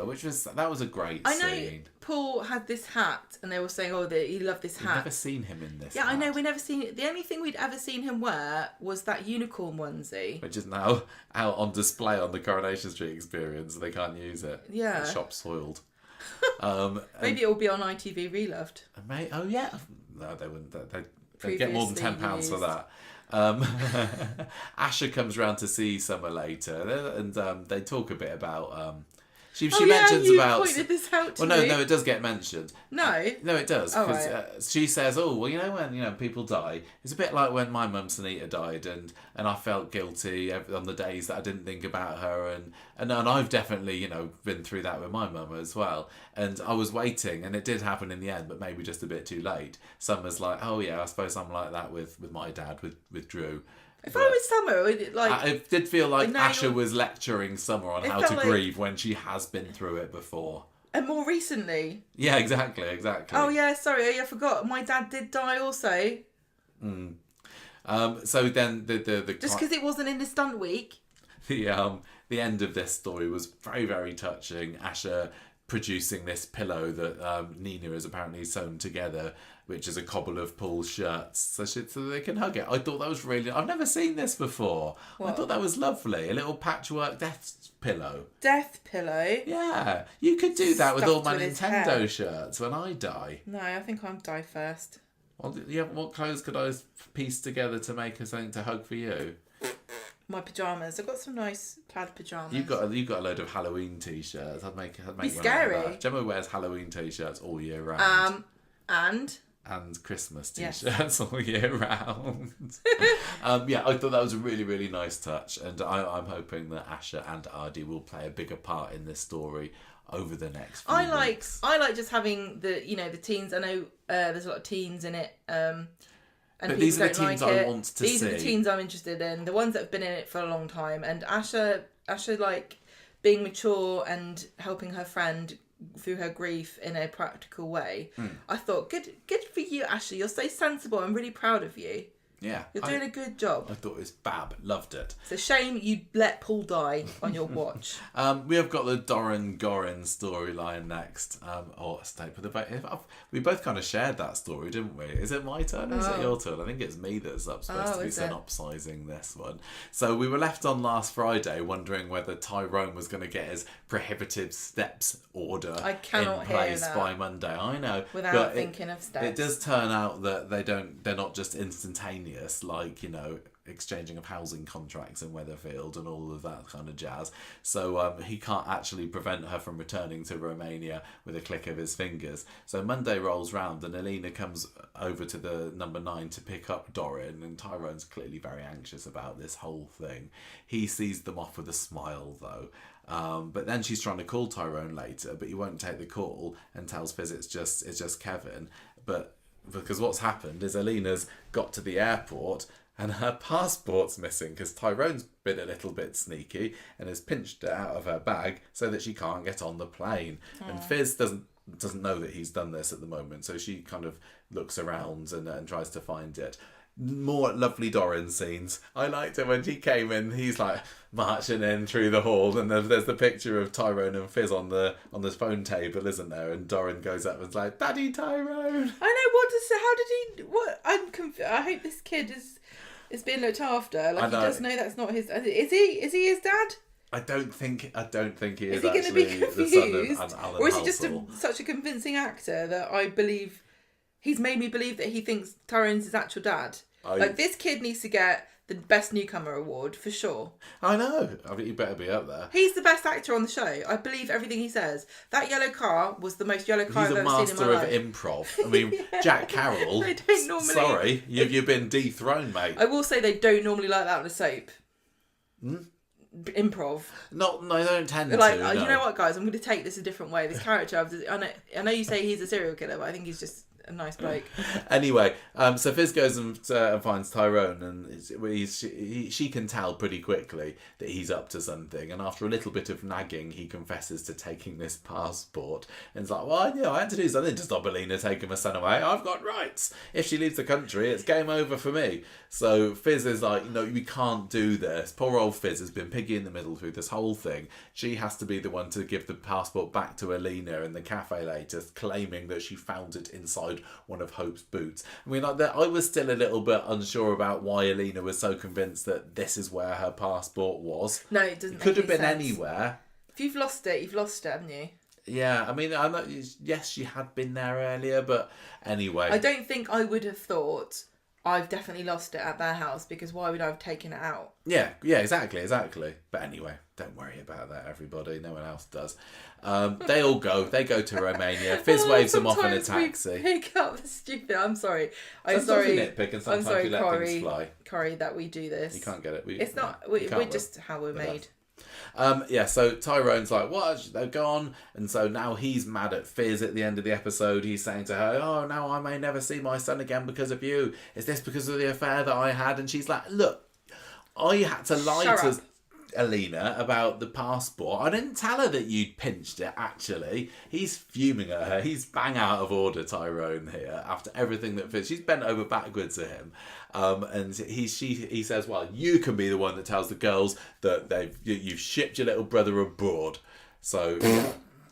that was a great scene. I know Paul had this hat, and they were saying, that he loved this hat. We've never seen him in this. Yeah, hat. I know, we never seen it. The only thing we'd ever seen him wear was that unicorn onesie, which is now out on display on the Coronation Street Experience. They can't use it. Yeah, the shop's soiled. Maybe it will be on ITV Reloved. Oh yeah, no, they wouldn't. They'd get more than £10 for that. Asher comes round to see Summer later, and they talk a bit about. She mentions about. Pointed this out to me. No, it does get mentioned. No, it does. Because she says, "Oh, well, when people die, it's a bit like when my mum Sunita died, and I felt guilty on the days that I didn't think about her, and I've definitely been through that with my mum as well. And I was waiting, and it did happen in the end, but maybe just a bit too late. Summer's like, oh yeah, I suppose I'm like that with my dad, with Drew." If I was Summer, it did feel like Asher was lecturing Summer on how to grieve when she has been through it before. And more recently. Yeah, exactly. Oh yeah, sorry, I forgot. My dad did die also. So then the just because it wasn't in the stunt week. The end of this story was very, very touching. Asher producing this pillow that Nina has apparently sewn together, which is a cobble of Paul's shirts, so they can hug it. I thought that was really... I've never seen this before. What? I thought that was lovely. A little patchwork death pillow. Death pillow? Yeah. You could do that with all my Nintendo shirts when I die. No, I think I'll die first. Well, yeah, what clothes could I piece together to make something to hug for you? My pyjamas. I've got some nice plaid pyjamas. You've got a load of Halloween t-shirts. I'd make be scary. Gemma wears Halloween t-shirts all year round. And Christmas t-shirts all year round. I thought that was a really, really nice touch, and I'm hoping that Asher and Ardy will play a bigger part in this story over the next few weeks. I like just having the teens. I know there's a lot of teens in it. But these are the teens I want to see. These are the teens I'm interested in. The ones that have been in it for a long time. And Asher like being mature and helping her friend through her grief in a practical way. I thought, good for you, Asher. You're so sensible. I'm really proud of you. Yeah. You're doing a good job. I thought it was fab. Loved it. It's a shame you let Paul die on your watch. We have got the Dorin storyline next. We both kind of shared that story, didn't we? Is it my turn or is it your turn? I think it's me that's supposed to be synopsising this one. So we were left on last Friday wondering whether Tyrone was going to get his prohibitive steps order in place by Monday. I know. Without thinking of steps. It does turn out that they're not just instantaneous, like, exchanging of housing contracts in Weatherfield and all of that kind of jazz. So he can't actually prevent her from returning to Romania with a click of his fingers. So Monday rolls round and Alina comes over to the number 9 to pick up Dorin, and Tyrone's clearly very anxious about this whole thing. He sees them off with a smile though. But then she's trying to call Tyrone later, but he won't take the call and tells Fizz it's just Kevin. But because what's happened is Alina's got to the airport and her passport's missing because Tyrone's been a little bit sneaky and has pinched it out of her bag so that she can't get on the plane. And Fizz doesn't know that he's done this at the moment, so she kind of looks around and tries to find it. More lovely Dorin scenes. I liked it when she came in. He's like marching in through the hall, and there's the picture of Tyrone and Fizz on the phone table, isn't there? And Dorin goes up and's like, "Daddy Tyrone." I know, what does. How did he? What? I hope this kid is being looked after. Like, he does know that's not his. Is he? Is he his dad? I don't think he is. Is he going to be confused, the son of Alan or is he just Halsall. such a convincing actor that I believe he's made me believe that he thinks Tyrone's his actual dad? Like, this kid needs to get the best newcomer award for sure. I know. I mean, he better be up there. He's the best actor on the show. I believe everything he says. That yellow car was the most yellow car I've ever seen in my life. He's a master of improv. I mean, yeah. Jack Carroll. They don't normally. Sorry, you've been dethroned, mate. I will say they don't normally like that on a soap. Improv. No, they don't tend to. Like, no. You know what, guys? I'm going to take this a different way. This character, I know you say he's a serial killer, but I think he's just a nice bloke. Anyway, so Fizz goes and finds Tyrone, and she can tell pretty quickly that he's up to something. And after a little bit of nagging, he confesses to taking this passport. And it's like, well, yeah, I had to do something to stop Alina taking my son away. I've got rights. If she leaves the country, it's game over for me. So Fizz is like, no, we can't do this. Poor old Fizz has been piggy in the middle through this whole thing. She has to be the one to give the passport back to Alina in the cafe later, claiming that she found it inside one of Hope's boots. I mean, like, I was still a little bit unsure about why Alina was so convinced that this is where her passport was. No, it doesn't. It could have been sense. Anywhere. If you've lost it, you've lost it, haven't you? Yeah, I mean, I know, yes, she had been there earlier, but anyway. I don't think I would have thought I've definitely lost it at their house, because why would I have taken it out? Yeah, exactly. But anyway, don't worry about that, everybody. No one else does. They all go. They go to Romania. Fizz waves them off in a taxi. We pick up the stupid. I'm sorry. Sometimes we nitpick and sometimes we let things fly. Corey, that we do this. You can't get it. It's not. We're just how we're made. So Tyrone's like, what? They're gone. And so now he's mad at Fizz at the end of the episode. He's saying to her, oh, now I may never see my son again because of you. Is this because of the affair that I had? And she's like, look, I had to lie to Alina about the passport. I didn't tell her that you'd pinched it, actually. He's fuming at her. He's bang out of order, Tyrone, here, after everything that Fizz. She's bent over backwards at him. And he says, well, you can be the one that tells the girls that you've shipped your little brother abroad. So,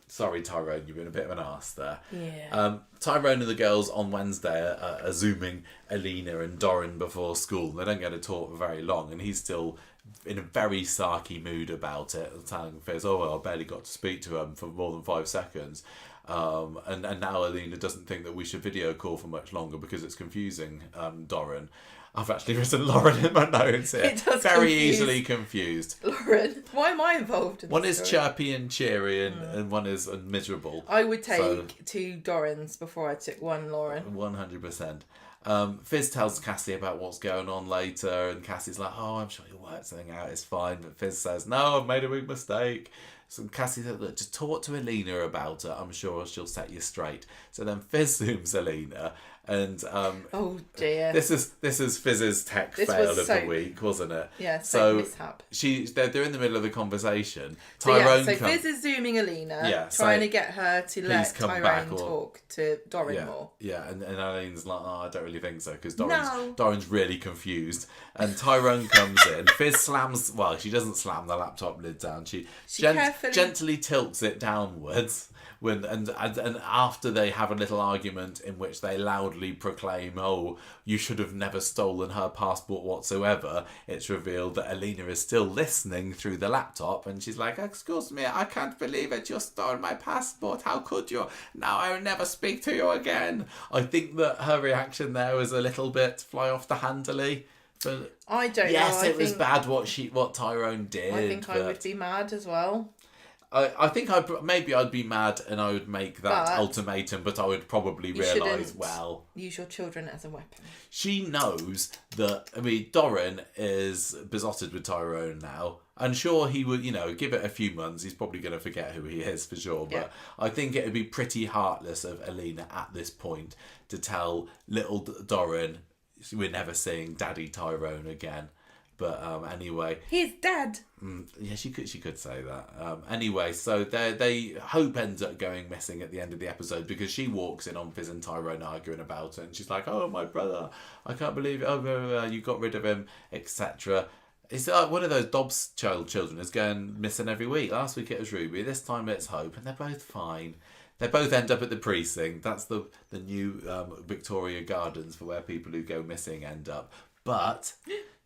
sorry, Tyrone, you've been a bit of an arse there. Yeah. Tyrone and the girls on Wednesday are zooming Alina and Dorin before school. They don't get to talk for very long, and he's still in a very sarky mood about it, telling Fizz, oh, well, I barely got to speak to him for more than 5 seconds. And now Alina doesn't think that we should video call for much longer because it's confusing Dorin. I've actually written Lauren in my notes here. It does very confuse. Easily confused. Lauren, why am I involved in this One is story? chirpy and cheery and one is miserable. I would take 2 Dorins before I took 1 Lauren. 100%. Fizz tells Cassie about what's going on later, and Cassie's like, oh, I'm sure you'll work something out, it's fine. But Fizz says, no, I've made a big mistake. So Cassie said, look, just talk to Alina about it. I'm sure she'll set you straight. So then Fizz zooms Alina, and oh dear, this is Fizz's tech fail of the week, wasn't it? Yeah, so mishap. They're in the middle of the conversation. So Fizz is zooming Alina, trying to get her to let Tyrone talk to Dorin more. Yeah, and Alina's like, oh, I don't really think so, because Dorin's really confused. And Tyrone comes in. Fizz slams, well, she doesn't slam the laptop lid down. She gently tilts it downwards. And after they have a little argument in which they loudly proclaim, oh, you should have never stolen her passport whatsoever, it's revealed that Alina is still listening through the laptop, and she's like, excuse me, I can't believe it, you stole my passport, how could you? Now I will never speak to you again. I think that her reaction there was a little bit fly off the handily. But I don't know. Yes, it was bad what Tyrone did. I think I would be mad as well. I think I'd be mad and I would make that ultimatum, but I would probably realise, well, use your children as a weapon. She knows that. I mean, Dorin is besotted with Tyrone now. I'm sure he would, give it a few months. He's probably going to forget who he is for sure. But I think it would be pretty heartless of Alina at this point to tell little Dorin, we're never seeing Daddy Tyrone again. But anyway, he's dead. Yeah, she could say that. Anyway, so they Hope ends up going missing at the end of the episode because she walks in on Fizz and Tyrone arguing about it, and she's like, "Oh, my brother, I can't believe it. Oh, you got rid of him, etc." It's like one of those Dobbs children is going missing every week. Last week it was Ruby, this time it's Hope, and they're both fine. They both end up at the precinct. That's the new Victoria Gardens for where people who go missing end up. But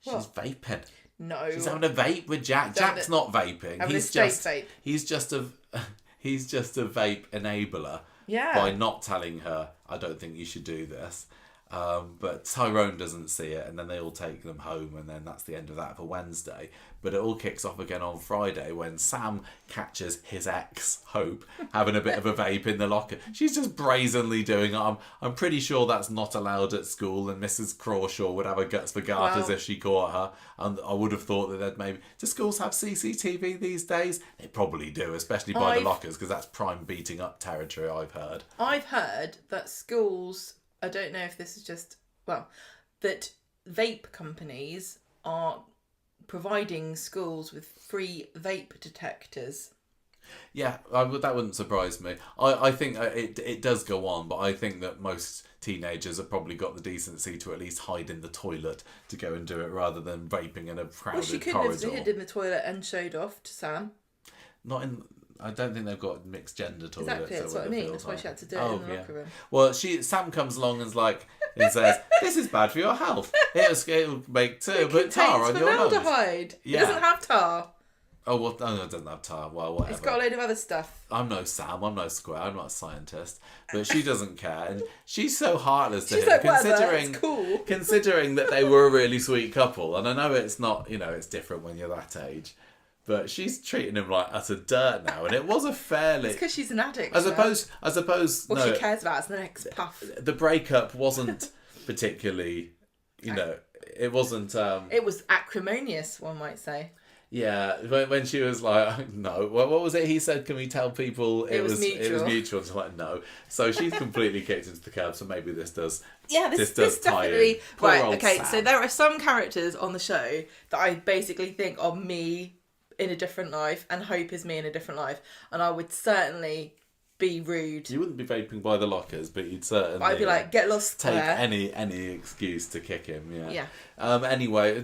she's vaping. No. She's having a vape with Jack. Jack's not vaping. He's just a vape enabler. Yeah. By not telling her, I don't think you should do this. But Tyrone doesn't see it, and then they all take them home, and then that's the end of that for Wednesday. But it all kicks off again on Friday when Sam catches his ex, Hope, having a bit of a vape in the locker. She's just brazenly doing it. I'm pretty sure that's not allowed at school, and Mrs. Crawshaw would have her guts for garters if she caught her. And I would have thought that they'd maybe... Do schools have CCTV these days? They probably do, especially by the lockers, because that's prime beating up territory, I've heard. I've heard that schools... I don't know if this is just... Well, that vape companies are providing schools with free vape detectors. Yeah, that wouldn't surprise me. I think it does go on, but I think that most teenagers have probably got the decency to at least hide in the toilet to go and do it rather than vaping in a crowded corridor. Well, she couldn't have hid in the toilet and showed off to Sam. Not in... I don't think they've got mixed gender toilets. Exactly, that's what I mean. That's why she had to do it in the locker room. Well, Sam comes along and says, "This is bad for your health. It'll make put tar on your nose." Formaldehyde. Yeah. It doesn't have tar. Oh, well, no, it doesn't have tar. Well, whatever. It's got a load of other stuff. I'm no Sam. I'm no Square. I'm not a scientist. But she doesn't care, and she's so heartless to him. Like, it's cool. Considering that they were a really sweet couple, and I know it's not. It's different when you're that age. But she's treating him like utter dirt now, and it was a fairly... It's because she's an addict. I suppose. What she cares about is the next puff. The breakup wasn't particularly, it wasn't... It was acrimonious, one might say. Yeah, when she was like, no, what was it? He said, "Can we tell people it was mutual?" It was mutual. She's like, no. So she's completely kicked into the curb. So maybe this does. Yeah, this does definitely right. Okay, Sam. So there are some characters on the show that I basically think are me in a different life, and Hope is me in a different life, and I would certainly be rude. You wouldn't be vaping by the lockers, but you'd certainly... I'd be like, get lost take there. any excuse to kick him, Yeah. Anyway,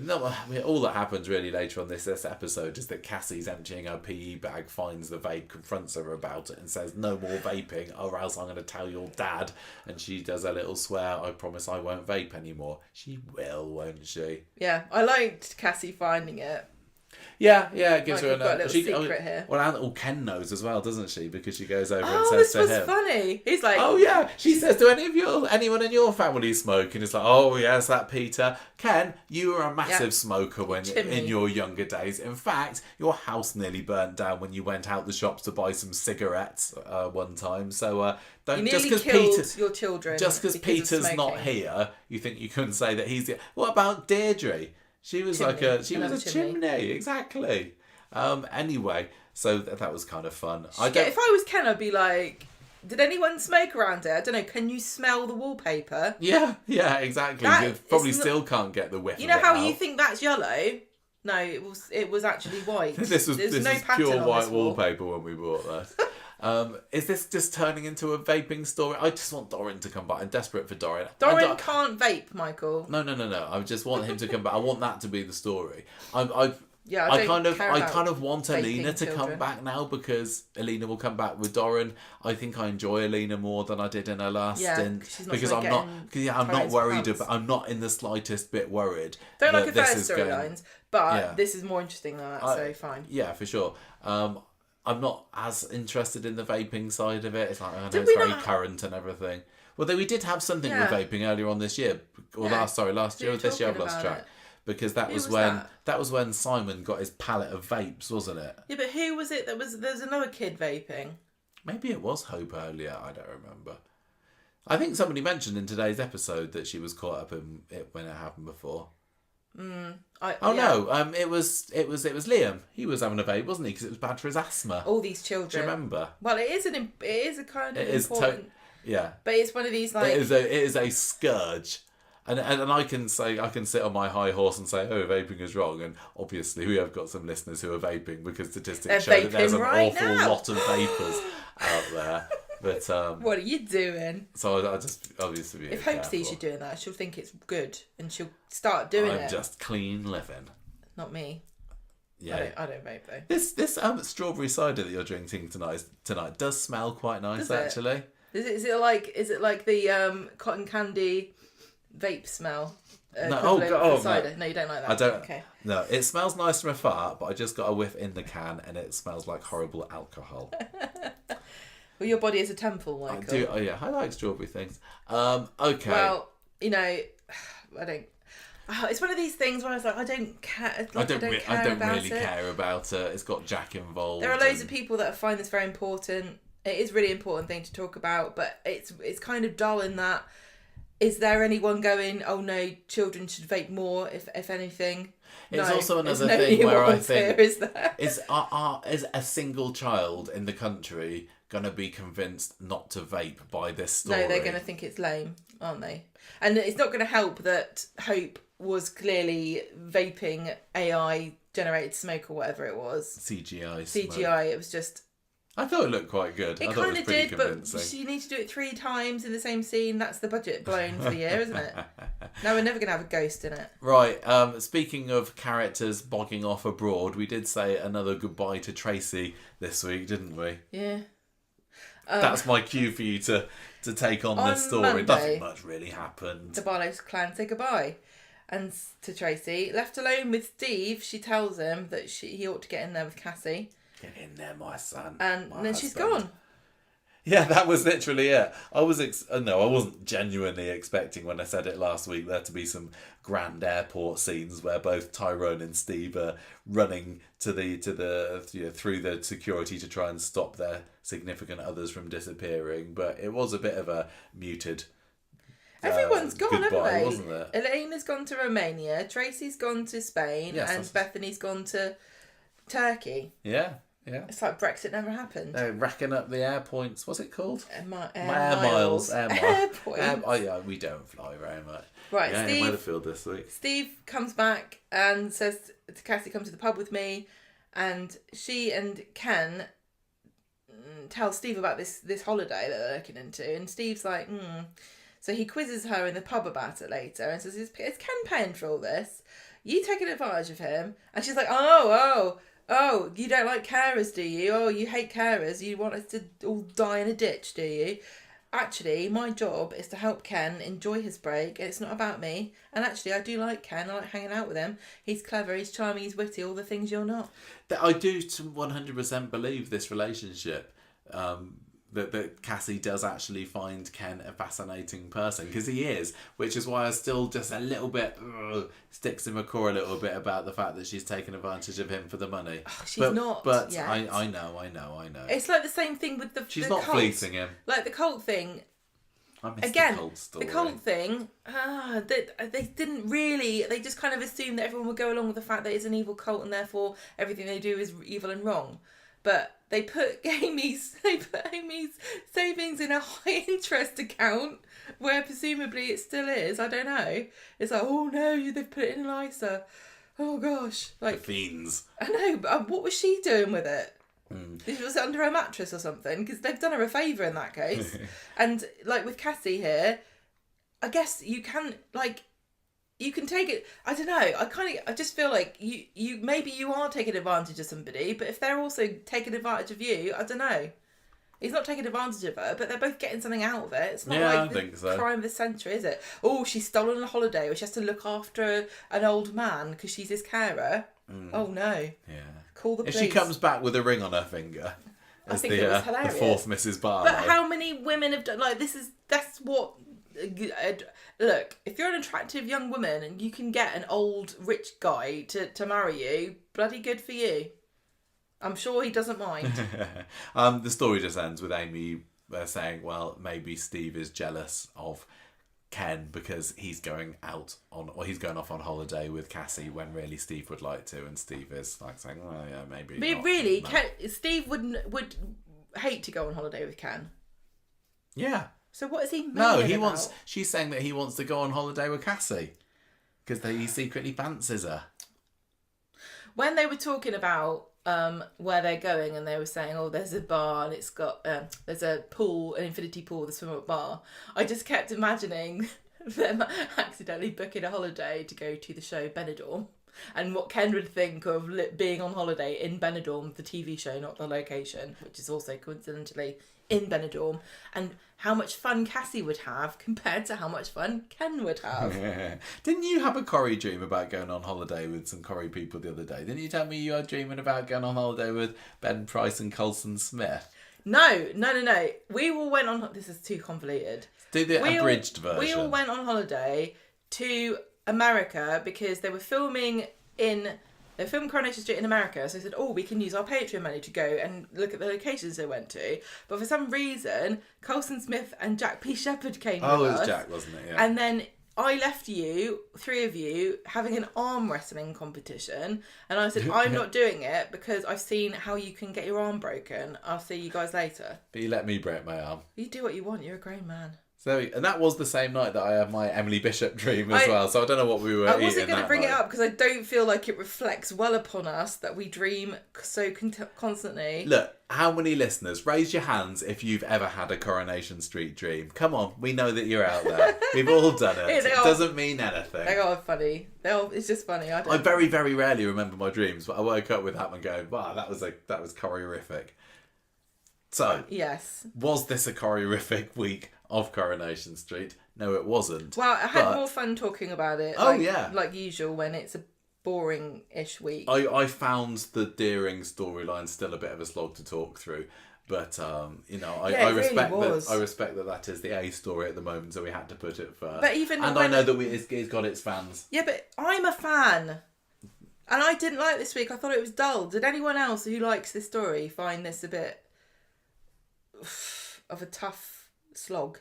all that happens really later on this episode is that Cassie's emptying her PE bag, finds the vape, confronts her about it, and says, "No more vaping, or else I'm going to tell your dad." And she does a little swear, "I promise I won't vape anymore." She will, won't she? Yeah, I liked Cassie finding it. Yeah, it gives her a little secret here. Well, Ken knows as well, doesn't she? Because she goes over and says to him. Oh, this was funny. He's like, "Oh yeah." She says, "Do anyone in your family smoke?" And it's like, "Oh yes, that Peter." Ken, you were a massive smoker in your younger days. In fact, your house nearly burnt down when you went out the shops to buy some cigarettes one time. So don't just because your children. Just because Peter's not here, you think you can say that he's the... What about Deirdre? She was a chimney, exactly. Anyway, so that was kind of fun. If I was Ken, I'd be like, "Did anyone smoke around here? I don't know. Can you smell the wallpaper?" Yeah, exactly. You probably still can't get the whiff. You know how you think that's yellow? No, it was actually white. This is pure white wallpaper when we bought that. Is this just turning into a vaping story? I just want Dorin to come back. I'm desperate for Dorin. Dorin can't vape, Michael. No. I just want him to come back. I want that to be the story. I kind of want Alina to come back now, because Alina will come back with Dorin. I think I enjoy Alina more than I did in her last stint, because I'm not worried about. I'm not in the slightest bit worried. Don't like her first storylines, but this is more interesting than that. So fine. Yeah, for sure. I'm not as interested in the vaping side of it. It's like, I know it's very current and everything. Well, we did have something with vaping earlier on this year, or last year or this year. I've lost track. Because that was when Simon got his pallet of vapes, wasn't it? Yeah, but who was it there's another kid vaping? Maybe it was Hope earlier, I don't remember. I think somebody mentioned in today's episode that she was caught up in it when it happened before. No, it was Liam. He was having a vape, wasn't he? Because it was bad for his asthma. All these children. Do you remember? Well, it is a kind of important. Yeah. But it's one of these like. It is a scourge. And I can sit on my high horse and say, oh, vaping is wrong. And obviously we have got some listeners who are vaping because statistics show that there's an awful lot of vapers out there. But what are you doing? So I just obviously. If Hope sees you doing that, she'll think it's good and she'll start doing it. I'm just clean living. Not me. Yeah, I don't vape though. This strawberry cider that you're drinking tonight does smell quite nice actually. Is it like the cotton candy vape smell? No, cider. No. No, you don't like that. I don't. Okay. No, it smells nice from afar, but I just got a whiff in the can, and it smells like horrible alcohol. Well, your body is a temple, Michael. I do. Oh yeah, I like strawberry things. Okay. Well, I don't. It's one of these things where I was like, I don't care. I don't really care about it. It's got Jack involved. There are loads of people that find this very important. It is a really important thing to talk about, but it's kind of dull in that. Is there anyone going, oh no, children should vape more, if anything? It's no, also another thing where I think, is there? is a single child in the country going to be convinced not to vape by this story? No, they're going to think it's lame, aren't they? And it's not going to help that Hope was clearly vaping AI-generated smoke or whatever it was. CGI smoke. It was just... I thought it looked quite good. It kind of did, but you need to do it 3 times in the same scene. That's the budget blown for the year, isn't it? No, we're never going to have a ghost in it. Right. Speaking of characters bogging off abroad, we did say another goodbye to Tracy this week, didn't we? Yeah. That's my cue for you to take on this story. Monday, nothing much really happened. The Barlow's clan say goodbye. And to Tracy, left alone with Steve, she tells him that he ought to get in there with Cassie. Get in there, my son. And then she's gone. Yeah, that was literally it. I wasn't genuinely expecting when I said it last week there to be some grand airport scenes where both Tyrone and Steve are running to the through the security to try and stop their significant others from disappearing. But it was a bit of a muted. Everyone's gone, goodbye, haven't they? Wasn't it? Alina's gone to Romania, Tracy's gone to Spain, and Bethany's gone to Turkey. Yeah. Yeah. It's like Brexit never happened. They're racking up the air points. What's it called? Air miles. Air points. We don't fly very much. Right, yeah, Steve. In Weatherfield this week. Steve comes back and says to Cassie, "Come to the pub with me," and she and Ken tell Steve about this holiday that they're looking into, and Steve's like, So he quizzes her in the pub about it later and says, "Is Ken paying for all this? You taking advantage of him?" And she's like, Oh, you don't like carers, do you? Oh, you hate carers. You want us to all die in a ditch, do you? Actually, my job is to help Ken enjoy his break, and it's not about me. And actually, I do like Ken. I like hanging out with him. He's clever, he's charming, he's witty, all the things you're not. I do 100% believe this relationship. That Cassie does actually find Ken a fascinating person, because he is, which is why I still just a little bit sticks in my core a little bit about the fact that she's taken advantage of him for the money. She's not. But yet. I know. It's like the same thing with the. She's the not cult. fleecing him. Like the cult thing. I missed Again, the cult story. The cult thing. They didn't really. They just kind of assumed that everyone would go along with the fact that it's an evil cult and therefore everything they do is evil and wrong. But they put Amy's savings in a high interest account where presumably it still is. I don't know. It's like, oh no, they've put it in an ISA. Oh gosh, like the fiends. I know, but what was she doing with it? Was it under her mattress or something? Because they've done her a favour in that case. And like with Cassie here, I guess you can you can take it. I don't know. I just feel like you maybe you are taking advantage of somebody, but if they're also taking advantage of you, I don't know. He's not taking advantage of her, but they're both getting something out of it. It's not like the crime of the century, is it? Oh, she's stolen a holiday, or she has to look after an old man because she's his carer. Oh no. Yeah. Call the police. If she comes back with a ring on her finger, I think it was hilarious. The fourth Mrs. Barlow. But how many women have done that's what. Look, if you're an attractive young woman and you can get an old rich guy to marry you, bloody good for you. I'm sure he doesn't mind. The story just ends with Amy saying, well, maybe Steve is jealous of Ken because he's going off on holiday with Cassie when really Steve would like to, and Steve is like saying, well, yeah, maybe. But really, Steve would hate to go on holiday with Ken. Yeah. So what is he moaning No, he about? wants. She's saying that he wants to go on holiday with Cassie because he secretly fancies her. When they were talking about where they're going, and they were saying, "Oh, there's a bar and it's got there's a pool, an infinity pool, the swim up bar," I just kept imagining them accidentally booking a holiday to go to the show Benidorm, and what Ken would think of being on holiday in Benidorm, the TV show, not the location, which is also coincidentally in Benidorm, and how much fun Cassie would have compared to how much fun Ken would have. Didn't you have a Corrie dream about going on holiday with some Corrie people the other day? Didn't you tell me you were dreaming about going on holiday with Ben Price and Colson Smith? No. We all went on... This is too convoluted. Do the abridged version. We all went on holiday to America because they were filming Coronation Street in America, so they said, "Oh, we can use our Patreon money to go and look at the locations they went to." But for some reason, Colson Smith and Jack P. Shepherd came with us. Oh, it was Jack, wasn't it? Yeah. And then I left you, 3 of you, having an arm wrestling competition. And I said, "I'm not doing it because I've seen how you can get your arm broken. I'll see you guys later." But you let me break my arm. You do what you want. You're a grown man. So, and that was the same night that I had my Emily Bishop dream as well. So I don't know what we were eating. I wasn't going to bring night. it up because I don't feel like it reflects well upon us that we dream so constantly. Look, how many listeners? Raise your hands if you've ever had a Coronation Street dream. Come on, we know that you're out there. We've all done it. It doesn't mean anything. They are funny. It's just funny. I very, very rarely remember my dreams, but I woke up with that one going, "Wow, that was Corrie-rific." So, yes, was this a Corrie-rific week of Coronation Street? No, it wasn't. Well, I had more fun talking about it. Like usual when it's a boring-ish week. I found the Dorin storyline still a bit of a slog to talk through, but I respect that is the A story at the moment, so we had to put it first. But even I know that it's got its fans. Yeah, but I'm a fan. And I didn't like this week. I thought it was dull. Did anyone else who likes this story find this a bit of a tough slog?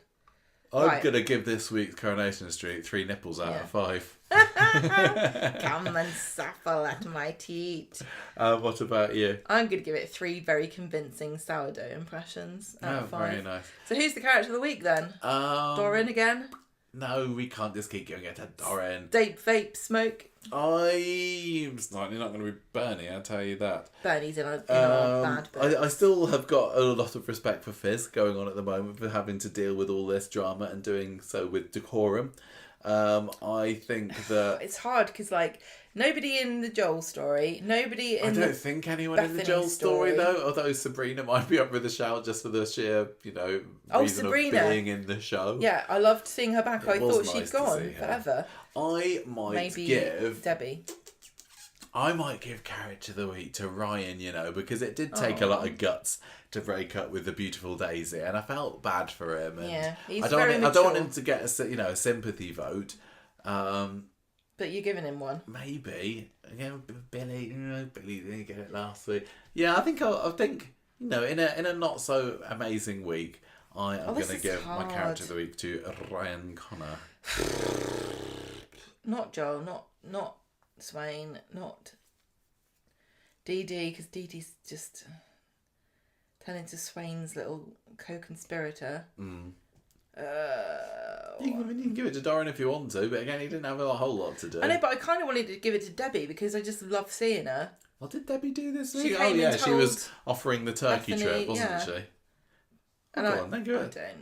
I'm going to give this week's Coronation Street 3 nipples out of 5. Come and suckle at my teat. What about you? I'm going to give it 3 very convincing sourdough impressions out of 5. Very nice. So who's the character of the week then? Dorin again? No, we can't just keep going to Dorin. Date, vape, smoke. I'm certainly not going to be Bernie, I'll tell you that. Bernie's in a bad book. I still have got a lot of respect for Fizz going on at the moment for having to deal with all this drama and doing so with decorum. I think that... It's hard because, nobody in the Joel story, nobody in I don't think anyone Bethany in the Joel story, though, although Sabrina might be up with a shout just for the sheer, reason Sabrina. of being in the show. Yeah, I loved seeing her back. I thought she'd nice gone forever. I might give... Debbie. I might give Character of the Week to Ryan, because it did take a lot of guts to break up with the beautiful Daisy, and I felt bad for him. And yeah, he's I don't want him to get a sympathy vote. But you're giving him one. Maybe. Billy didn't get it last week. Yeah, I think in a not so amazing week, I am going to give my Character of the Week to Ryan Connor. Not Joel, not Swain, not Dee-Dee, because Dee-Dee's just turned into Swain's little co-conspirator. You can give it to Dorin if you want to, but again, he didn't have a whole lot to do. I know, but I kind of wanted to give it to Debbie because I just love seeing her. What did Debbie do this week? She was offering the Turkey Bethany, trip, wasn't she? And go on, then go ahead.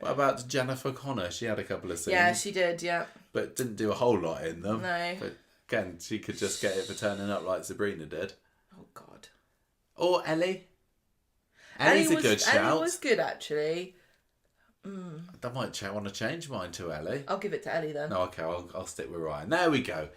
What about Jennifer Connor? She had a couple of scenes. Yeah, she did, yeah. But didn't do a whole lot in them. No. But again, she could just get it for turning up like Sabrina did. Oh, God. Or Ellie. Ellie's a good shout. Ellie was good, actually. I might want to change mine to Ellie. I'll give it to Ellie then. No, okay, I'll stick with Ryan. There we go.